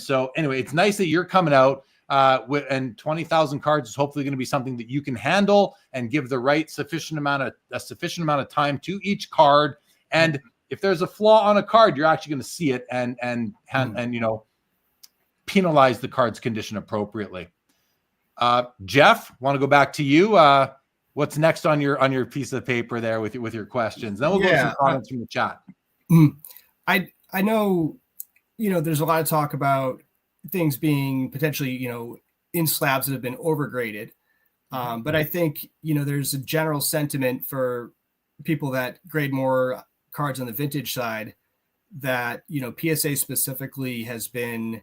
so anyway, it's nice that you're coming out and 20,000 cards is hopefully going to be something that you can handle and give the sufficient amount of time to each card. And if there's a flaw on a card, you're actually going to see it and you know, penalize the card's condition appropriately. Jeff, want to go back to you? what's next on your piece of paper there with your questions? Then we'll go to some comments from the chat. I know, there's a lot of talk about things being potentially, in slabs that have been overgraded. But I think, there's a general sentiment for people that grade more cards on the vintage side that, PSA specifically has been,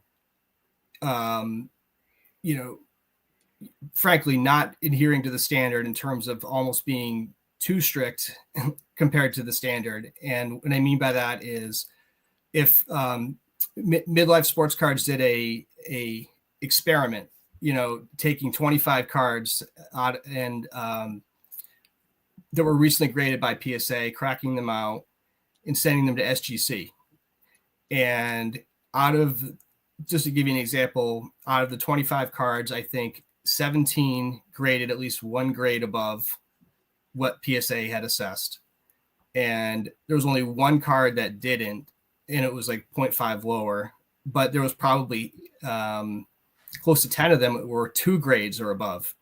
frankly, not adhering to the standard in terms of almost being too strict compared to the standard. And what I mean by that is if Midlife Sports Cards did a experiment, taking 25 cards out and that were recently graded by PSA, cracking them out and sending them to SGC. And just to give you an example, out of the 25 cards, I think 17 graded at least one grade above what PSA had assessed. And there was only one card that didn't, and it was like 0.5 lower, but there was probably close to 10 of them that were 2 grades or above.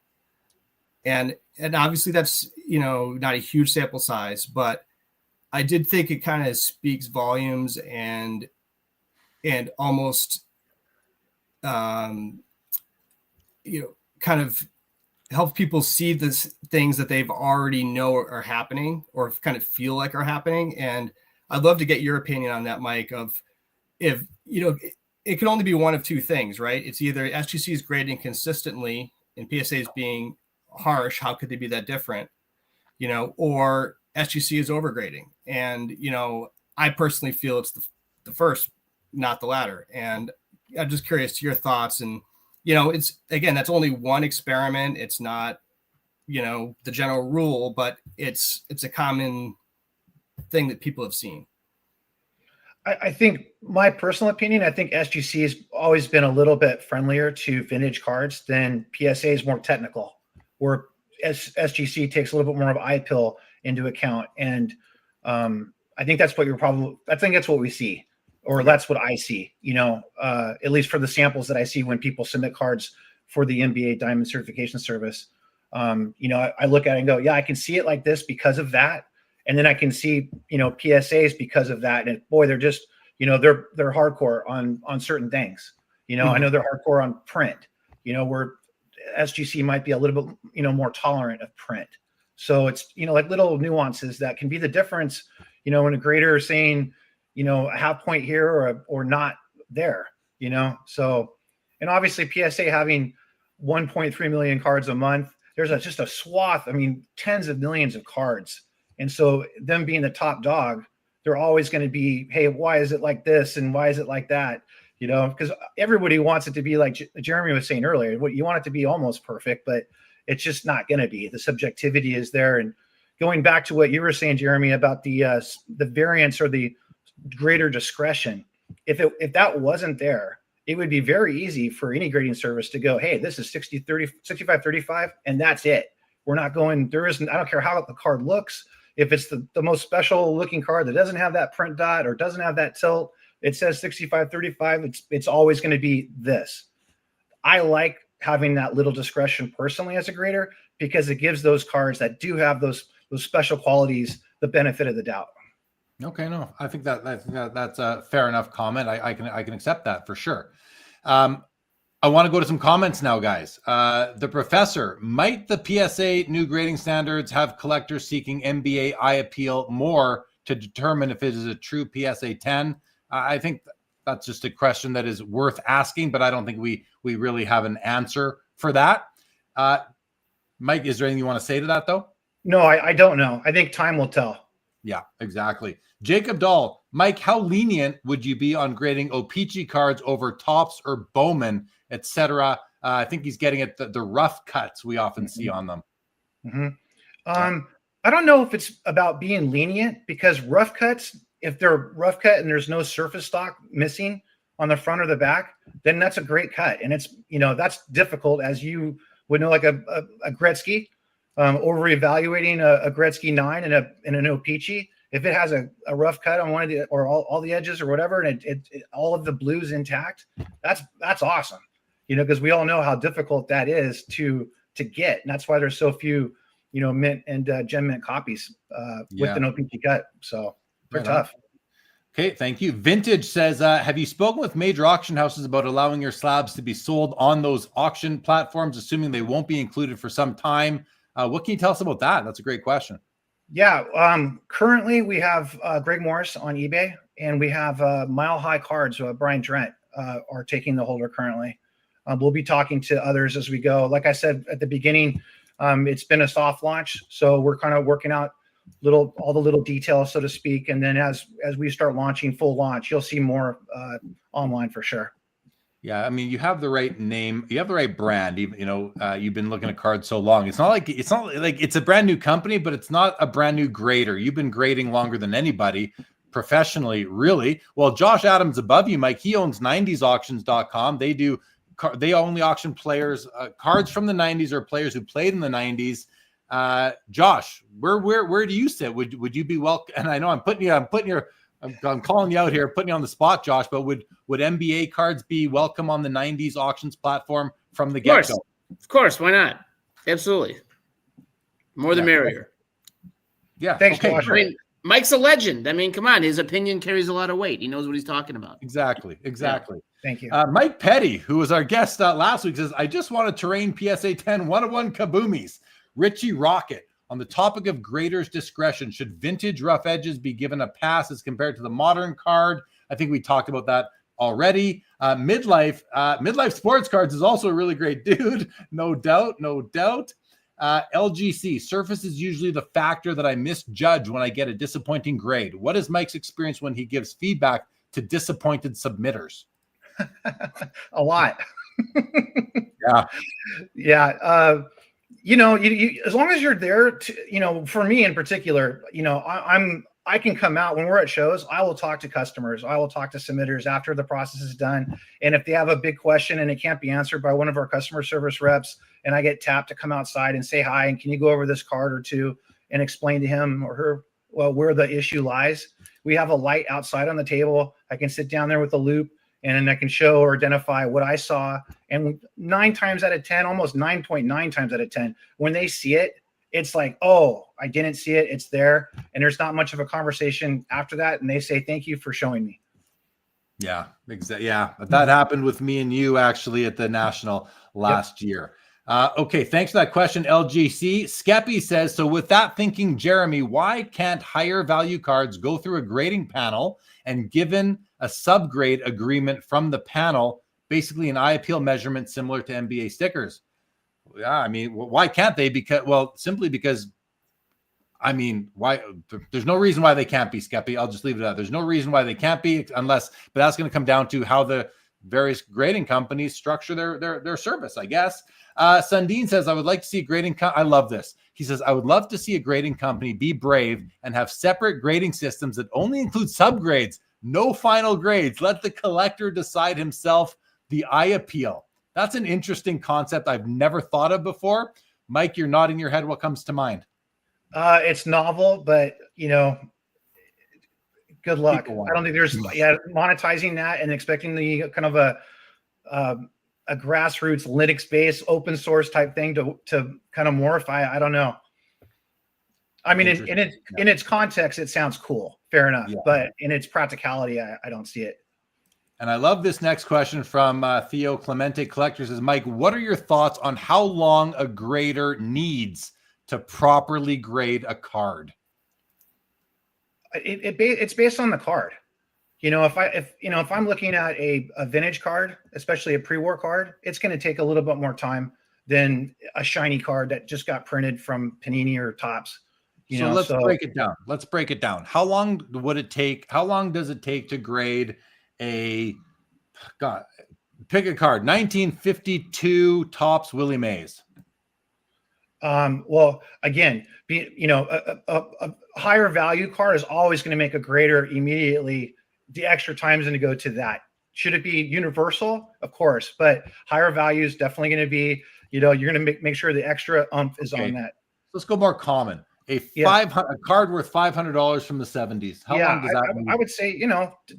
And obviously that's, not a huge sample size, but I did think it kind of speaks volumes and almost, kind of help people see this things that they've already know are happening or kind of feel like are happening. And I'd love to get your opinion on that, Mike, of if, it can only be one of two things, right? It's either SGC is grading consistently and PSA is being harsh. How could they be that different? Or SGC is overgrading. And, I personally feel it's the first, not the latter. And I'm just curious to your thoughts. And, it's, again, that's only one experiment. It's not, the general rule, but it's a common thing that people have seen. I think my personal opinion, I think SGC has always been a little bit friendlier to vintage cards than PSA is more technical, where SGC takes a little bit more of eye pill into account. And I think that's what that's what we see, or that's what I see, at least for the samples that I see when people submit cards for the NBA Diamond Certification Service. I look at it and go, yeah, I can see it like this because of that. And then I can see, PSAs because of that. And boy, they're just, they're hardcore on certain things. I know they're hardcore on print, where SGC might be a little bit, more tolerant of print. So it's, like little nuances that can be the difference, when a grader is saying, a half point here or not there, So, and obviously PSA having 1.3 million cards a month, there's just a swath, tens of millions of cards. And so them being the top dog, they're always going to be, hey, why is it like this? And why is it like that? Because everybody wants it to be like Jeremy was saying earlier, you want it to be almost perfect, but it's just not going to be. The subjectivity is there. And going back to what you were saying, Jeremy, about the variance or the greater discretion, if that wasn't there, it would be very easy for any grading service to go, hey, this is 65-35, and that's it. We're not going, I don't care how the card looks. If it's the most special looking card that doesn't have that print dot or doesn't have that tilt, it says 65-35, it's always going to be this. I like having that little discretion personally as a grader because it gives those cards that do have those special qualities the benefit of the doubt. Okay, no, I think that's a fair enough comment. I can accept that for sure. I want to go to some comments now, guys. The professor, might the PSA new grading standards have collectors seeking NBA eye appeal more to determine if it is a true PSA 10? I think that's just a question that is worth asking, but I don't think we really have an answer for that. Mike, is there anything you want to say to that, though? No, I don't know. I think time will tell. Yeah, exactly. Jacob Dahl, Mike, how lenient would you be on grading O-Pee-Chee cards over Topps or Bowman, etc.? I think he's getting at the rough cuts we often see on them. I don't know if it's about being lenient, because rough cuts, if they're rough cut and there's no surface stock missing on the front or the back, then that's a great cut. And it's, that's difficult, as you would know, like a Gretzky, over evaluating a Gretzky 9 and an O-Pee-Chee. If it has a rough cut on one of the, or all the edges or whatever, and it all of the blues intact, that's awesome. Because we all know how difficult that is to get. And that's why there's so few, mint and gem mint copies with an OPT cut. So they're tough. Okay, thank you. Vintage says, have you spoken with major auction houses about allowing your slabs to be sold on those auction platforms, assuming they won't be included for some time? What can you tell us about that? That's a great question. Yeah. Currently, we have Greg Morris on eBay, and we have Mile High Cards. Brian Drent are taking the holder currently. We'll be talking to others as we go. Like I said at the beginning, it's been a soft launch, so we're kind of working out all the little details, so to speak. And then as we start launching full launch, you'll see more online for sure. Yeah, I mean, you have the right name, you have the right brand. Even you've been looking at cards so long. It's not like it's a brand new company, but it's not a brand new grader. You've been grading longer than anybody professionally, really. Well, Josh Adams above you, Mike, he owns 90sauctions.com. They only auction players, cards from the 90s or players who played in the 90s. Josh, where do you sit? Would you be welcome? And I know I'm calling you out here, putting you on the spot, Josh, but would NBA cards be welcome on the 90s auctions platform from the get-go? Of course. Why not? Absolutely. More the merrier. Yeah. Thanks, okay, Josh. I mean, Mike's a legend. I mean, come on. His opinion carries a lot of weight. He knows what he's talking about. Exactly. Yeah. Thank you. Mike Petty, who was our guest last week, says, I just want a terrain PSA 10 101 kaboomies. Richie Rocket, on the topic of graders' discretion, should vintage rough edges be given a pass as compared to the modern card? I think we talked about that already. Midlife Sports Cards is also a really great dude. No doubt. LGC, surface is usually the factor that I misjudge when I get a disappointing grade. What is Mike's experience when he gives feedback to disappointed submitters? A lot. Yeah. You as long as you're there to, for me in particular, I can come out when we're at shows. I will talk to customers. I will talk to submitters after the process is done. And if they have a big question and it can't be answered by one of our customer service reps, and I get tapped to come outside and say hi, and can you go over this card or two and explain to him or her, where the issue lies? We have a light outside on the table. I can sit down there with a loop, and I can show or identify what I saw. And 9 times out of 10, almost 9.9 times out of 10, when they see it, it's like, oh, I didn't see it. It's there. And there's not much of a conversation after that. And they say, thank you for showing me. Yeah, exactly. Yeah, that happened with me and you actually at the National last year. Okay, thanks for that question, LGC. Skeppy says, so with that thinking, Jeremy, why can't higher value cards go through a grading panel and given a subgrade agreement from the panel, basically an eye appeal measurement similar to NBA stickers? Yeah, I mean, why can't they? Simply because, I mean, why? There's no reason why they can't be, Skeppy. I'll just leave it at that. There's no reason why they can't be but that's going to come down to how the various grading companies structure their service, I guess. Sundin says, I would like to see a grading I love this. He says, I would love to see a grading company be brave and have separate grading systems that only include subgrades, no final grades. Let the collector decide himself the eye appeal. That's an interesting concept I've never thought of before. Mike, you're nodding your head. What comes to mind? It's novel, but good luck. I don't think there's monetizing that and expecting the kind of a grassroots Linux-based open source type thing to kind of morph. I don't know. I mean, in its context, it sounds cool. Fair enough. Yeah. But in its practicality, I don't see it. And I love this next question from Theo Clemente Collector. Says, Mike, what are your thoughts on how long a grader needs to properly grade a card? It's based on the card. If I'm looking at a vintage card, especially a pre-war card, it's going to take a little bit more time than a shiny card that just got printed from Panini or Topps. Let's break it down. How long would it take? How long does it take to grade pick a card, 1952 Topps Willie Mays? Well, again, a higher value card is always going to make a grader immediately. The extra time is going to go to that. Should it be universal? Of course, but higher value is definitely going to be, you're going to make sure the extra is on that. Let's go more common. A a card worth $500 from the 70s. How long does that I would say,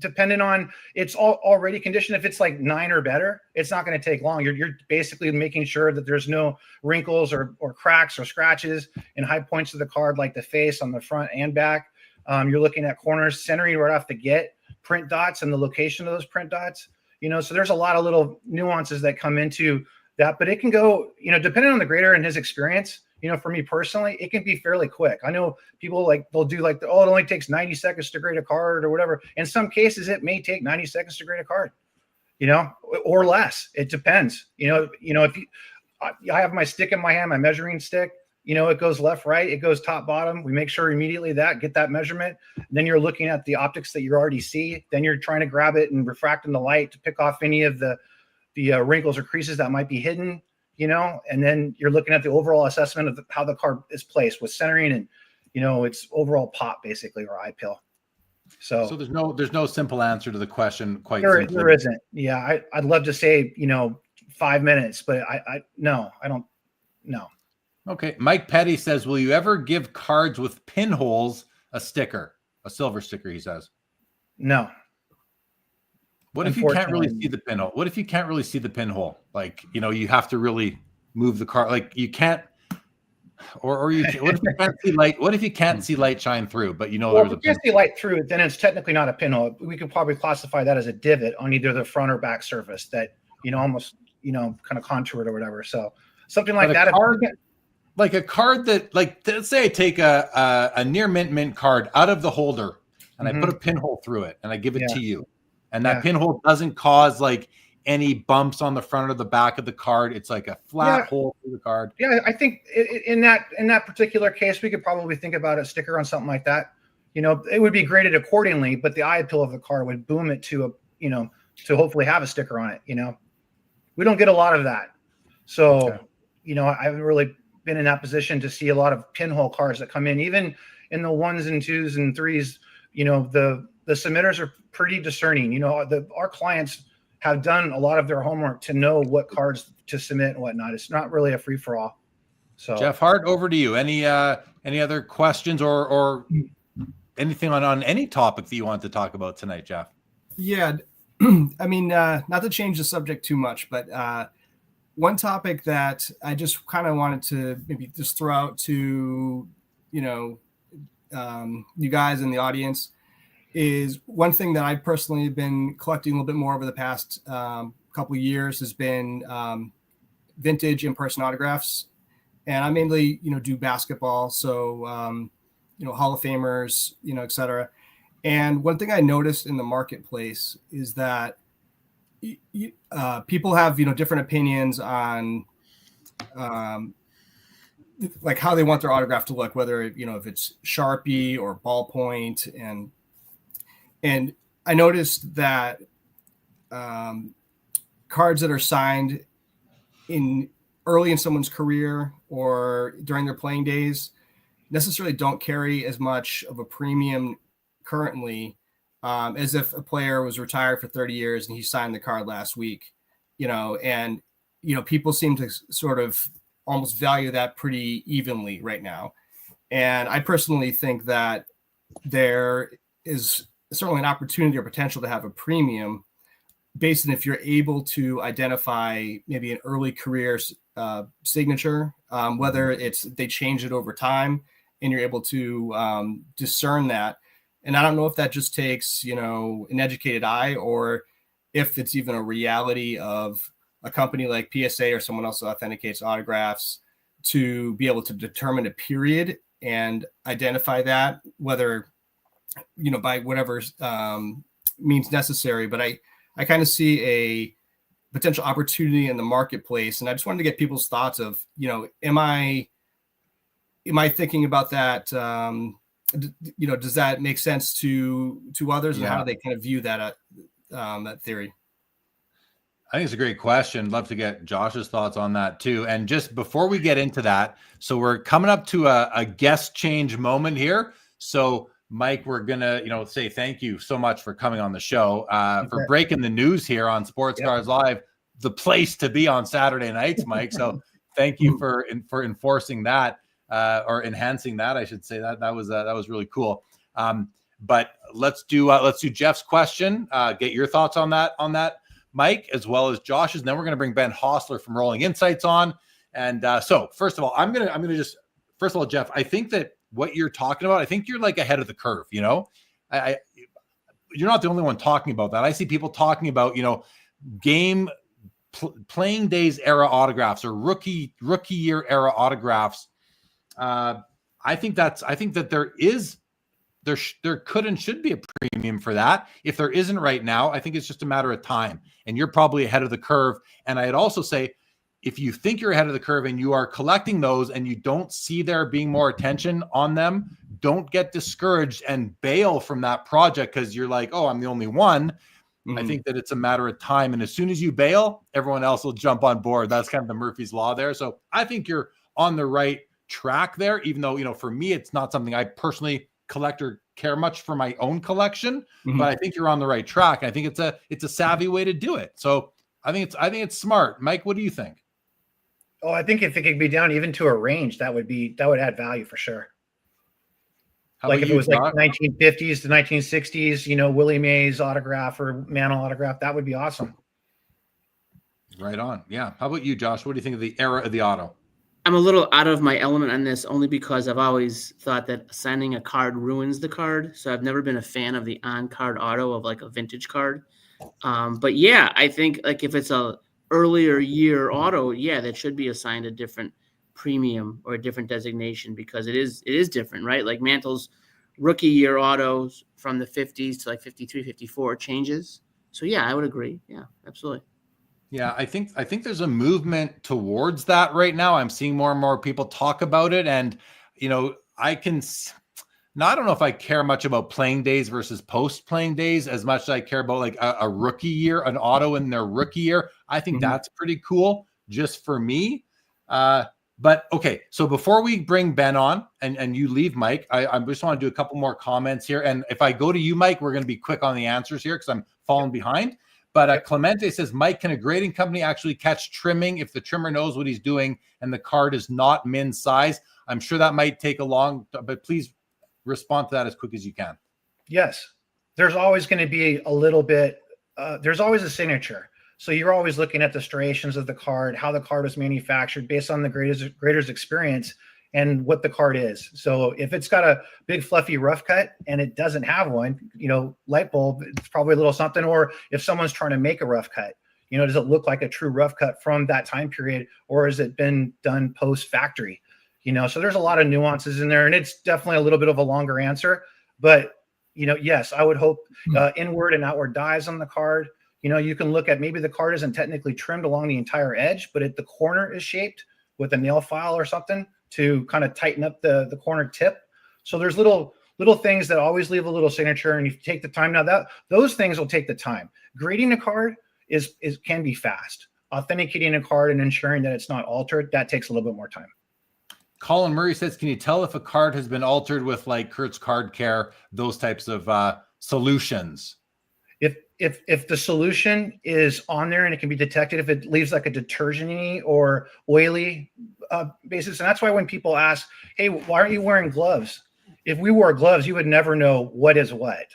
depending on it's already conditioned. If it's like 9 or better, it's not going to take long. You're basically making sure that there's no wrinkles or cracks or scratches in high points of the card, like the face on the front and back. You're looking at corners, centering right off the get, print dots and the location of those print dots. So there's a lot of little nuances that come into that, but it can go, depending on the grader and his experience. For me personally, it can be fairly quick. I know people they'll do it only takes 90 seconds to grade a card or whatever. In some cases, it may take 90 seconds to grade a card, or less. It depends. If I have my stick in my hand, my measuring stick, it goes left, right, it goes top, bottom. We make sure immediately get that measurement. Then you're looking at the optics that you already see. Then you're trying to grab it and refract in the light to pick off any of the wrinkles or creases that might be hidden. And then you're looking at the overall assessment of how the card is placed with centering and, its overall pop basically, or eye pill. So there's no simple answer to the question. There isn't. Yeah. I'd love to say, 5 minutes, but I don't know. Okay. Mike Petty says, will you ever give cards with pinholes a sticker, a silver sticker? He says, no. What if you can't really see the pinhole? What if you can't really see the pinhole? You have to really move the card. You can't, or you. What if you can't see light? What if you can't see light shine through? But if you can't see light through it, then it's technically not a pinhole. We could probably classify that as a divot on either the front or back surface that almost kind of contoured or whatever. So something like that. Like a card that, let's say I take a near mint card out of the holder and I put a pinhole through it and I give it to you. And that pinhole doesn't cause any bumps on the front or the back of the card. It's like a flat hole through the card. Yeah, I think in that particular case, we could probably think about a sticker on something like that. It would be graded accordingly, but the eye pill of the card would boom it to to hopefully have a sticker on it. We don't get a lot of that. So, I haven't really been in that position to see a lot of pinhole cards that come in, even in the 1s and 2s and 3s. The submitters are pretty discerning. Our clients have done a lot of their homework to know what cards to submit and whatnot. It's not really a free for all. So, Jeff Hart, over to you. Any other questions or anything on any topic that you want to talk about tonight, Jeff? Yeah, I mean, not to change the subject too much, but one topic that I just kind of wanted to maybe just throw out to you guys in the audience. Is one thing that I personally have been collecting a little bit more over the past couple of years has been vintage in-person autographs. And I mainly, do basketball. So, Hall of Famers, et cetera. And one thing I noticed in the marketplace is that people have, different opinions on how they want their autograph to look, whether, if it's Sharpie or ballpoint. And I noticed that cards that are signed early in someone's career or during their playing days necessarily don't carry as much of a premium currently as if a player was retired for 30 years and he signed the card last week, and people seem to sort of almost value that pretty evenly right now. And I personally think that there is certainly an opportunity or potential to have a premium based on if you're able to identify maybe an early career signature, whether it's they change it over time and you're able to discern that. And I don't know if that just takes, an educated eye or if it's even a reality of a company like PSA or someone else that authenticates autographs to be able to determine a period and identify that, whether by whatever means necessary. But I kind of see a potential opportunity in the marketplace. And I just wanted to get people's thoughts of, am I thinking about that? Does that make sense to others, and how do they kind of view that theory? I think it's a great question. Love to get Josh's thoughts on that too. And just before we get into that, so we're coming up to a guest change moment here. So Mike, we're going to, say thank you so much for coming on the show, for breaking the news here on Sports Cards Live, the place to be on Saturday nights, Mike. So thank you for enforcing that. or enhancing that, I should say. That was really cool. But let's do Jeff's question. Get your thoughts on that, Mike, as well as Josh's. And then we're going to bring Ben Hossler from Rolling Insights on. And so first of all, I'm gonna just first of all, Jeff, I think that what you're talking about, I think you're like ahead of the curve. You know, you're not the only one talking about that. I see people talking about, you know, playing days era autographs or rookie year era autographs. I think that there could and should be a premium for that. If there isn't right now, I think it's just a matter of time, and you're probably ahead of the curve. And I'd also say, if you think you're ahead of the curve and you are collecting those and you don't see there being more attention on them, don't get discouraged and bail from that project because you're like, oh, I'm the only one. I think that it's a matter of time. And as soon as you bail, everyone else will jump on board. That's kind of the Murphy's Law there. So I think you're on the right track there, even though, you know, for me, it's not something I personally collect or care much for my own collection, but I think you're on the right track. I think it's a savvy way to do it. So I think it's smart. Mike, what do you think? Oh, I think if it could be down even to a range, that would add value for sure. Like if it was like 1950s to 1960s, you know, Willie Mays autograph or Mantle autograph, that would be awesome. Right on. Yeah. How about you, Josh? What do you think of the era of the auto? I'm a little out of my element on this only because I've always thought that signing a card ruins the card. So I've never been a fan of the on-card auto of like a vintage card. But yeah, I think like if it's a earlier year auto, yeah, that should be assigned a different premium or a different designation because it is different, right? Like Mantle's rookie year autos from the 50s to like 53, 54 changes. So yeah, I would agree. Yeah, absolutely. Yeah, I think there's a movement towards that right now. I'm seeing more and more people talk about it, and you know, I don't know if I care much about playing days versus post playing days as much as I care about like a rookie year, an auto in their rookie year. I think that's pretty cool just for me. But okay, so before we bring Ben on and you leave, Mike, I just want to do a couple more comments here. And if I go to you, Mike, we're going to be quick on the answers here because I'm falling behind. But Clemente says, Mike, can a grading company actually catch trimming if the trimmer knows what he's doing and the card is not min size? I'm sure that might take a long, but please respond to that as quick as you can. Yes. There's always going to be a little bit, there's always a signature. So you're always looking at the striations of the card, how the card was manufactured based on the grader's experience and what the card is. So if it's got a big fluffy rough cut and it doesn't have one, you know, light bulb, it's probably a little something. Or if someone's trying to make a rough cut, you know, does it look like a true rough cut from that time period, or has it been done post factory? You know, so there's a lot of nuances in there, and it's definitely a little bit of a longer answer, but you know, yes, I would hope inward and outward dies on the card. You know, you can look at maybe the card isn't technically trimmed along the entire edge, but at the corner is shaped with a nail file or something to kind of tighten up the corner tip. So there's little things that always leave a little signature, and you take the time. Now that those things will take the time. Grading a card can be fast. Authenticating a card and ensuring that it's not altered, that takes a little bit more time. Colin Murray says, can you tell if a card has been altered with like Kurt's Card Care, those types of solutions? If the solution is on there and it can be detected, if it leaves like a detergent-y or oily basis. And that's why when people ask, hey, why aren't you wearing gloves? If we wore gloves, you would never know what is what.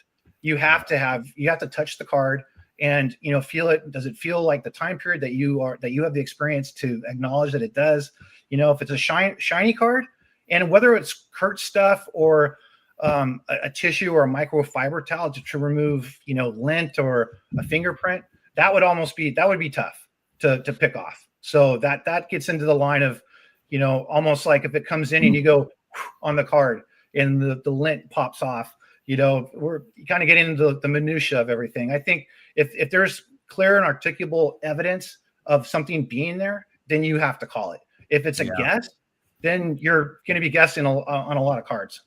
You have to touch the card and, you know, feel it. Does it feel like the time period that you have the experience to acknowledge that it does? You know, if it's a shiny card, and whether it's Kurt stuff or a tissue or a microfiber towel to remove, you know, lint or a fingerprint, that would be tough to pick off. So that gets into the line of, you know, almost like if it comes in and you go on the card and the lint pops off, you know, we're kind of getting into the minutia of everything. I think if there's clear and articulable evidence of something being there, then you have to call it. If it's a guess, then you're going to be guessing on a lot of cards.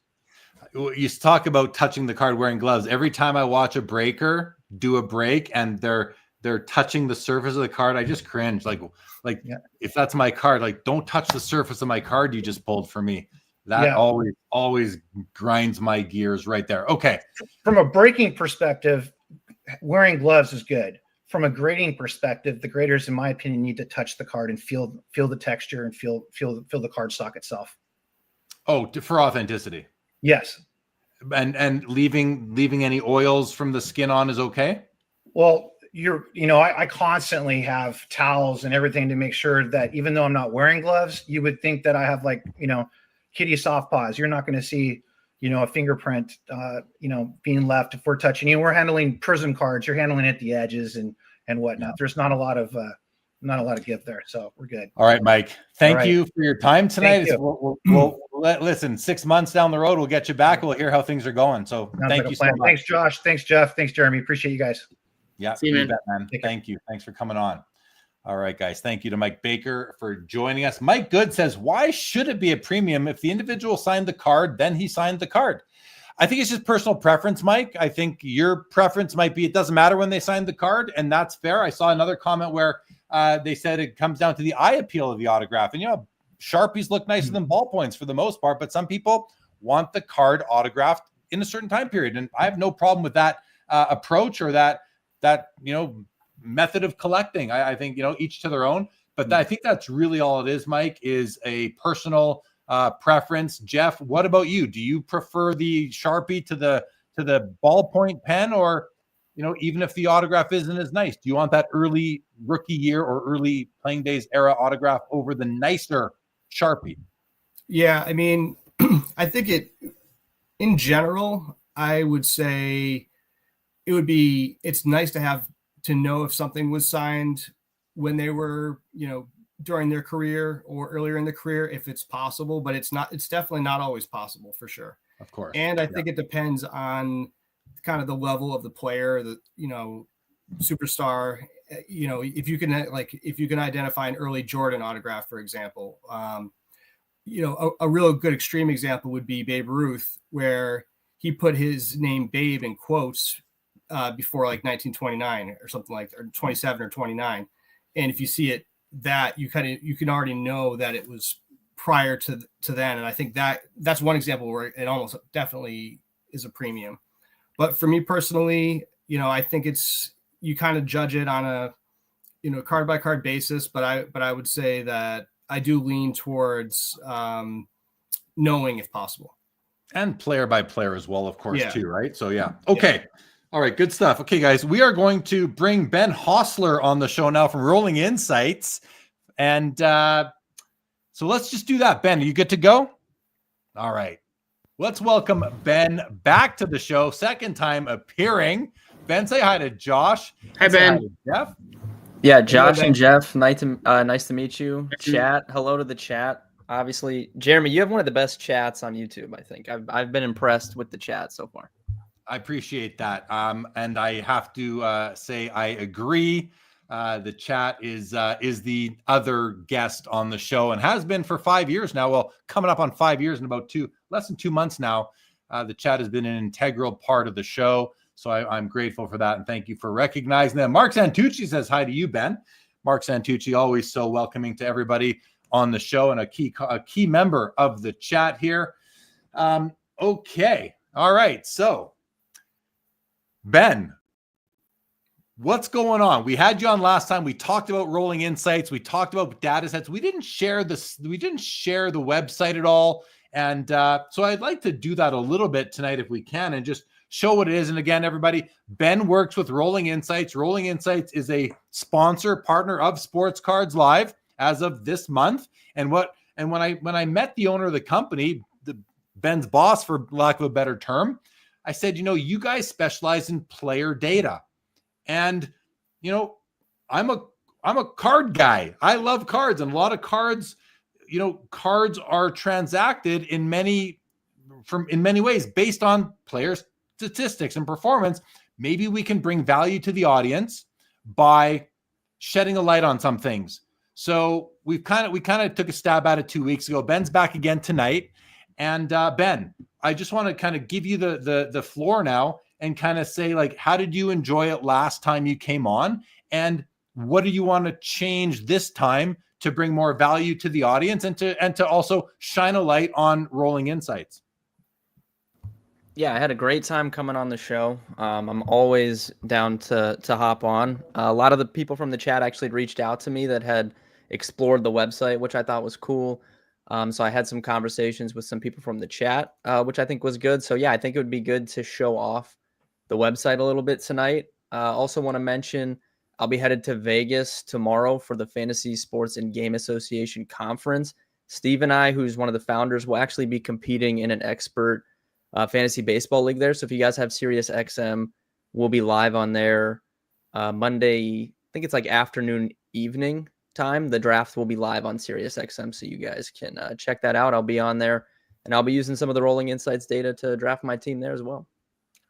You talk about touching the card wearing gloves. Every time I watch a breaker do a break and they're touching the surface of the card, I just cringe. Like if that's my card, like don't touch the surface of my card you just pulled for me. That always grinds my gears right there. Okay. From a breaking perspective, wearing gloves is good. From a grading perspective, the graders, in my opinion, need to touch the card and feel the texture and feel the cardstock itself. Oh, for authenticity. Yes. And leaving any oils from the skin on is okay. Well, I constantly have towels and everything to make sure that even though I'm not wearing gloves, you would think that I have kitty soft paws. You're not going to see, a fingerprint, being left if we're touching you. We're handling prism cards. You're handling at the edges and whatnot. Yeah. There's not a lot of give there, so we're good. All right, Mike. Thank you for your time tonight. We'll listen. 6 months down the road, we'll get you back. We'll hear how things are going. So thank you so much. Thanks, Josh. Thanks, Jeff. Thanks, Jeremy. Appreciate you guys. Yeah, see you, man. Man. Thank you. Thanks for coming on. All right, guys. Thank you to Mike Baker for joining us. Mike Good says, why should it be a premium if the individual signed the card, then he signed the card? I think it's just personal preference, Mike. I think your preference might be it doesn't matter when they signed the card, and that's fair. I saw another comment where they said it comes down to the eye appeal of the autograph. And, Sharpies look nicer than ballpoints for the most part, but some people want the card autographed in a certain time period. And I have no problem with that approach or that method of collecting. I think, each to their own, but I think that's really all it is, Mike, is a personal preference. Jeff, what about you? Do you prefer the Sharpie to the ballpoint pen, or, even if the autograph isn't as nice, do you want that early rookie year or early playing days era autograph over the nicer Sharpie? Yeah. I mean, I think in general, I would say it's nice to know if something was signed when they were, during their career or earlier in the career, if it's possible, but it's definitely not always possible, for sure. Of course. And I think it depends on kind of the level of the player, the, superstar, if you can identify an early Jordan autograph, for example, a real good extreme example would be Babe Ruth, where he put his name Babe in quotes before 1929 or something or 27 or 29. And if you see it, that you can already know that it was prior to then. And I think that's one example where it almost definitely is a premium. But for me personally, I think you kind of judge it on a, card by card basis, but I would say that I do lean towards knowing if possible. And player by player as well, of course, too, right? So, yeah. Okay. Yeah. All right. Good stuff. Okay, guys, we are going to bring Ben Hossler on the show now from Rolling Insights. And so let's just do that. Ben, are you good to go? All right. Let's welcome Ben back to the show. Second time appearing. Ben, say hi to Josh. Hi, Ben. Hi to Jeff. Yeah, Josh and Jeff, nice to meet you. Chat, hello to the chat. Obviously, Jeremy, you have one of the best chats on YouTube, I think. I've been impressed with the chat so far. I appreciate that. And I have to say I agree. The chat is the other guest on the show and has been for 5 years now. Well, coming up on 5 years in about less than 2 months now. The chat has been an integral part of the show. So I'm grateful for that. And thank you for recognizing them. Mark Santucci says hi to you, Ben. Mark Santucci, always so welcoming to everybody on the show and a key member of the chat here. Okay. All right. So, Ben, what's going on? We had you on last time. We talked about Rolling Insights. We talked about data sets. We didn't share the website at all. And so I'd like to do that a little bit tonight if we can and just show what it is. And again, everybody, Ben works with Rolling Insights. Rolling Insights is a sponsor partner of Sports Cards Live as of this month. And when I met the owner of the company, Ben's boss, for lack of a better term, I said, you guys specialize in player data. And, I'm a card guy. I love cards, and a lot of cards, cards are transacted in many ways based on players' statistics and performance. Maybe we can bring value to the audience by shedding a light on some things. So we kind of took a stab at it 2 weeks ago. Ben's back again tonight. And Ben, I just want to kind of give you the floor now and kind of say, how did you enjoy it last time you came on? And what do you want to change this time to bring more value to the audience and to also shine a light on Rolling Insights? Yeah, I had a great time coming on the show. I'm always down to hop on. A lot of the people from the chat actually reached out to me that had explored the website, which I thought was cool. So I had some conversations with some people from the chat, which I think was good. So yeah, I think it would be good to show off the website a little bit tonight. Also want to mention I'll be headed to Vegas tomorrow for the Fantasy Sports and Game Association Conference. Steve and I, who's one of the founders, will actually be competing in an expert fantasy baseball league there. So if you guys have Sirius XM, we'll be live on there Monday. I think it's like afternoon, evening time. The draft will be live on Sirius XM, so you guys can check that out. I'll be on there, and I'll be using some of the Rolling Insights data to draft my team there as well.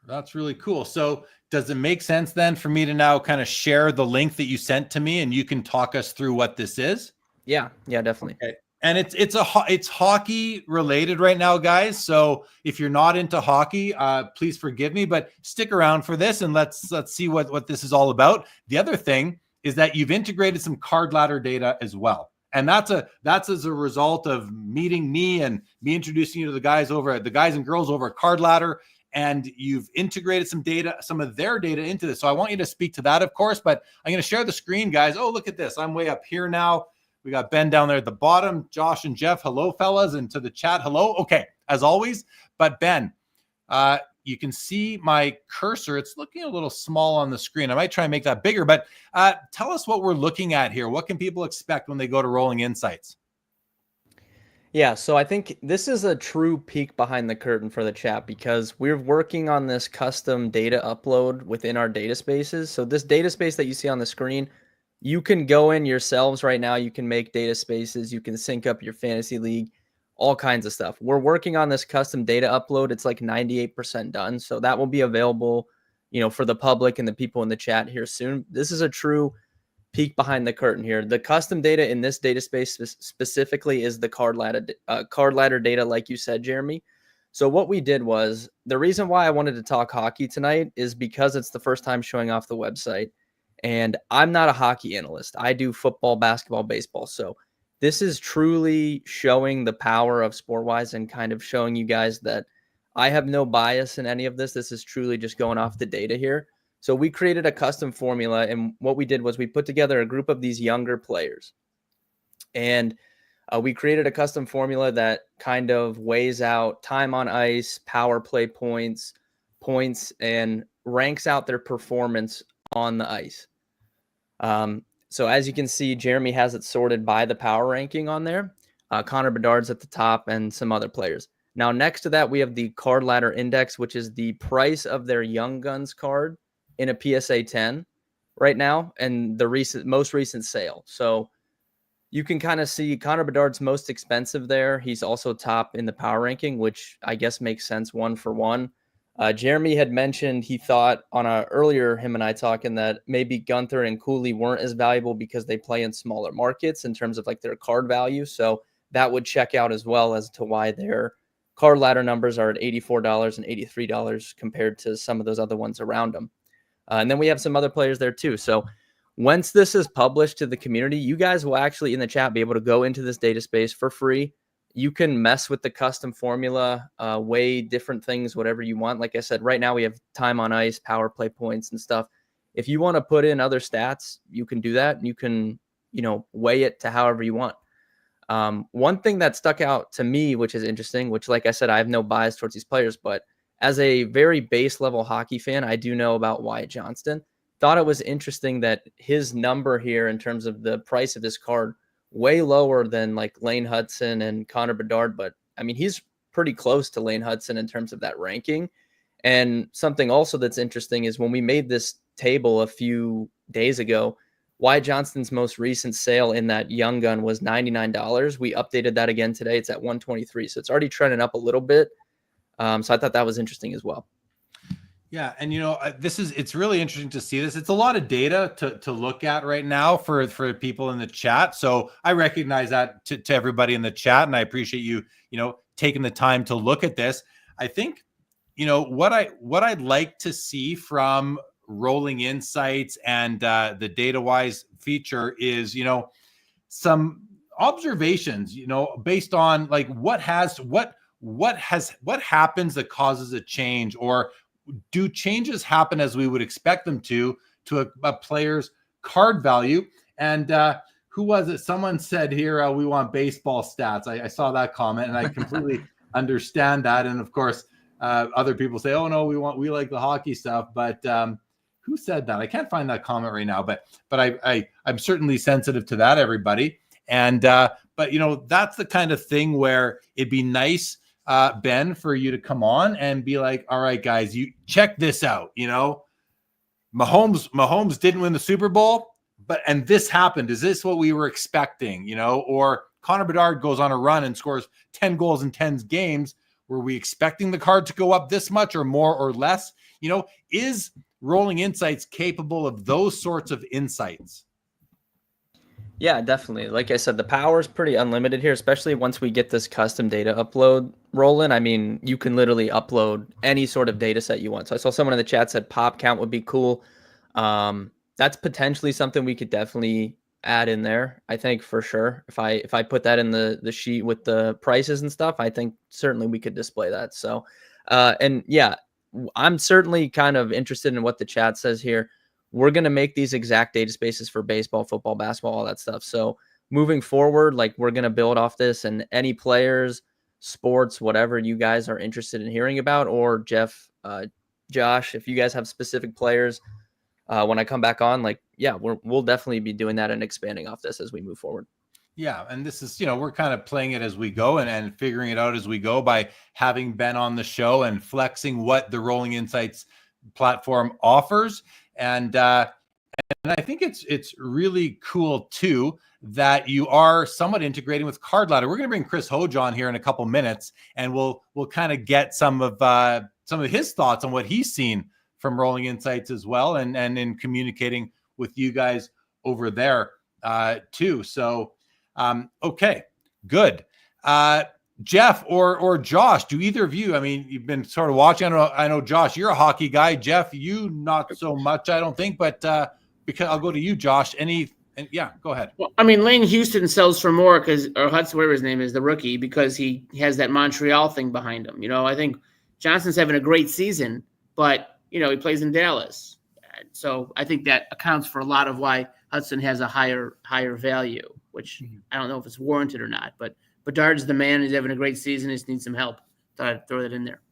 That's really cool. So does it make sense then for me to now kind of share the link that you sent to me, and you can talk us through what this is? Yeah, definitely. Okay. And it's hockey related right now, guys. So if you're not into hockey, please forgive me, but stick around for this and let's see what this is all about. The other thing is that you've integrated some card ladder data as well. And that's as a result of meeting me and me introducing you to the guys and girls over at Card Ladder. And you've integrated some data, some of their data into this. So I want you to speak to that, of course, but I'm going to share the screen, guys. Oh, look at this. I'm way up here now. We got Ben down there at the bottom, Josh and Jeff. Hello, fellas. And to the chat, hello. Okay, as always. But Ben, you can see my cursor. It's looking a little small on the screen. I might try and make that bigger, but tell us what we're looking at here. What can people expect when they go to Rolling Insights? Yeah, so I think this is a true peek behind the curtain for the chat because we're working on this custom data upload within our data spaces. So this data space that you see on the screen, you can go in yourselves right now. You can make data spaces. You can sync up your fantasy league, all kinds of stuff. We're working on this custom data upload. It's like 98% done. So that will be available, for the public and the people in the chat here soon. This is a true peek behind the curtain here. The custom data in this data space specifically is the card ladder data, like you said, Jeremy. So what we did was, the reason why I wanted to talk hockey tonight is because it's the first time showing off the website. And I'm not a hockey analyst. I do football, basketball, baseball. So this is truly showing the power of SportWise and kind of showing you guys that I have no bias in any of this. This is truly just going off the data here. So we created a custom formula. And what we did was we put together a group of these younger players. And we created a custom formula that kind of weighs out time on ice, power play points, and ranks out their performance on the ice. So as you can see, Jeremy has it sorted by the power ranking on there. Connor Bedard's at the top and some other players. Now, next to that, we have the card ladder index, which is the price of their Young Guns card in a PSA 10 right now and the most recent sale. So you can kind of see Connor Bedard's most expensive there. He's also top in the power ranking, which I guess makes sense one for one. Jeremy had mentioned he thought on earlier him and I talking that maybe Gunther and Cooley weren't as valuable because they play in smaller markets in terms of like their card value. So that would check out as well as to why their card ladder numbers are at $84 and $83 compared to some of those other ones around them. And then we have some other players there too. So once this is published to the community, you guys will actually in the chat be able to go into this data space for free. You can mess with the custom formula, weigh different things, whatever you want. Like I said, right now we have time on ice, power play points and stuff. If you want to put in other stats, you can do that. You can, weigh it to however you want. One thing that stuck out to me, which is interesting, which like I said, I have no bias towards these players, but as a very base level hockey fan, I do know about Wyatt Johnston. Thought it was interesting that his number here in terms of the price of his card way lower than like Lane Hudson and Connor Bedard. But I mean, he's pretty close to Lane Hudson in terms of that ranking. And something also that's interesting is when we made this table a few days ago, Wyatt Johnston's most recent sale in that Young Gun was $99. We updated that again today. It's at $123. So it's already trending up a little bit. So I thought that was interesting as well. Yeah. And, it's really interesting to see this. It's a lot of data to look at right now for people in the chat. So I recognize that to everybody in the chat. And I appreciate you, taking the time to look at this. I think, what I'd like to see from Rolling Insights and the DataWise feature is, some observations, based on like what happens that causes a change, or do changes happen as we would expect them to a player's card value? And who was it? Someone said here, we want baseball stats. I saw that comment, and I completely understand that. And of course, other people say, oh no, we like the hockey stuff. But who said that? I can't find that comment right now, but I'm certainly sensitive to that, everybody. And but that's the kind of thing where it'd be nice, Ben, for you to come on and be like, all right, guys, you check this out. Mahomes didn't win the Super Bowl, and this happened. Is this what we were expecting? Or Connor Bedard goes on a run and scores 10 goals in 10 games. Were we expecting the card to go up this much or more or less? Is Rolling Insights capable of those sorts of insights? Yeah, definitely. Like I said, the power is pretty unlimited here, especially once we get this custom data upload rolling. I mean, you can literally upload any sort of data set you want. So I saw someone in the chat said pop count would be cool. That's potentially something we could definitely add in there. I think for sure. If I put that in the sheet with the prices and stuff, I think certainly we could display that. So, and yeah, I'm certainly kind of interested in what the chat says here. We're going to make these exact data spaces for baseball, football, basketball, all that stuff. So moving forward, like we're going to build off this, and any players, sports, whatever you guys are interested in hearing about, or Jeff, Josh, if you guys have specific players, when I come back on, like, yeah, we'll definitely be doing that and expanding off this as we move forward. Yeah. And this is, we're kind of playing it as we go and figuring it out as we go by having Ben on the show and flexing what the Rolling Insights platform offers. And I think it's really cool too that you are somewhat integrating with Card Ladder. We're going to bring Chris Hoge on here in a couple minutes, and we'll kind of get some of his thoughts on what he's seen from Rolling Insights as well, and in communicating with you guys over there too. So okay, good. Jeff or Josh, do either of you, I mean, you've been sort of watching. I know Josh, you're a hockey guy. Jeff, you not so much, I don't think, but because I'll go to you, Josh. Yeah, go ahead. Well, I mean, Lane Houston sells for more or Hudson, whatever his name is, the rookie, because he has that Montreal thing behind him. I think Johnson's having a great season, but he plays in Dallas. So I think that accounts for a lot of why Hudson has a higher value, which I don't know if it's warranted or not, but Bedard's the man. He's having a great season. He just needs some help. Thought I'd throw that in there.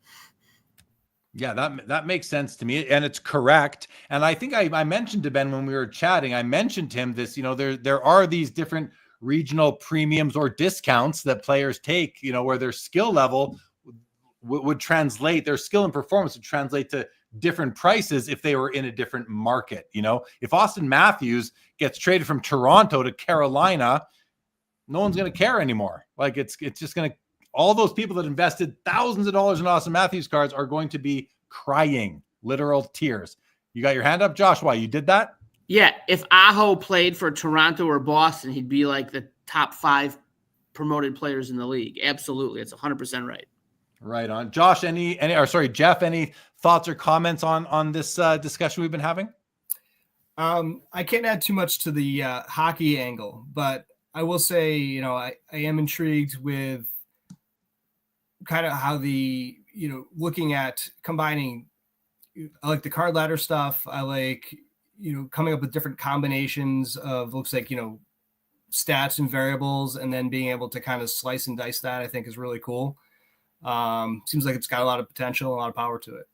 Yeah, that makes sense to me, and it's correct. And I think I mentioned to Ben when we were chatting, I mentioned to him this, there are these different regional premiums or discounts that players take, where their skill level would translate, their skill and performance would translate to different prices if they were in a different market. If Austin Matthews gets traded from Toronto to Carolina, no one's going to care anymore. Like it's just going to, all those people that invested thousands of dollars in Austin Matthews cards are going to be crying, literal tears. You got your hand up, Josh? Why, you did that? Yeah. If Aho played for Toronto or Boston, he'd be like the top 5 promoted players in the league. Absolutely. It's 100% right. Right on. Josh, Jeff, any thoughts or comments on this discussion we've been having? I can't add too much to the hockey angle, but I will say, I am intrigued with kind of how looking at combining. I like the card ladder stuff. I like, coming up with different combinations of, looks like, stats and variables, and then being able to kind of slice and dice that, I think is really cool. Seems like it's got a lot of potential, a lot of power to it.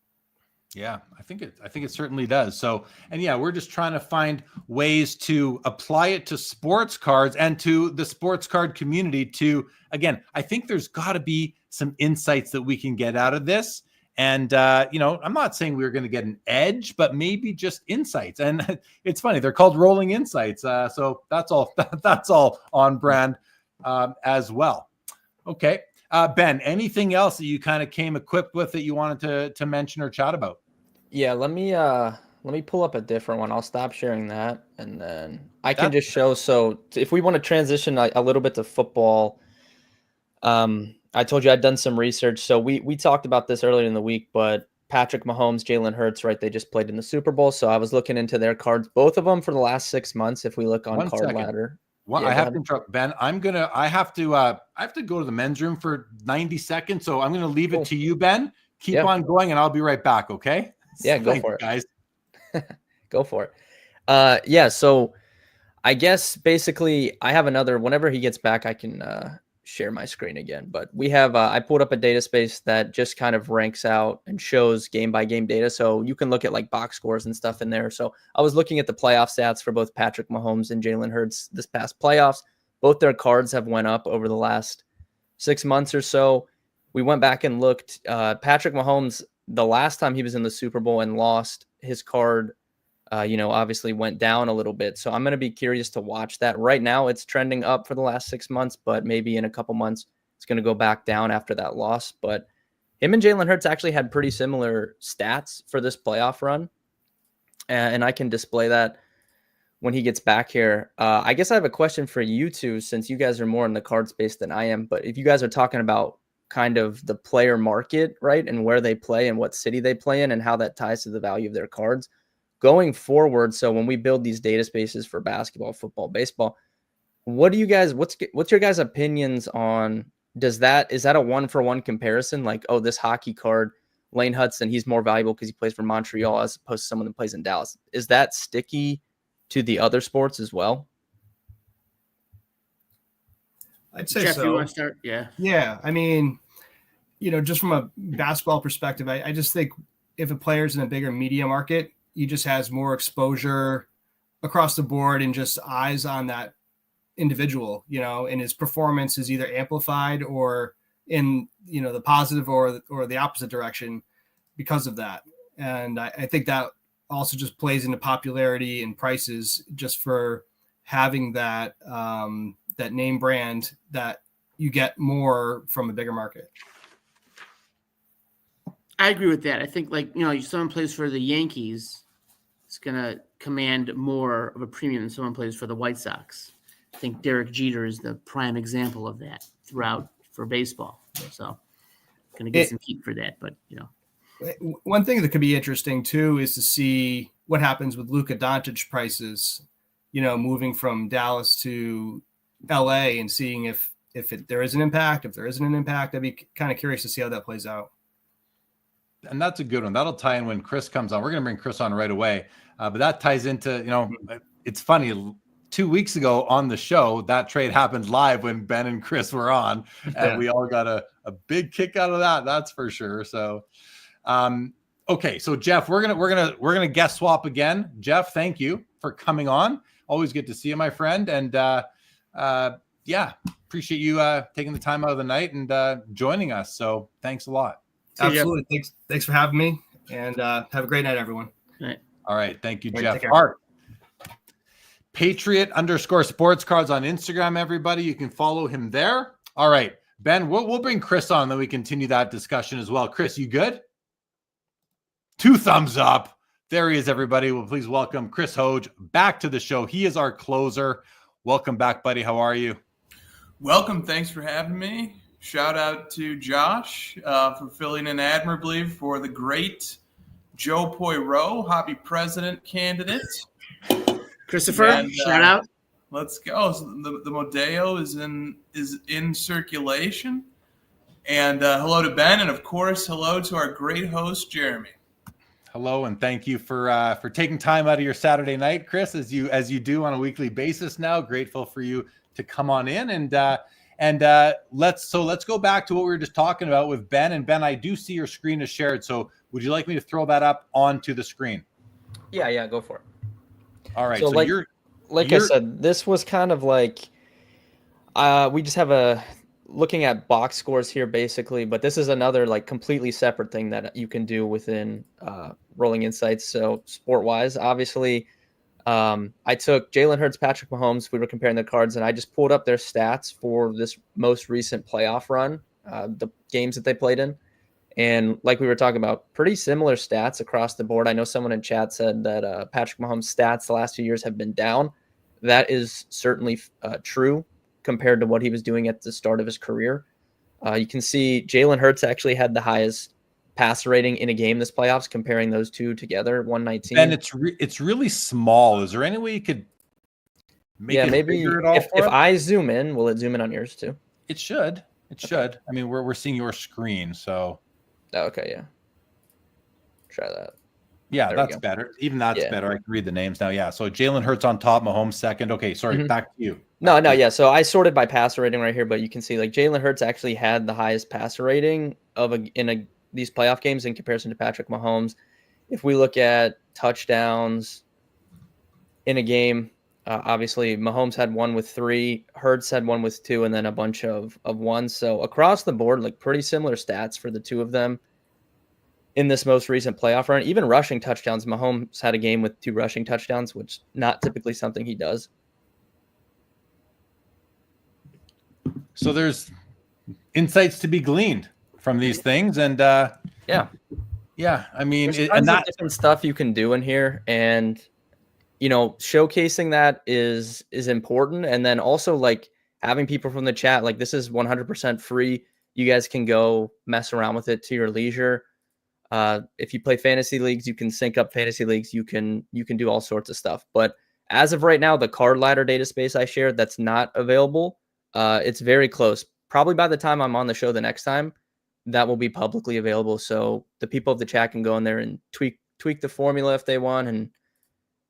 Yeah, I think it certainly does. So, and yeah, we're just trying to find ways to apply it to sports cards and to the sports card community to, again, I think there's got to be some insights that we can get out of this. And, I'm not saying we're going to get an edge, but maybe just insights. And it's funny, they're called Rolling Insights. So that's all on brand as well. Okay. Ben, anything else that you kind of came equipped with that you wanted to mention or chat about? Yeah, let me pull up a different one. I'll stop sharing that, and then I can just show. So if we want to transition a little bit to football, I told you I'd done some research. So we talked about this earlier in the week, but Patrick Mahomes, Jalen Hurts, right? They just played in the Super Bowl. So I was looking into their cards, both of them for the last 6 months. If we look on Card Ladder. Well, yeah, I have to interrupt, Ben. I have to go to the men's room for 90 seconds. So I'm going to leave it to you, Ben. Keep on going, and I'll be right back. Okay. Yeah, go for it, guys. Go for it. So I guess basically I have another, whenever he gets back, I can share my screen again. But we have, I pulled up a data space that just kind of ranks out and shows game by game data. So you can look at like box scores and stuff in there. So I was looking at the playoff stats for both Patrick Mahomes and Jalen Hurts this past playoffs. Both their cards have went up over the last 6 months or so. We went back and looked. Patrick Mahomes, the last time he was in the Super Bowl and lost, his card obviously went down a little bit. So I'm going to be curious to watch that. Right now, it's trending up for the last 6 months, but maybe in a couple months, it's going to go back down after that loss. But him and Jalen Hurts actually had pretty similar stats for this playoff run. And I can display that when he gets back here. I guess I have a question for you two, since you guys are more in the card space than I am. But if you guys are talking about kind of the player market, right, and where they play and what city they play in and how that ties to the value of their cards, going forward, so when we build these data spaces for basketball, football, baseball, what do you guys, what's your guys' opinions on, is that a 1-for-1 comparison? Like, oh, this hockey card, Lane Hudson, he's more valuable because he plays for Montreal as opposed to someone that plays in Dallas. Is that sticky to the other sports as well? I'd say Jeff, so. you want to start? Yeah. Yeah. I mean, just from a basketball perspective, I just think if a player's in a bigger media market, he just has more exposure across the board and just eyes on that individual, and his performance is either amplified or in, the positive or the opposite direction because of that. And I think that also just plays into popularity and prices just for having that, that name brand that you get more from a bigger market. I agree with that. I think, like, someone plays for the Yankees, it's going to command more of a premium than someone plays for the White Sox. I think Derek Jeter is the prime example of that throughout for baseball. So going to get some heat for that, but One thing that could be interesting too is to see what happens with Luka Doncic prices, moving from Dallas to LA and seeing if there is an impact, if there isn't an impact. I'd be kind of curious to see how that plays out. And that's a good one. That'll tie in when Chris comes on. We're going to bring Chris on right away. But that ties into, it's funny. 2 weeks ago on the show, that trade happened live when Ben and Chris were on, and we all got a big kick out of that. That's for sure. So, okay. So Jeff, we're going to guest swap again. Jeff, thank you for coming on. Always good to see you, my friend. And, appreciate you taking the time out of the night and joining us. So thanks a lot. Absolutely. Thanks for having me, and have a great night, everyone. All right. Thank you, All right, Jeff. take care. Hart. Patriot_sports cards on Instagram, everybody. You can follow him there. All right, Ben, we'll bring Chris on, then we continue that discussion as well. Chris, you good? 2 thumbs up. There he is, everybody. Well, please welcome Chris Hoge back to the show. He is our closer. Welcome back, buddy. How are you? Welcome. Thanks for having me. Shout out to Josh for filling in admirably for the great Joe Poirot, hobby president candidate. Christopher, And, shout out. Let's go. So the Modeo is in circulation. And hello to Ben, and of course, hello to our great host, Jeremy. Hello, and thank you for taking time out of your Saturday night, Chris, as you do on a weekly basis now. Grateful for you to come on in, and let's go back to what we were just talking about with Ben. And Ben, I do see your screen is shared, so would you like me to throw that up onto the screen? Yeah, go for it. All right. So I said, this was kind of like, we just have looking at box scores here basically, but this is another like completely separate thing that you can do within Rolling Insights. So sport wise, obviously, I took Jalen Hurts, Patrick Mahomes. We were comparing the cards, and I just pulled up their stats for this most recent playoff run, the games that they played in. And like we were talking about, pretty similar stats across the board. I know someone in chat said that Patrick Mahomes' stats the last few years have been down. That is certainly true compared to what he was doing at the start of his career. You can see Jalen Hurts actually had the highest passer rating in a game this playoffs, comparing those two together, 119. And it's really small. Is there any way you could make it maybe bigger at all? If I zoom in, will it zoom in on yours too? It should. It should. I mean, we're seeing your screen, so. Oh, okay, yeah. Try that. Yeah, There we that's go. better. Even that's Yeah. better. I can read the names now. Yeah. So Jalen Hurts on top, Mahomes second. Okay, sorry. Mhm. Back to you. No, yeah. So I sorted by passer rating right here, but you can see like Jalen Hurts actually had the highest passer rating these playoff games in comparison to Patrick Mahomes. If we look at touchdowns in a game, obviously Mahomes had one with 3, Hurts had one with 2, and then a bunch of ones. So across the board, like pretty similar stats for the two of them in this most recent playoff run. Even rushing touchdowns, Mahomes had a game with 2 rushing touchdowns, which not typically something he does. So there's insights to be gleaned from these things, and Yeah. I mean, There's and tons of that different stuff you can do in here, and showcasing that is important, and then also like having people from the chat. Like this is 100% free. You guys can go mess around with it to your leisure. If you play fantasy leagues, you can sync up fantasy leagues. You can do all sorts of stuff. But as of right now, the card ladder data space I shared that's not available. It's very close. Probably by the time I'm on the show the next time, that will be publicly available. So the people of the chat can go in there and tweak the formula if they want and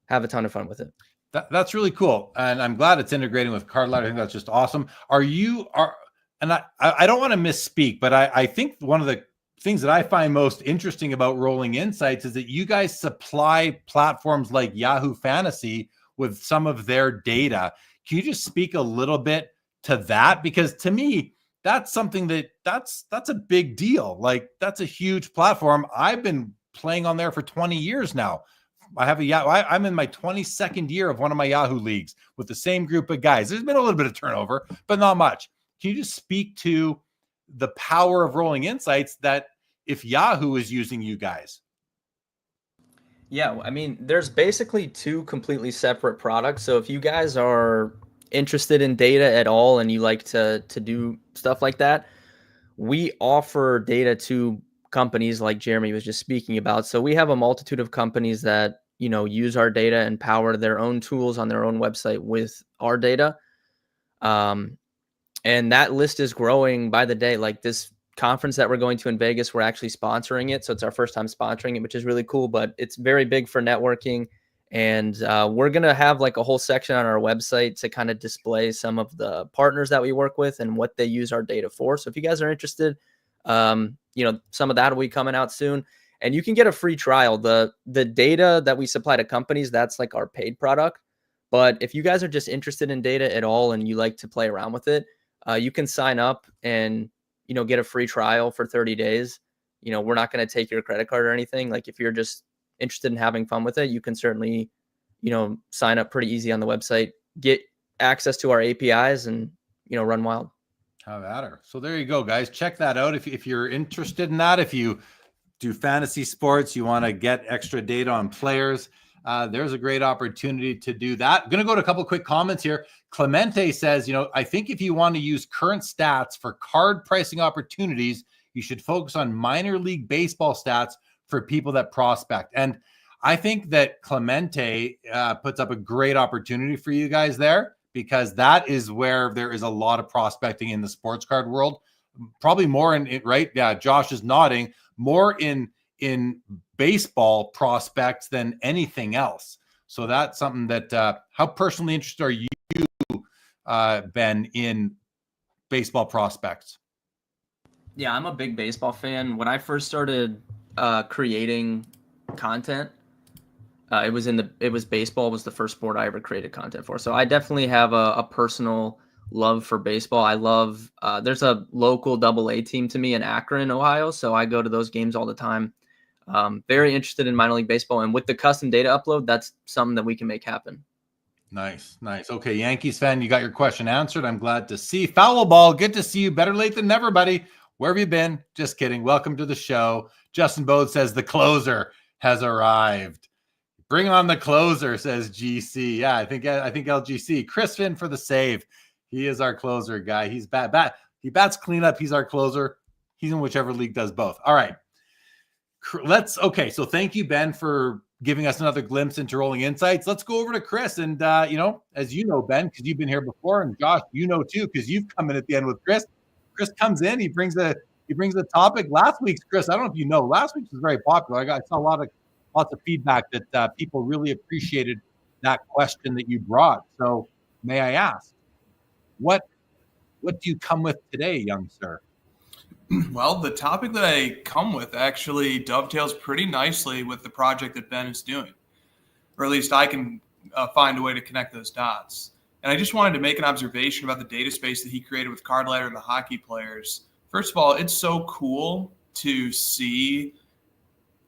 have a ton of fun with it. That's really cool, and I'm glad it's integrating with card ladder. I think that's just awesome. And I don't want to misspeak, but I think one of the things that I find most interesting about Rolling Insights is that you guys supply platforms like Yahoo Fantasy with some of their data. Can you just speak a little bit to that? Because to me, that's something that's a big deal. Like that's a huge platform. I've been playing on there for 20 years now. I'm in my 22nd year of one of my Yahoo leagues with the same group of guys. There's been a little bit of turnover, but not much. Can you just speak to the power of Rolling Insights that if Yahoo is using you guys? Yeah, I mean, there's basically 2 completely separate products. So if you guys are interested in data at all and you like to do stuff like that, we offer data to companies like Jeremy was just speaking about. So we have a multitude of companies that, use our data and power their own tools on their own website with our data. And that list is growing by the day. Like this conference that we're going to in Vegas, we're actually sponsoring it. So it's our first time sponsoring it, which is really cool, but it's very big for networking. And we're going to have like a whole section on our website to kind of display some of the partners that we work with and what they use our data for. So if you guys are interested, some of that will be coming out soon, and you can get a free trial. The data that we supply to companies, that's like our paid product. But if you guys are just interested in data at all and you like to play around with it, you can sign up and, get a free trial for 30 days. We're not going to take your credit card or anything. Like if you're just interested in having fun with it, you can certainly, sign up pretty easy on the website, get access to our APIs and, run wild. How about her? So there you go, guys. Check that out. If you're interested in that, if you do fantasy sports, you want to get extra data on players, there's a great opportunity to do that. I'm going to go to a couple of quick comments here. Clemente says, I think if you want to use current stats for card pricing opportunities, you should focus on minor league baseball stats for people that prospect. And I think that Clemente puts up a great opportunity for you guys there, because that is where there is a lot of prospecting in the sports card world. Probably more in right? Yeah, Josh is nodding. More in baseball prospects than anything else. So that's something that, how personally interested are you, Ben, in baseball prospects? Yeah, I'm a big baseball fan. When I first started creating content, it was baseball was the first sport I ever created content for. So I definitely have a personal love for baseball. I love, there's a local AA team to me in Akron, Ohio. So I go to those games all the time. Very interested in minor league baseball, and with the custom data upload, that's something that we can make happen. Nice. Okay, Yankees fan, you got your question answered. I'm glad to see. Foul ball, good to see you. Better late than never, buddy. Where have you been? Just kidding. Welcome to the show. Justin Bode says the closer has arrived. Bring on the closer, says GC. Yeah, I think LGC. Chris Finn for the save. He is our closer guy. He's he bats cleanup. He's our closer. He's in whichever league does both. All right. So thank you, Ben, for giving us another glimpse into Rolling Insights. Let's go over to Chris. And, as you know, Ben, because you've been here before, and Josh, too, because you've come in at the end with Chris. Chris comes in. He brings a topic. Last week's Chris, I don't know if you know, last week's was very popular. I saw a lot of lots of feedback that people really appreciated that question that you brought. So may I ask, what do you come with today, young sir? Well, the topic that I come with actually dovetails pretty nicely with the project that Ben is doing, or at least I can find a way to connect those dots. And I just wanted to make an observation about the data space that he created with Card Ladder and the hockey players. First of all, it's so cool to see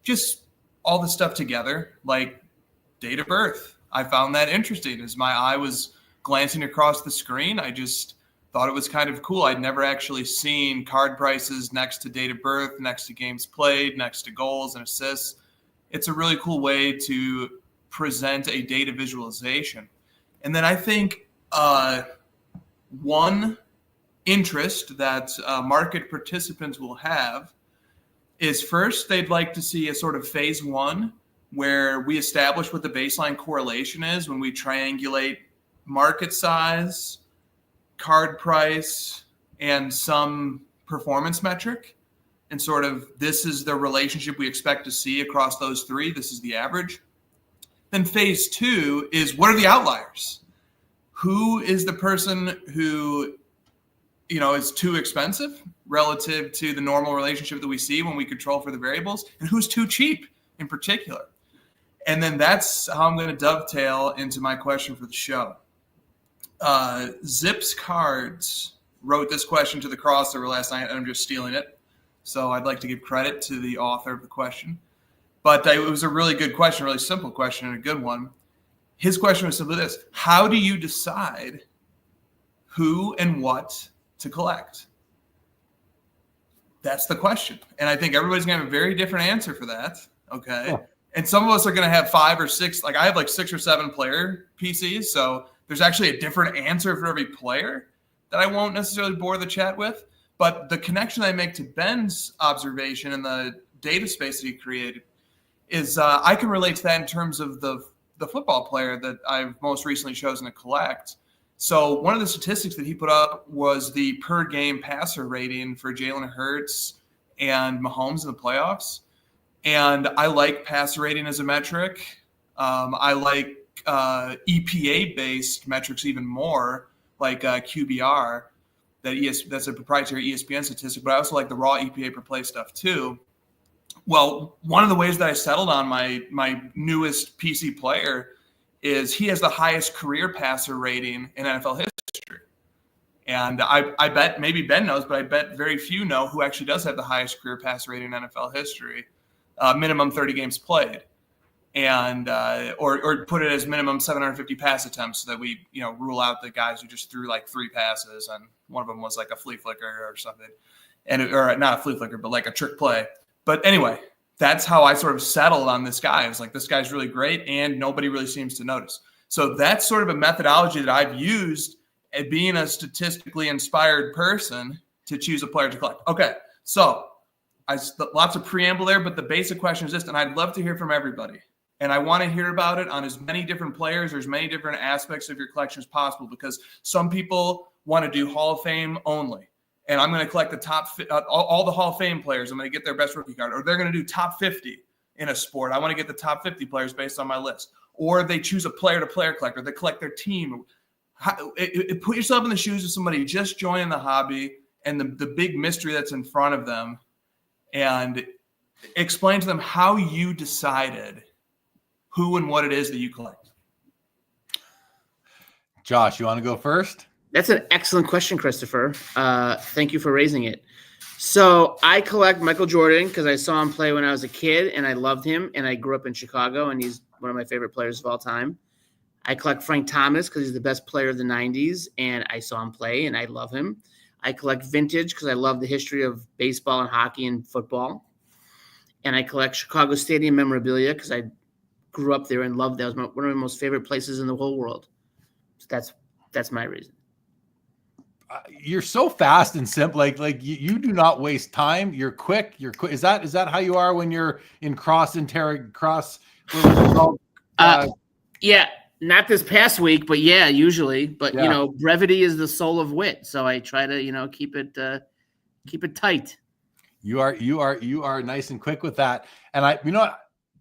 just all the stuff together, like date of birth. I found that interesting. As my eye was glancing across the screen, I just thought it was kind of cool. I'd never actually seen card prices next to date of birth, next to games played, next to goals and assists. It's a really cool way to present a data visualization. And then I think one interest that market participants will have is, first, they'd like to see a sort of phase one where we establish what the baseline correlation is when we triangulate market size, card price, and some performance metric. And sort of this is the relationship we expect to see across those three. This is the average. Then phase two is, what are the outliers? Who is the person who, is too expensive relative to the normal relationship that we see when we control for the variables, and who's too cheap in particular? And then that's how I'm going to dovetail into my question for the show. Zips Cards wrote this question to the crossover last night, and I'm just stealing it. So I'd like to give credit to the author of the question. But it was a really good question, really simple question, and a good one. His question was simply this: how do you decide who and what to collect? That's the question. And I think everybody's going to have a very different answer for that. Okay. Cool. And some of us are going to have 5 or 6, like I have like 6 or 7 player PCs. So there's actually a different answer for every player that I won't necessarily bore the chat with. But the connection I make to Ben's observation and the data space that he created is I can relate to that in terms of the football player that I've most recently chosen to collect. So one of the statistics that he put up was the per game passer rating for Jalen Hurts and Mahomes in the playoffs. And I like passer rating as a metric. I like EPA-based metrics even more, like QBR. That's a proprietary ESPN statistic, but I also like the raw EPA per play stuff too. Well, one of the ways that I settled on my newest PC player is he has the highest career passer rating in NFL history. And I bet, maybe Ben knows, but I bet very few know who actually does have the highest career passer rating in NFL history. Minimum 30 games played. And or put it as minimum 750 pass attempts so that we rule out the guys who just threw like 3 passes and one of them was like a flea flicker or something, or not a flea flicker but like a trick play. But anyway, that's how I sort of settled on this guy. I was like, this guy's really great and nobody really seems to notice. So that's sort of a methodology that I've used at being a statistically inspired person to choose a player to collect. Okay, so lots of preamble there, but the basic question is this, and I'd love to hear from everybody. And I want to hear about it on as many different players or as many different aspects of your collection as possible, because some people want to do Hall of Fame only. And I'm going to collect the top all the Hall of Fame players. I'm going to get their best rookie card. Or they're going to do top 50 in a sport. I want to get the top 50 players based on my list. Or they choose a player-to-player collector. They collect their team. Put yourself in the shoes of somebody just joining the hobby and the big mystery that's in front of them, and explain to them how you decided who and what it is that you collect. Josh, you want to go first? That's an excellent question, Christopher. Thank you for raising it. So I collect Michael Jordan because I saw him play when I was a kid and I loved him, and I grew up in Chicago and he's one of my favorite players of all time. I collect Frank Thomas because he's the best player of the 90s and I saw him play and I love him. I collect vintage because I love the history of baseball and hockey and football. And I collect Chicago Stadium memorabilia because I grew up there and loved that. It was one of my most favorite places in the whole world. So that's my reason. You're so fast and simple. Like you do not waste time. You're quick. Is that how you are when you're in yeah, not this past week, but yeah, usually. But yeah. Brevity is the soul of wit. So I try to keep it tight. You are nice and quick with that. And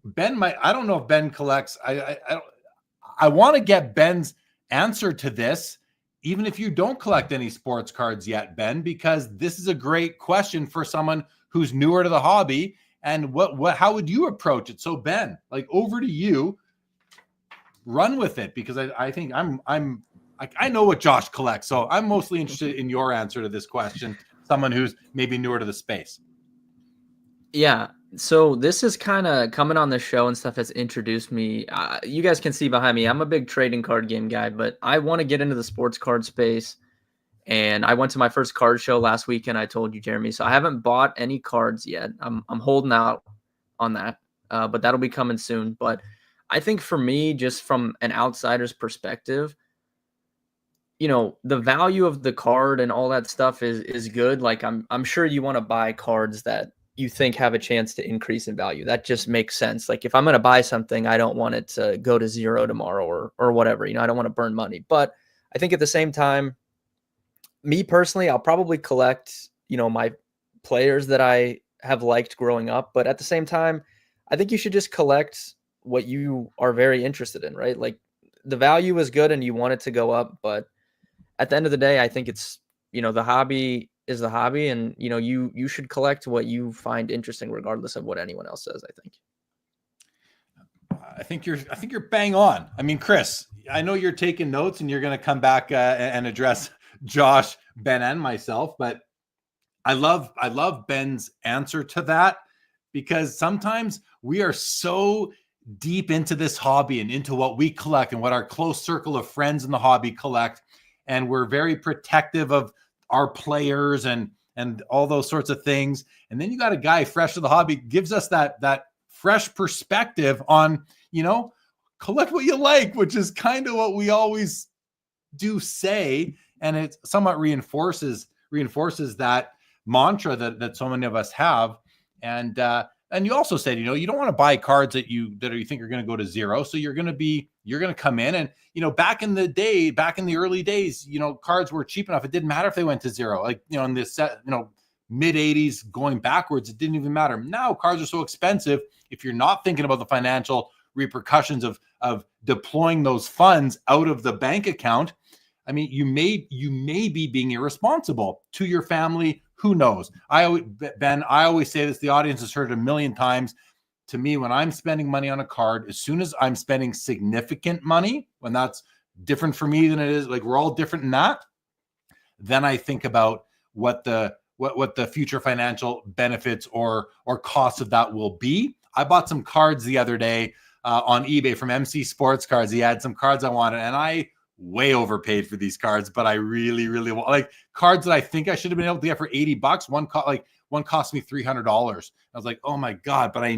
Ben might, I don't know if Ben collects. I want to get Ben's answer to this, even if you don't collect any sports cards yet, Ben, because this is a great question for someone who's newer to the hobby. And how would you approach it? So Ben, like, over to you, run with it, because I think I know what Josh collects. So I'm mostly interested in your answer to this question, someone who's maybe newer to the space. Yeah. So this is kind of coming on the show and stuff has introduced me. You guys can see behind me, I'm a big trading card game guy, but I want to get into the sports card space. And I went to my first card show last weekend. I told you, Jeremy. So I haven't bought any cards yet. I'm holding out on that, but that'll be coming soon. But I think for me, just from an outsider's perspective, you know, the value of the card and all that stuff is good. Like I'm sure you want to buy cards that you think have a chance to increase in value. That just makes sense. Like if I'm going to buy something, I don't want it to go to zero tomorrow or whatever. You know, I don't want to burn money. But I think at the same time, me personally, I'll probably collect, you know, my players that I have liked growing up. But at the same time, I think you should just collect what you are very interested in, right? Like the value is good and you want it to go up. But at the end of the day, I think it's, you know, the hobby is the hobby, and you know, you should collect what you find interesting regardless of what anyone else says. I think you're bang on. I mean, Chris, I know you're taking notes and you're going to come back and address Josh, Ben, and myself, but I love Ben's answer to that, because sometimes we are so deep into this hobby and into what we collect and what our close circle of friends in the hobby collect, and we're very protective of our players and all those sorts of things. And then you got a guy fresh to the hobby, gives us that fresh perspective on, you know, collect what you like, which is kind of what we always do say. And it somewhat reinforces that mantra that so many of us have. And you also said, you know, you don't want to buy cards that you think are going to go to zero. So you're going to come in and, you know, back in the early days, you know, cards were cheap enough. It didn't matter if they went to zero. Like, you know, in this mid 80s going backwards, it didn't even matter. Now cards are so expensive. If you're not thinking about the financial repercussions of deploying those funds out of the bank account, I mean, you may be being irresponsible to your family. Who knows? I always say this, the audience has heard it a million times. To me, when I'm spending money on a card, as soon as I'm spending significant money, when that's different for me than it is, like we're all different in that, then I think about what the future financial benefits or costs of that will be. I bought some cards the other day on eBay from MC Sports Cards. He had some cards I wanted, and I way overpaid for these cards, but I really, really want, like, cards that I think I should have been able to get for $80. One cost me $300. I was like, oh my God, but I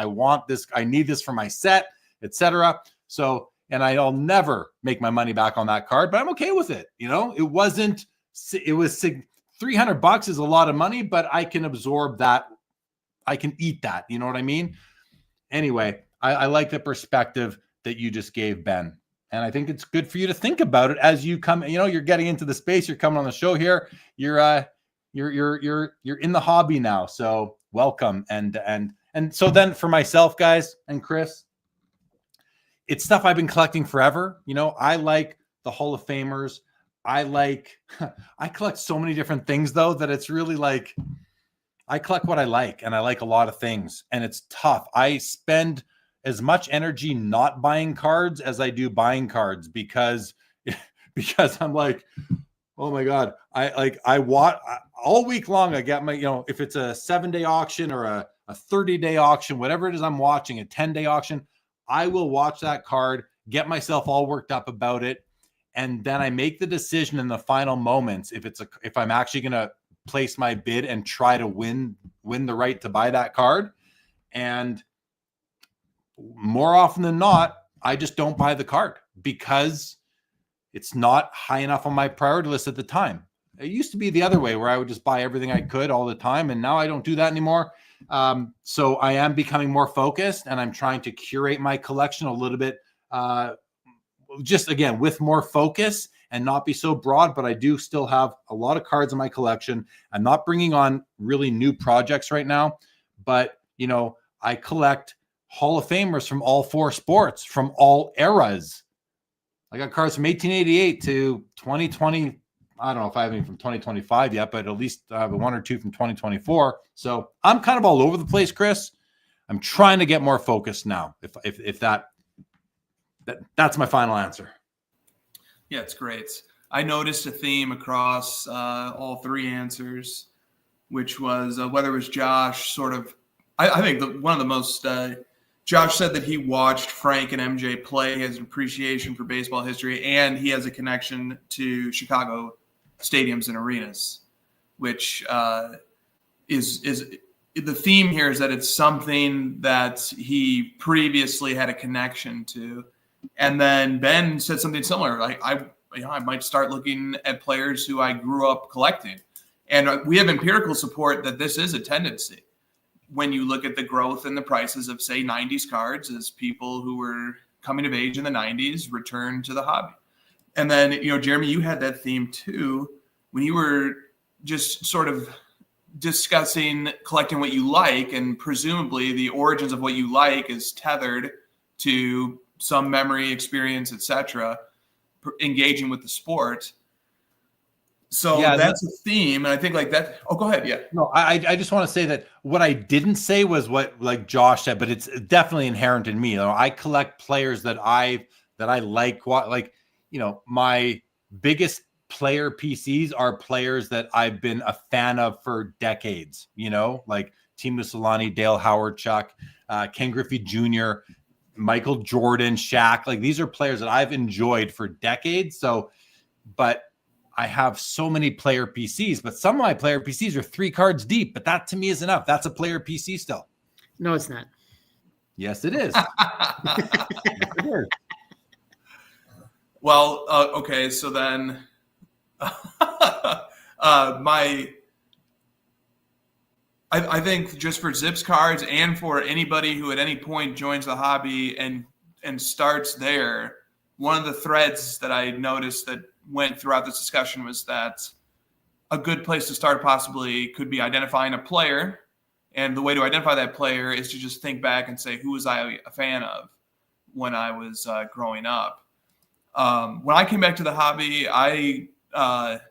want this. I need this for my set, etc. So, and I'll never make my money back on that card, but I'm okay with it. You know, it was $300 is a lot of money, but I can absorb that. I can eat that. You know what I mean? Anyway, I like the perspective that you just gave, Ben. And I think it's good for you to think about it as you come, you know, you're getting into the space, you're coming on the show here. You're in the hobby now. So welcome. And so then for myself, guys, and Chris, it's stuff I've been collecting forever. You know, I like the Hall of Famers. I collect so many different things though, that it's really like, I collect what I like, and I like a lot of things, and it's tough. I spend as much energy not buying cards as I do buying cards, because I'm like, oh my God, I want all week long. I get my, you know, if it's a 7-day auction or a 30-day auction, whatever it is I'm watching, a 10-day auction, I will watch that card, get myself all worked up about it. And then I make the decision in the final moments, if I'm actually going to place my bid and try to win the right to buy that card. And more often than not, I just don't buy the card because it's not high enough on my priority list at the time. It used to be the other way, where I would just buy everything I could all the time. And now I don't do that anymore. So I am becoming more focused, and I'm trying to curate my collection a little bit, just again, with more focus and not be so broad, but I do still have a lot of cards in my collection. I'm not bringing on really new projects right now, but you know, I collect Hall of Famers from all 4 sports, from all eras. I got cards from 1888 to 2020. I don't know if I have any from 2025 yet, but at least I have 1 or 2 from 2024. So I'm kind of all over the place, Chris. I'm trying to get more focused now. If that's my final answer. Yeah, it's great. I noticed a theme across all 3 answers, which was whether it was Josh sort of, I think one of the most, Josh said that he watched Frank and MJ play, he has an appreciation for baseball history, and he has a connection to Chicago stadiums and arenas, which is the theme here is that it's something that he previously had a connection to. And then Ben said something similar. Like I might start looking at players who I grew up collecting. And we have empirical support that this is a tendency. When you look at the growth in the prices of, say, 90s cards, as people who were coming of age in the 90s return to the hobby. And then, Jeremy, you had that theme too, when you were just sort of discussing collecting what you like, and presumably the origins of what you like is tethered to some memory, experience, etc., engaging with the sport. So yeah, that's a theme. And I think like that. Oh, go ahead. Yeah. No, I just want to say that what I didn't say was what like Josh said, but it's definitely inherent in me. I collect players that I like, my biggest player PCs are players that I've been a fan of for decades, like Timo Solani, Dale Howard, Chuck, Ken Griffey Jr., Michael Jordan, Shaq. Like these are players that I've enjoyed for decades. So, but I have so many player PCs, but some of my player PCs are 3 cards deep, but that to me is enough. That's a player PC still. No, it's not. Yes, it is. Yes, it is. Well, okay. So then I think just for Zips cards and for anybody who at any point joins the hobby and starts there, one of the threads that I noticed that went throughout this discussion was that a good place to start possibly could be identifying a player. And the way to identify that player is to just think back and say, who was I a fan of when I was growing up? When I came back to the hobby, I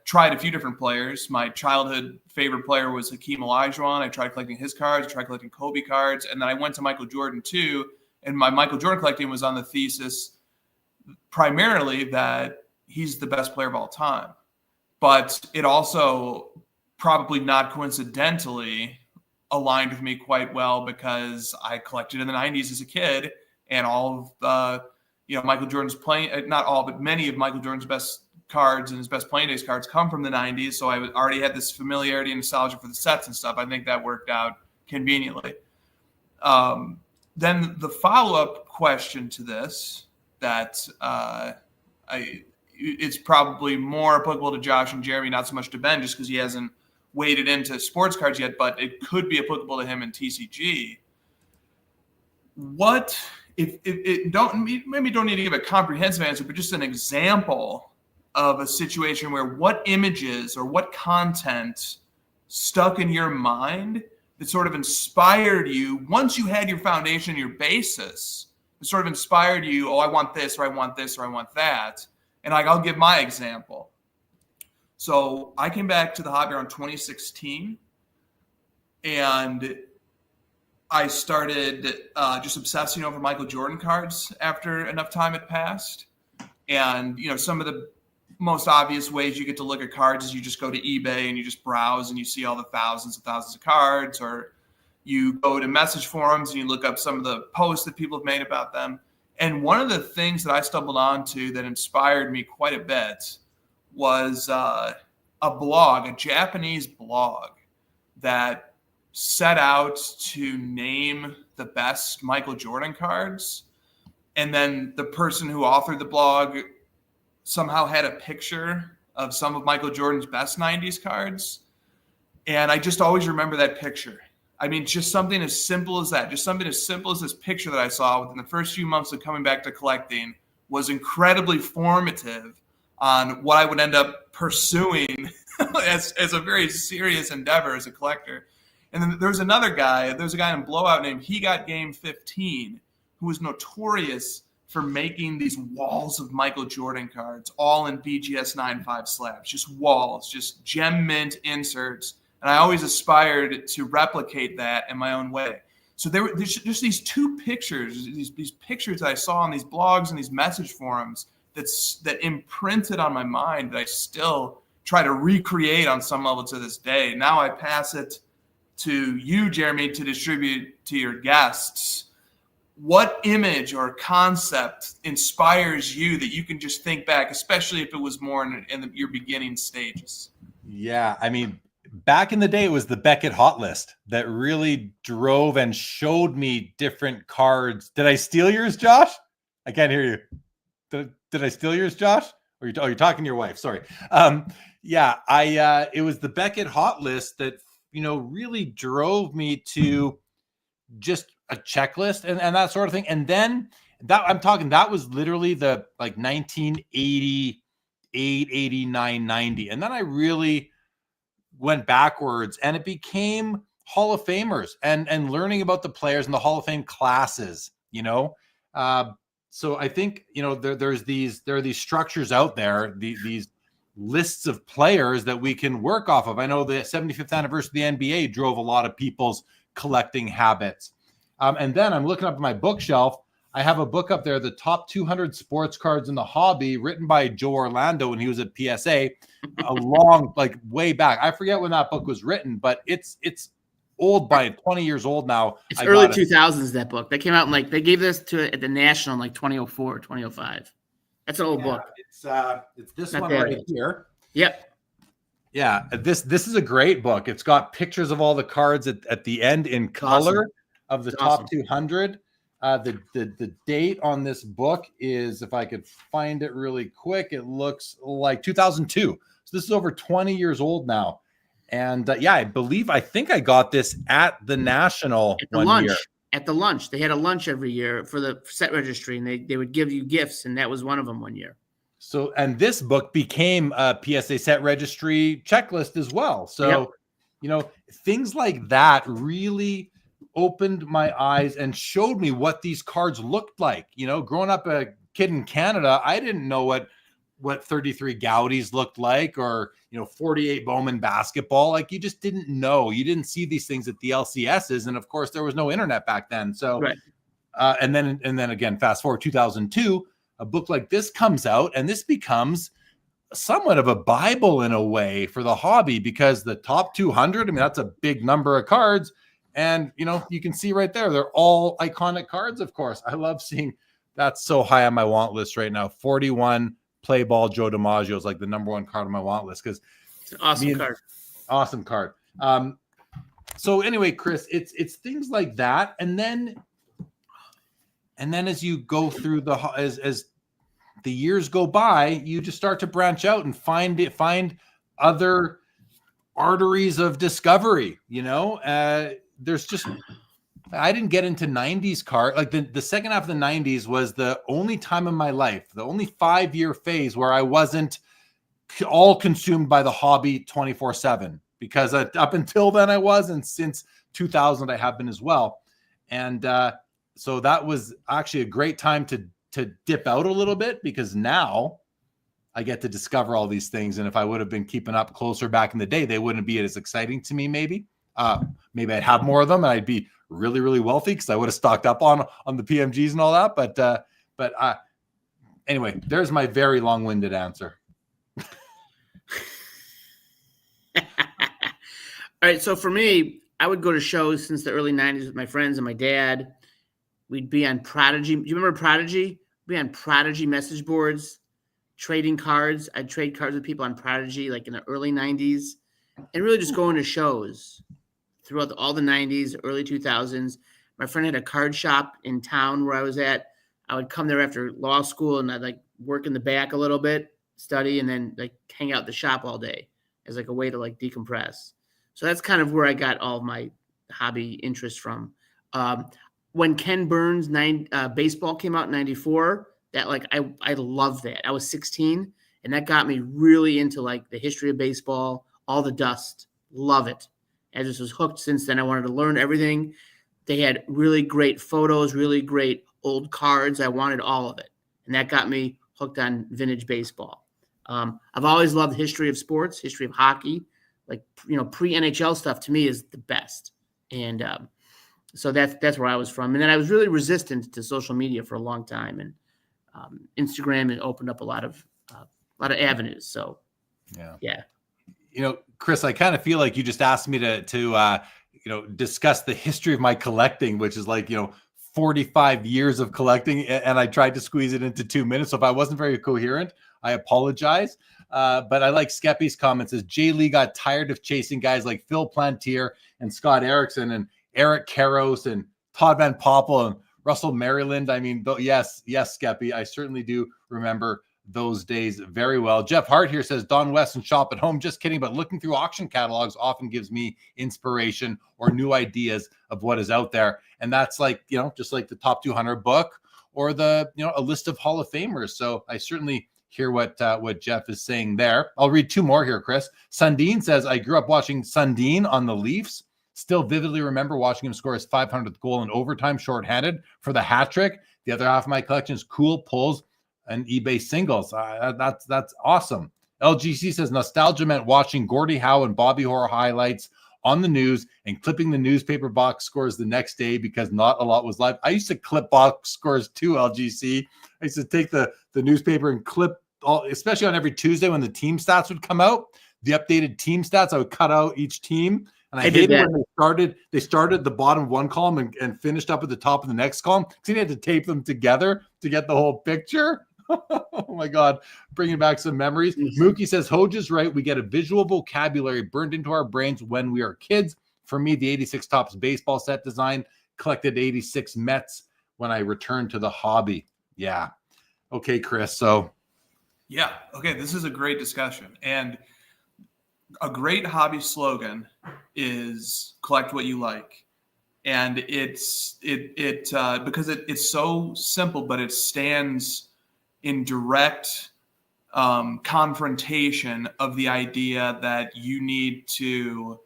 tried a few different players. My childhood favorite player was Hakeem Olajuwon. I tried collecting his cards. I tried collecting Kobe cards. And then I went to Michael Jordan too. And my Michael Jordan collecting was on the thesis primarily that he's the best player of all time. But it also probably not coincidentally aligned with me quite well because I collected in the 90s as a kid, and all of Michael Jordan's playing, not all, but many of Michael Jordan's best cards and his best playing days cards come from the 90s. So I already had this familiarity and nostalgia for the sets and stuff. I think that worked out conveniently. Then the follow-up question to this that it's probably more applicable to Josh and Jeremy, not so much to Ben, just because he hasn't waded into sports cards yet, but it could be applicable to him in TCG. What if it don't need to give a comprehensive answer, but just an example of a situation where what images or what content stuck in your mind that sort of inspired you once you had your foundation, your basis, it sort of inspired you, oh, I want this, or I want this, or I want that. And I'll give my example. So I came back to the hobby around 2016, and I started just obsessing over Michael Jordan cards after enough time had passed. And, some of the most obvious ways you get to look at cards is you just go to eBay and you just browse and you see all the thousands and thousands of cards, or you go to message forums and you look up some of the posts that people have made about them. And one of the things that I stumbled onto that inspired me quite a bit was a blog, a Japanese blog that set out to name the best Michael Jordan cards. And then the person who authored the blog somehow had a picture of some of Michael Jordan's best 90s cards. And I just always remember that picture. I mean, just something as simple as that, just something as simple as this picture that I saw within the first few months of coming back to collecting was incredibly formative on what I would end up pursuing as a very serious endeavor as a collector. And then there's another guy. There's a guy in Blowout named He Got Game 15 who was notorious for making these walls of Michael Jordan cards, all in BGS 9.5 slabs, just walls, just gem mint inserts. And I always aspired to replicate that in my own way. So there's just these two pictures, these pictures that I saw on these blogs and these message forums that imprinted on my mind that I still try to recreate on some level to this day. Now I pass it to you, Jeremy, to distribute to your guests. What image or concept inspires you that you can just think back, especially if it was more in your beginning stages? Yeah, I mean, back in the day, it was the Beckett hot list that really drove and showed me different cards. Did I steal yours, Josh? I can't hear you. Did I steal yours, Josh? Or you're talking to your wife? Sorry. It was the Beckett hot list that, really drove me to just a checklist and that sort of thing. And then that was literally the 1988, 89, 90. And then I really went backwards and it became Hall of Famers and learning about the players in the Hall of Fame classes, so I think, there are these structures out there, these lists of players that we can work off of. I know the 75th anniversary of the NBA drove a lot of people's collecting habits. And then I'm looking up at my bookshelf. I have a book up there, the top 200 sports cards in the hobby, written by Joe Orlando when he was at PSA, a long, way back. I forget when that book was written, but it's old by 20 years old now. It's early 2000s, that book. That came out in they gave this to it at the National in 2004 or 2005. That's an old book. It's this one right here. Yep. Yeah, this is a great book. It's got pictures of all the cards at the end in color of the top 200. The date on this book is, if I could find it really quick, it looks like 2002. So this is over 20 years old now. And I think I got this at the National at the lunch. They had a lunch every year for the set registry, and they would give you gifts, and that was one of them one year. So, and this book became a PSA set registry checklist as well. So, things like that really opened my eyes and showed me what these cards looked like. Growing up a kid in Canada, I didn't know what 33 Gaudis looked like, or 48 Bowman basketball. You just didn't know. You didn't see these things at the LCSs, and of course there was no internet back then. So right. And then again, fast forward 2002, a book like this comes out, and this becomes somewhat of a Bible in a way for the hobby, because the top 200, that's a big number of cards. And, you can see right there, they're all iconic cards, of course. I love seeing that's so high on my want list right now. 41 Play Ball Joe DiMaggio is the number one card on my want list, because it's an awesome card. Awesome card. So anyway, Chris, it's things like that. And then as you go through as the years go by, you just start to branch out and find other arteries of discovery. There's just, I didn't get into 90s card. The second half of the 90s was the only time in my life, the only 5-year phase where I wasn't all consumed by the hobby 24/7, because up until then I was, and since 2000 I have been as well. And so that was actually a great time to dip out a little bit, because now I get to discover all these things. And if I would have been keeping up closer back in the day, they wouldn't be as exciting to me. Maybe I'd have more of them, and I'd be really, really wealthy, because I would have stocked up on the PMGs and all that. But anyway, there's my very long-winded answer. All right. So for me, I would go to shows since the early 90s with my friends and my dad. We'd be on Prodigy. Do you remember Prodigy? We'd be on Prodigy message boards, trading cards. I'd trade cards with people on Prodigy in the early 90s, and really just going to shows throughout all the 90s, early 2000s. My friend had a card shop in town where I was at. I would come there after law school, and I'd work in the back a little bit, study, and then hang out at the shop all day as a way to decompress. So that's kind of where I got all of my hobby interest from. When Ken Burns' baseball came out in 94, that I loved that. I was 16, and that got me really into the history of baseball, all the dust. Love it. I just was hooked since then. I wanted to learn everything. They had really great photos, really great old cards. I wanted all of it. And that got me hooked on vintage baseball. I've always loved history of sports, history of hockey. Like, pre-NHL stuff to me is the best. And so that's where I was from. And then I was really resistant to social media for a long time. And Instagram had opened up a lot of avenues. So, yeah. Chris, I kind of feel like you just asked me to discuss the history of my collecting, which is like, 45 years of collecting, and I tried to squeeze it into 2 minutes. So if I wasn't very coherent, I apologize. But I like Skeppy's comments as Jay Lee got tired of chasing guys like Phil Plantier and Scott Erickson and Eric Karros and Todd Van Poppel and Russell Maryland. I mean, yes, Skeppy, I certainly do remember those days very well. Jeff Hart here says Don Weston shop at home. Just kidding, but looking through auction catalogs often gives me inspiration or new ideas of what is out there. And that's like, just like the top 200 book or the, a list of Hall of Famers. So I certainly hear what Jeff is saying there. I'll read two more here, Chris. Sundin says, I grew up watching Sundin on the Leafs. Still vividly remember watching him score his 500th goal in overtime shorthanded for the hat trick. The other half of my collection is cool pulls and eBay singles. That's awesome. LGC says nostalgia meant watching Gordie Howe and Bobby Orr highlights on the news and clipping the newspaper box scores the next day because not a lot was live. I used to clip box scores too, LGC. I used to take the newspaper and clip all, especially on every Tuesday when the team stats would come out, the updated team stats, I would cut out each team. And I hated when they started the bottom of one column and finished up at the top of the next column because you had to tape them together to get the whole picture. Oh my God, bringing back some memories. Mookie says, Hoj is right. We get a visual vocabulary burned into our brains when we are kids. For me, the 86 Topps baseball set design, collected 86 Mets when I returned to the hobby. Yeah. Okay, Chris. So. Yeah. Okay. This is a great discussion. And a great hobby slogan is collect what you like. And it's because it's so simple, but it stands in direct confrontation of the idea that you need to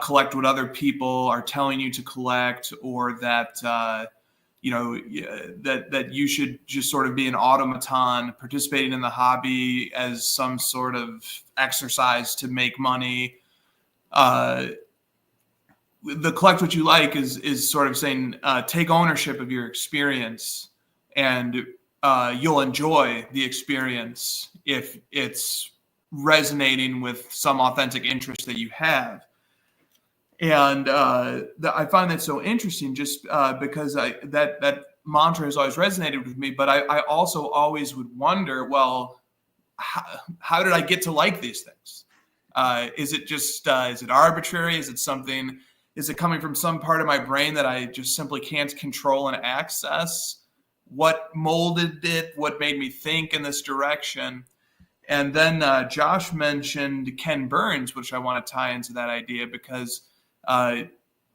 collect what other people are telling you to collect, or that that you should just sort of be an automaton participating in the hobby as some sort of exercise to make money. The collect what you like is sort of saying take ownership of your experience, and you'll enjoy the experience if it's resonating with some authentic interest that you have. And I find that so interesting just because that mantra has always resonated with me. But I also always would wonder, well, how did I get to like these things? Is it just, is it arbitrary? Is it coming from some part of my brain that I just simply can't control and access? What molded it? What made me think in this direction? And then Josh mentioned Ken Burns, which I want to tie into that idea because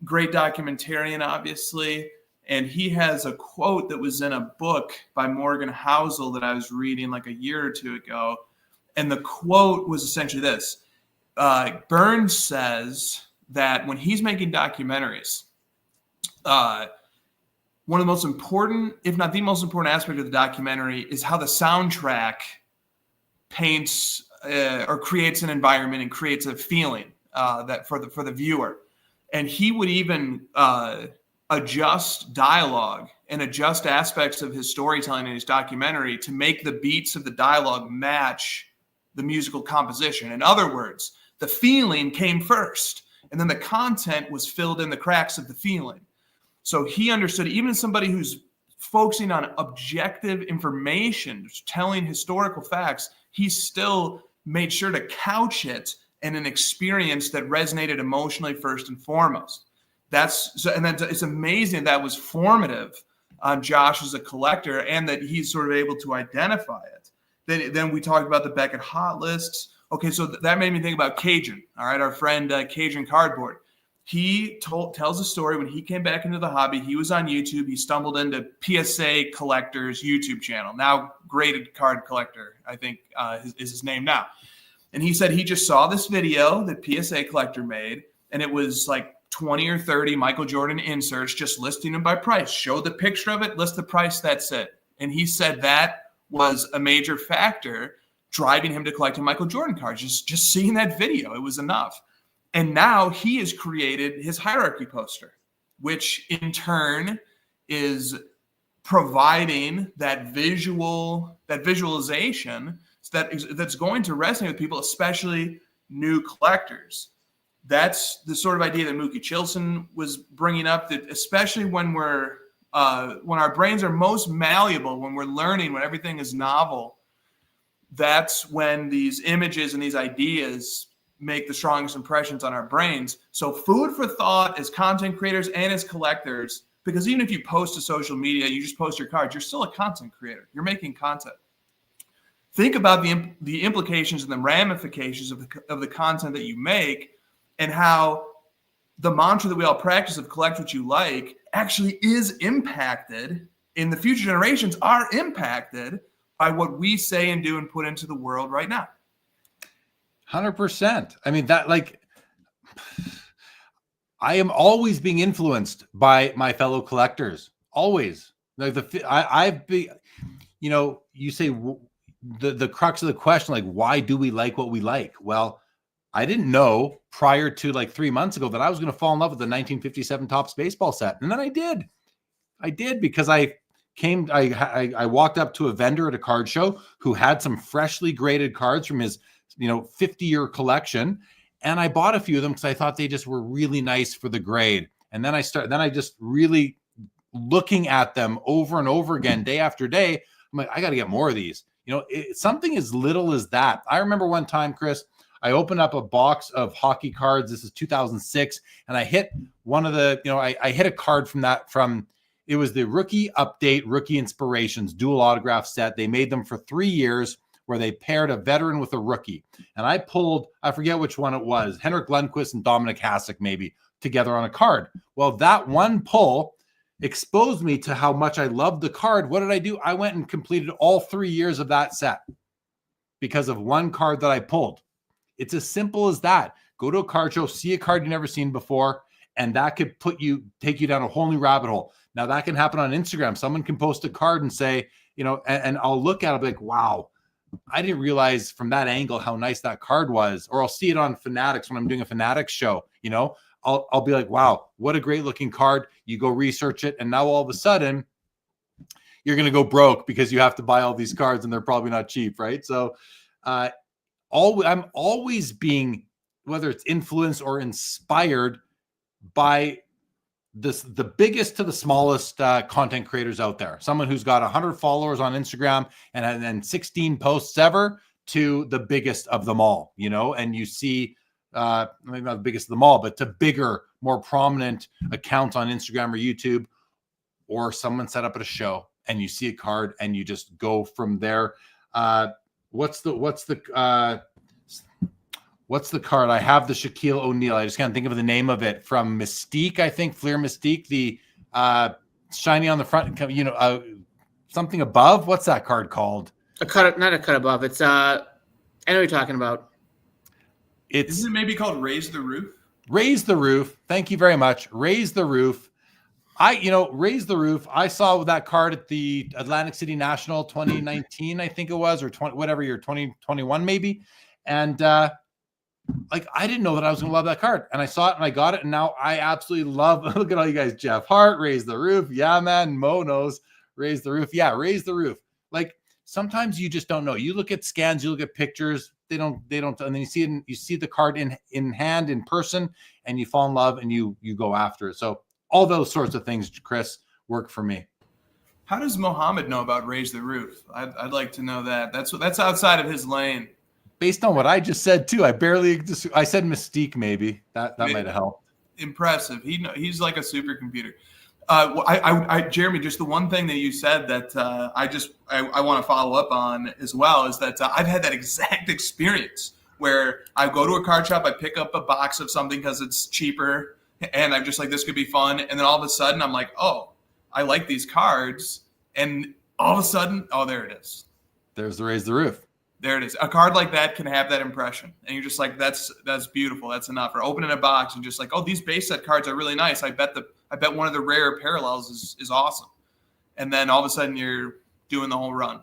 great documentarian, obviously. And he has a quote that was in a book by Morgan Housel that I was reading like a year or two ago. And the quote was essentially this. Burns says that when he's making documentaries, one of the most important, if not the most important aspect of the documentary is how the soundtrack paints or creates an environment and creates a feeling that for the viewer. And he would even adjust dialogue and adjust aspects of his storytelling in his documentary to make the beats of the dialogue match the musical composition. In other words, the feeling came first, and then the content was filled in the cracks of the feeling. So he understood, even somebody who's focusing on objective information, telling historical facts, he still made sure to couch it in an experience that resonated emotionally first and foremost. And then it's amazing that was formative on Josh as a collector, and that he's sort of able to identify it. Then we talked about the Beckett hot lists. Okay, so that made me think about Cajun. All right, our friend Cajun Cardboard. He tells a story when he came back into the hobby. He was on YouTube. He stumbled into PSA Collector's YouTube channel, now Graded Card Collector, I think is his name now. And he said he just saw this video that PSA Collector made, and it was like 20 or 30 Michael Jordan inserts, just listing them by price. Show the picture of it, list the price, that's it. And he said that was a major factor driving him to collecting Michael Jordan cards. Just seeing that video, it was enough. And now he has created his hierarchy poster, which in turn is providing that visualization that's going to resonate with people, especially new collectors. That's the sort of idea that Mookie Chilson was bringing up, that especially when our brains are most malleable, when we're learning, when everything is novel, that's when these images and these ideas make the strongest impressions on our brains. So food for thought as content creators and as collectors, because even if you post to social media, you just post your cards, you're still a content creator. You're making content. Think about the implications and the ramifications of the content that you make, and how the mantra that we all practice of collect what you like actually is impacted, in the future generations are impacted by what we say and do and put into the world right now. 100%. I mean, that, like, I am always being influenced by my fellow collectors. Always. Like I've been, you know, you say the crux of the question, like, why do we like what we like? Well, I didn't know prior to like 3 months ago that I was going to fall in love with the 1957 Topps baseball set. And then I did. Because I walked up to a vendor at a card show who had some freshly graded cards from his, 50-year collection. And I bought a few of them because I thought they just were really nice for the grade. And then I just really looking at them over and over again, day after day. I'm like, I got to get more of these. Something as little as that. I remember one time, Chris, I opened up a box of hockey cards. This is 2006. And I hit one of the, I hit a card from it was the Rookie Update, Rookie Inspirations dual autograph set. They made them for 3 years, where they paired a veteran with a rookie. And I pulled, I forget which one it was, Henrik Lundqvist and Dominic Hasek maybe, together on a card. Well, that one pull exposed me to how much I loved the card. What did I do? I went and completed all 3 years of that set because of one card that I pulled. It's as simple as that. Go to a card show, see a card you've never seen before, and that could take you down a whole new rabbit hole. Now that can happen on Instagram. Someone can post a card and say, and I'll look at it, I'll be like, wow, I didn't realize from that angle how nice that card was. Or I'll see it on Fanatics when I'm doing a Fanatics show. I'll be like, wow, what a great looking card. You go research it, and now all of a sudden you're going to go broke because you have to buy all these cards and they're probably not cheap, right? So I'm always being, whether it's influenced or inspired by the biggest to the smallest content creators out there. Someone who's got 100 followers on Instagram and 16 posts ever, to the biggest of them all, and you see, maybe not the biggest of them all, but to bigger, more prominent accounts on Instagram or YouTube, or someone set up at a show and you see a card and you just go from there. What's the card? I have the Shaquille O'Neal. I just can't think of the name of it, from Mystique, I think, Fleer Mystique, the shiny on the front, something above. What's that card called? Not a cut above. It's I know what you're talking about. Isn't it maybe called Raise the Roof? Raise the Roof. Thank you very much. Raise the Roof. Raise the Roof. I saw that card at the Atlantic City National 2019, I think it was, or 2021 maybe. And I didn't know that I was going to love that card. And I saw it and I got it. And now I absolutely love, look at all you guys, Jeff Hart, Raise the Roof. Yeah, man. Mo knows, Raise the Roof. Yeah, Raise the Roof. Sometimes you just don't know. You look at scans, you look at pictures, they don't, and then you see the card in hand, in person, and you fall in love and you go after it. So all those sorts of things, Chris, work for me. How does Mohammed know about Raise the Roof? I'd like to know that. That's outside of his lane. Based on what I just said too, I said Mystique, maybe that might have helped. Impressive. He's like a supercomputer. Jeremy, just the one thing that you said that I want to follow up on as well is that I've had that exact experience where I go to a card shop, I pick up a box of something because it's cheaper, and I'm just like, this could be fun, and then all of a sudden I'm like, oh, I like these cards, and all of a sudden, oh, there it is. There's the Raise the Roof. There it is. A card like that can have that impression. And you're just like, that's beautiful. That's enough. Or opening a box and just like, oh, these base set cards are really nice. I bet one of the rare parallels is awesome. And then all of a sudden you're doing the whole run.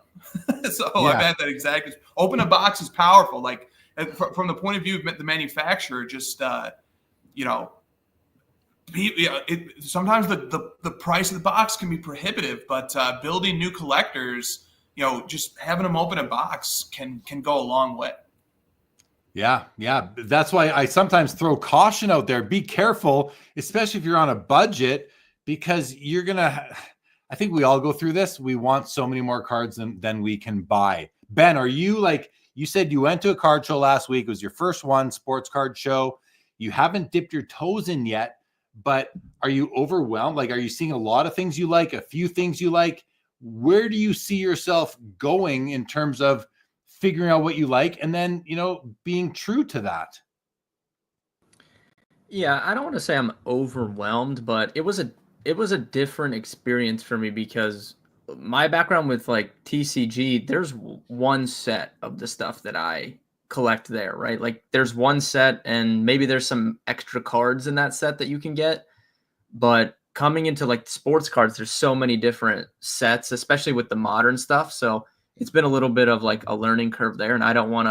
So yeah. I've had that exactly. Open a box is powerful. Like from the point of view of the manufacturer, just, sometimes the price of the box can be prohibitive, but building new collectors, just having them open a box can go a long way. Yeah. That's why I sometimes throw caution out there. Be careful, especially if you're on a budget, because you're going to, I think we all go through this. We want so many more cards than we can buy. Ben, are you like, you said you went to a card show last week. It was your first one, sports card show. You haven't dipped your toes in yet, but are you overwhelmed? Like, are you seeing a lot of things you like, a few things you like? Where do you see yourself going in terms of figuring out what you like and then, being true to that? Yeah, I don't want to say I'm overwhelmed, but it was a different experience for me because my background with like TCG, there's one set of the stuff that I collect there, right? Like there's one set and maybe there's some extra cards in that set that you can get, but coming into like sports cards, there's so many different sets, especially with the modern stuff. So it's been a little bit of like a learning curve there. And I don't want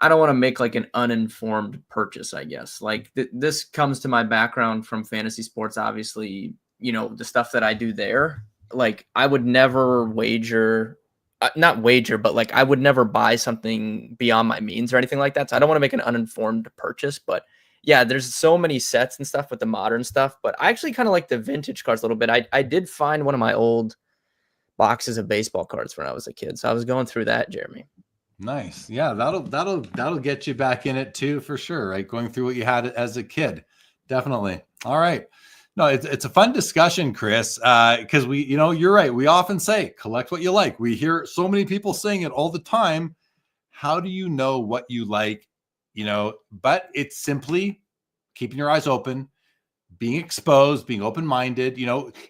to make like an uninformed purchase, I guess. Like this comes to my background from fantasy sports, obviously, the stuff that I do there. Like I would never not wager, but like I would never buy something beyond my means or anything like that. So I don't want to make an uninformed purchase, but yeah, there's so many sets and stuff with the modern stuff, but I actually kind of like the vintage cards a little bit. I did find one of my old boxes of baseball cards when I was a kid. So I was going through that, Jeremy. Nice. Yeah, that'll get you back in it too, for sure. Right. Going through what you had as a kid. Definitely. All right. No, it's a fun discussion, Chris, because you're right. We often say, collect what you like. We hear so many people saying it all the time. How do you know what you like? But it's simply keeping your eyes open, being exposed, being open-minded.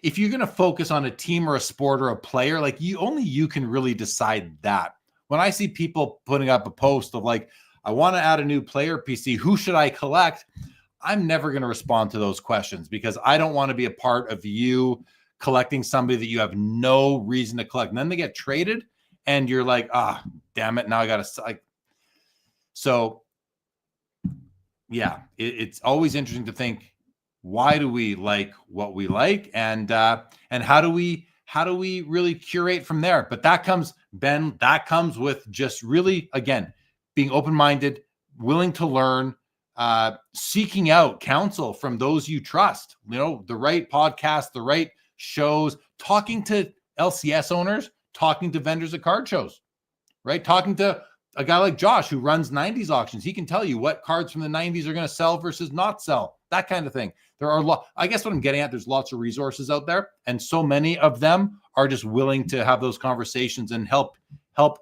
If you're going to focus on a team or a sport or a player, like you can really decide that. When I see people putting up a post of like, I want to add a new player PC, who should I collect? I'm never going to respond to those questions because I don't want to be a part of you collecting somebody that you have no reason to collect. And then they get traded and you're like, damn it. Now I got to like, so yeah, it's always interesting to think, why do we like what we like? And how do we really curate from there? But that comes with just really, again, being open-minded, willing to learn, seeking out counsel from those you trust, the right podcast, the right shows, talking to LCS owners, talking to vendors at card shows, right? Talking to a guy like Josh who runs 90s auctions. He can tell you what cards from the 90s are going to sell versus not sell, that kind of thing. There are I guess what I'm getting at, there's lots of resources out there, and so many of them are just willing to have those conversations and help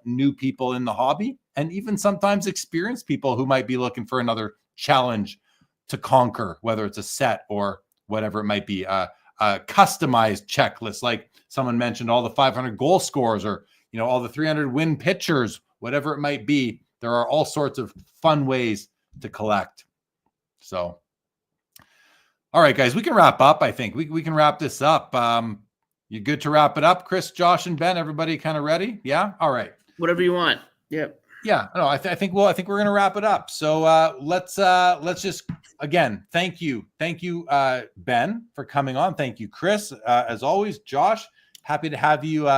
new people in the hobby, and even sometimes experienced people who might be looking for another challenge to conquer, whether it's a set or whatever it might be, a customized checklist, like someone mentioned, all the 500 goal scores or all the 300 win pitchers, whatever it might be. There are all sorts of fun ways to collect. So, all right, guys, we can wrap up. I think we can wrap this up. You good to wrap it up, Chris, Josh, and Ben? Everybody kind of ready? Yeah. All right. Whatever you want. Yep. Yeah. No, I think we're going to wrap it up. So let's just again thank you, Ben, for coming on. Thank you, Chris, as always. Josh, happy to have you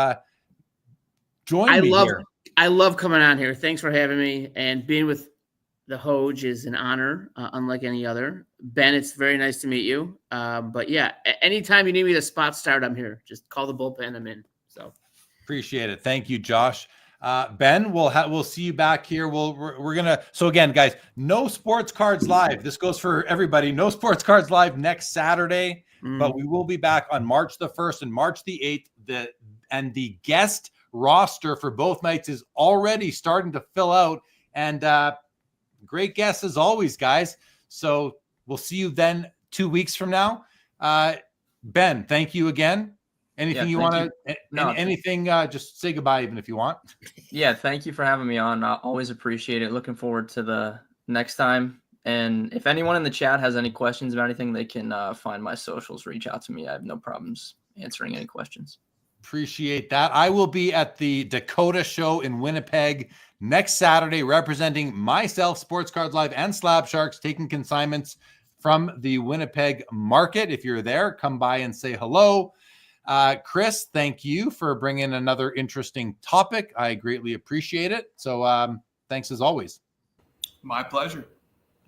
join me here. I love coming on here. Thanks for having me, and being with the Hoge is an honor, unlike any other. Ben, it's very nice to meet you. But yeah, anytime you need me to spot start, I'm here. Just call the bullpen. I'm in. So appreciate it. Thank you, Josh. Ben, we'll see you back here. We're gonna. So again, guys, no Sports Cards Live. This goes for everybody. No Sports Cards Live next Saturday, but we will be back on March the 1st and March the 8th. The guest roster for both nights is already starting to fill out, and great guests as always, guys. So we'll see you then 2 weeks from now. Ben, thank you again. Anything you want to, anything, just say goodbye, even if you want. Yeah. Thank you for having me on. I always appreciate it. Looking forward to the next time. And if anyone in the chat has any questions about anything, they can find my socials, reach out to me. I have no problems answering any questions. Appreciate that. I will be at the Dakota show in Winnipeg next Saturday, representing myself, Sports Cards Live, and Slab Sharks, taking consignments from the Winnipeg market. If you're there, come by and say hello. Chris, thank you for bringing another interesting topic. I greatly appreciate it. So thanks as always. My pleasure.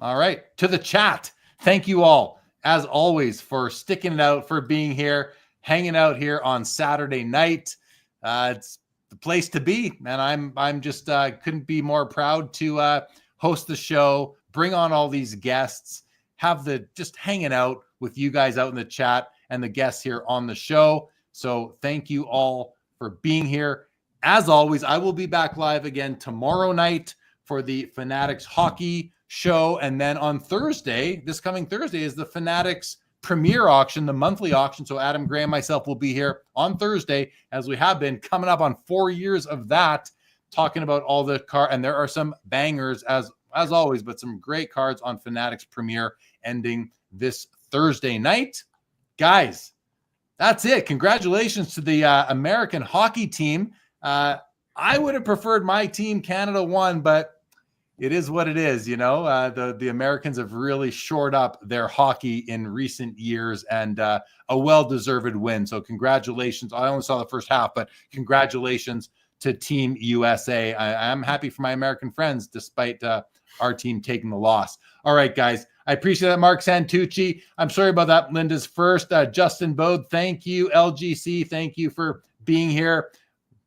All right. To the chat, thank you all, as always, for sticking it out, for being here, hanging out here on Saturday night. It's the place to be, and I'm just couldn't be more proud to host the show, bring on all these guests, have the just hanging out with you guys out in the chat and the guests here on the show. So thank you all for being here. As always, I will be back live again tomorrow night for the Fanatics hockey show, and then on Thursday, this coming Thursday, is the Fanatics premiere auction, the monthly auction. So Adam Gray and myself will be here on Thursday, as we have been, coming up on 4 years of that, talking about all the and there are some bangers as always, but some great cards on Fanatics premiere ending this Thursday night. Guys, that's it. Congratulations to the American hockey team. I would have preferred my team, Canada won, but it is what it is, you know. The Americans have really shored up their hockey in recent years, and a well-deserved win. So congratulations. I only saw the first half, but congratulations to Team USA. I'm happy for my American friends, despite our team taking the loss. All right, guys. I appreciate that, Mark Santucci. I'm sorry about that. Linda's first. Justin Bode, thank you. LGC, thank you for being here.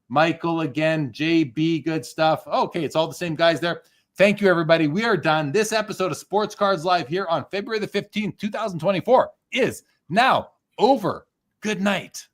Michael again. JB, good stuff. Okay, it's all the same guys there. Thank you, everybody. We are done. This episode of Sports Cards Live here on February the 15th, 2024 is now over. Good night.